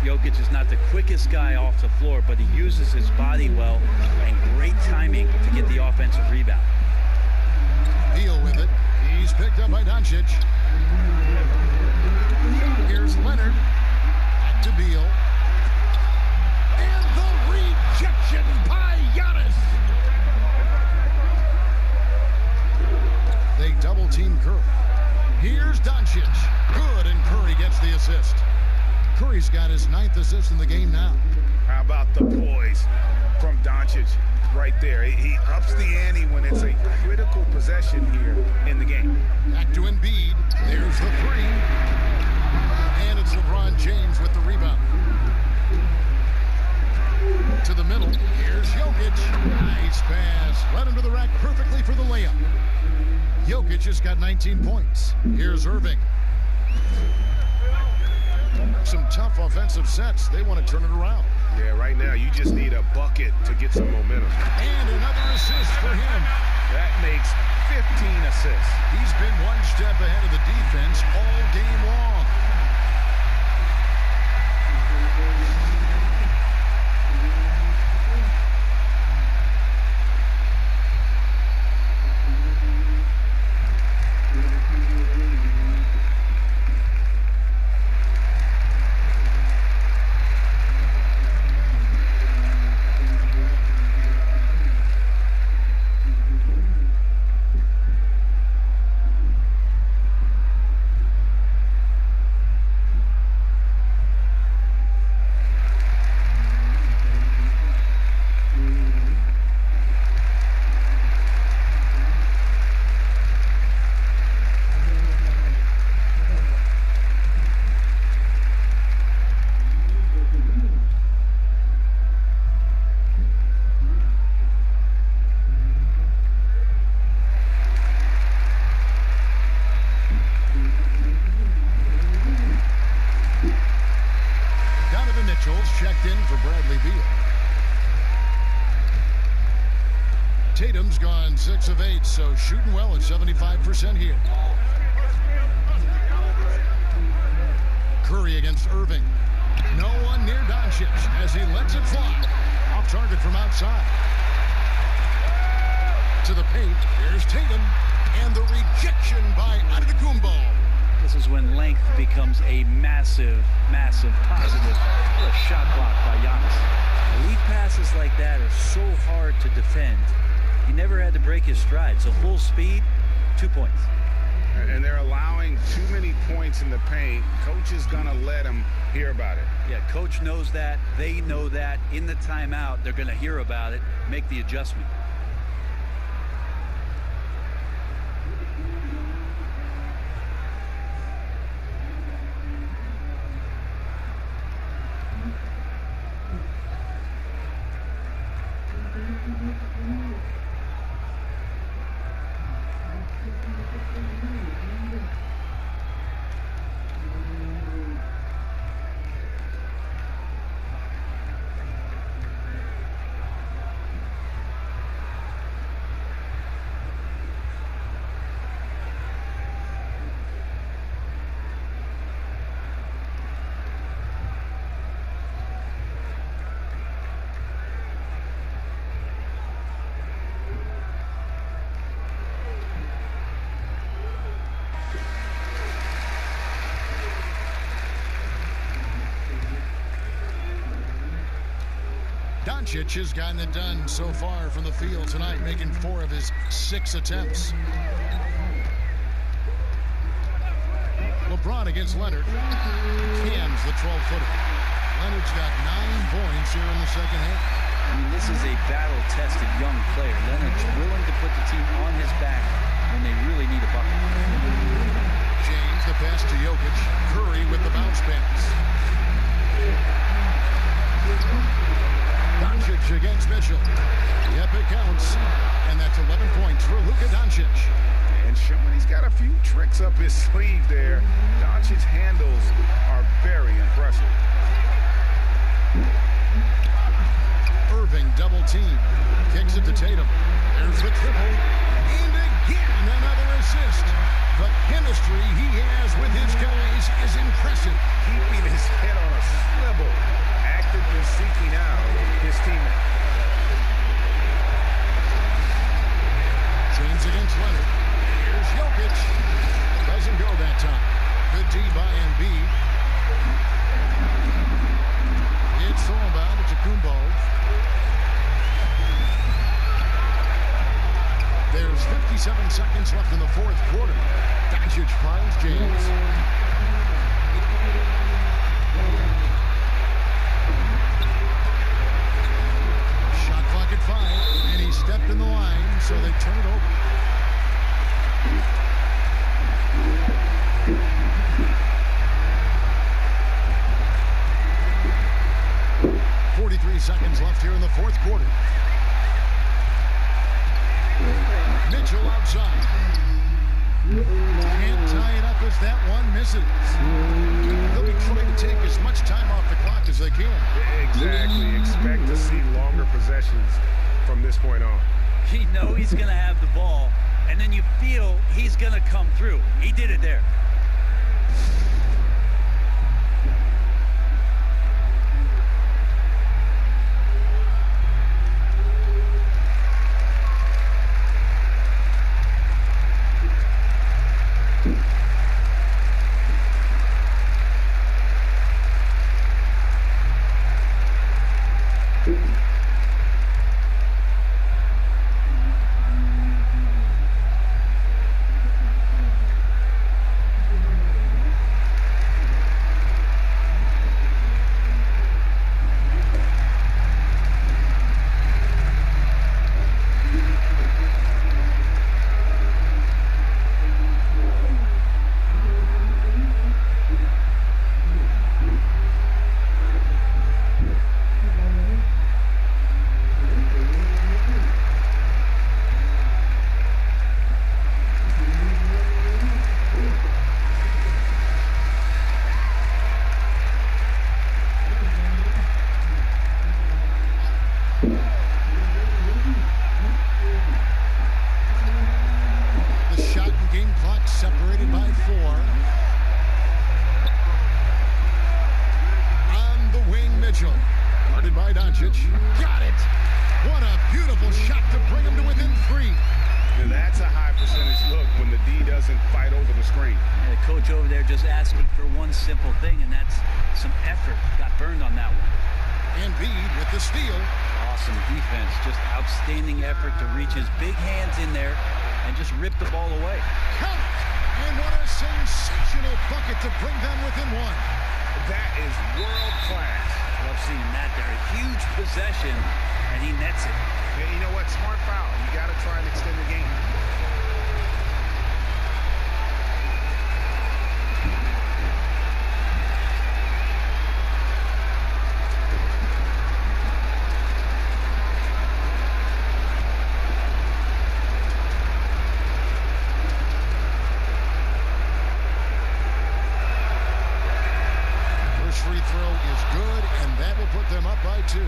Jokic is not the quickest guy off the floor, but he uses his body well and great timing to get the offensive rebound. Beal with it. He's picked up by Doncic. Here's Leonard. Back to Beal. And the rejection by Giannis. They double team Curry. Here's Doncic. Good, and Curry gets the assist. Curry's got his 9th assist in the game now. How about the poise from Doncic right there? He ups the ante when it's a critical possession here in the game. Back to Embiid. There's the three. And it's LeBron James with the rebound. To the middle. Here's Jokic. Nice pass. Led him to the rack perfectly for the layup. Jokic has got 19 points. Here's Irving. Some tough offensive sets. They want to turn it around. Yeah, right now you just need a bucket to get some momentum. And another assist for him. That makes 15 assists. He's been one step ahead of the defense all game long. Checked in for Bradley Beal. Tatum's gone 6 of 8, so shooting well at 75% here. Curry against Irving. No one near Doncic as he lets it fly. Off target from outside. To the paint. Here's Tatum. And the rejection by Antetokounmpo. This is when length becomes a massive, massive positive. What a shot block by Giannis. Elite passes like that are so hard to defend. He never had to break his stride. So full speed, 2 points. And they're allowing too many points in the paint. Coach is going to let them hear about it. Yeah, coach knows that. They know that. In the timeout, they're going to hear about it, make the adjustment. Doncic has gotten it done so far from the field tonight, making 4 of his 6 attempts. Lebron against Leonard. Cams the 12-footer. Leonard's got 9 points here in the second half. I mean, this is a battle-tested young player. Leonard's willing to put the team on his back when they really need a bucket. James, the pass to Jokic. Curry with the bounce pass. Doncic against Mitchell. Yep, it counts. And that's 11 points for Luka Doncic. And showing he's got a few tricks up his sleeve there. Doncic's handles are very impressive. Irving double team. Kicks it to Tatum. There's the triple. And again, another assist. The chemistry he has with his guys is impressive. Keeping his head on a swivel. Actively seeking out his teammate. James against Leonard. Here's Jokic. Doesn't go that time. Good D by Embiid. It's thrown by to Kumbo. There's 57 seconds left in the 4th quarter. Doncic finds James. Shot clock at 5, and he stepped in the line, so they turn it over. 43 seconds left here in the 4th quarter. Mitchell outside. Can't tie it up as that one misses. They'll be trying to take as much time off the clock as they can. Exactly. Expect to see longer possessions from this point on. You know he's going to have the ball, and then you feel he's going to come through. He did it there. Separated by 4. On the wing, Mitchell. Guarded by Doncic. Got it! What a beautiful shot to bring him to within 3. And that's a high percentage look when the D doesn't fight over the screen. And the coach over there just asking for one simple thing, and that's some effort. Got burned on that one. Embiid with the steal. Awesome defense. Just outstanding effort to reach his big hands in there and just rip the ball away. Count it! And what a sensational bucket to bring them within 1. That is world class. Love seeing that there. A huge possession, and he nets it. Yeah, you know what? Smart foul. You got to try and extend the game. Free throw is good, and that will put them up by 2. And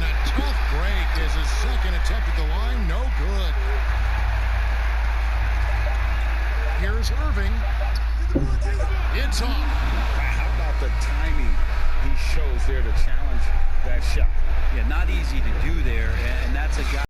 a tough break as his second attempt at the line, no good. Here's Irving. It's off. How about the timing he shows there to challenge that shot? Yeah, not easy to do there, and that's a guy.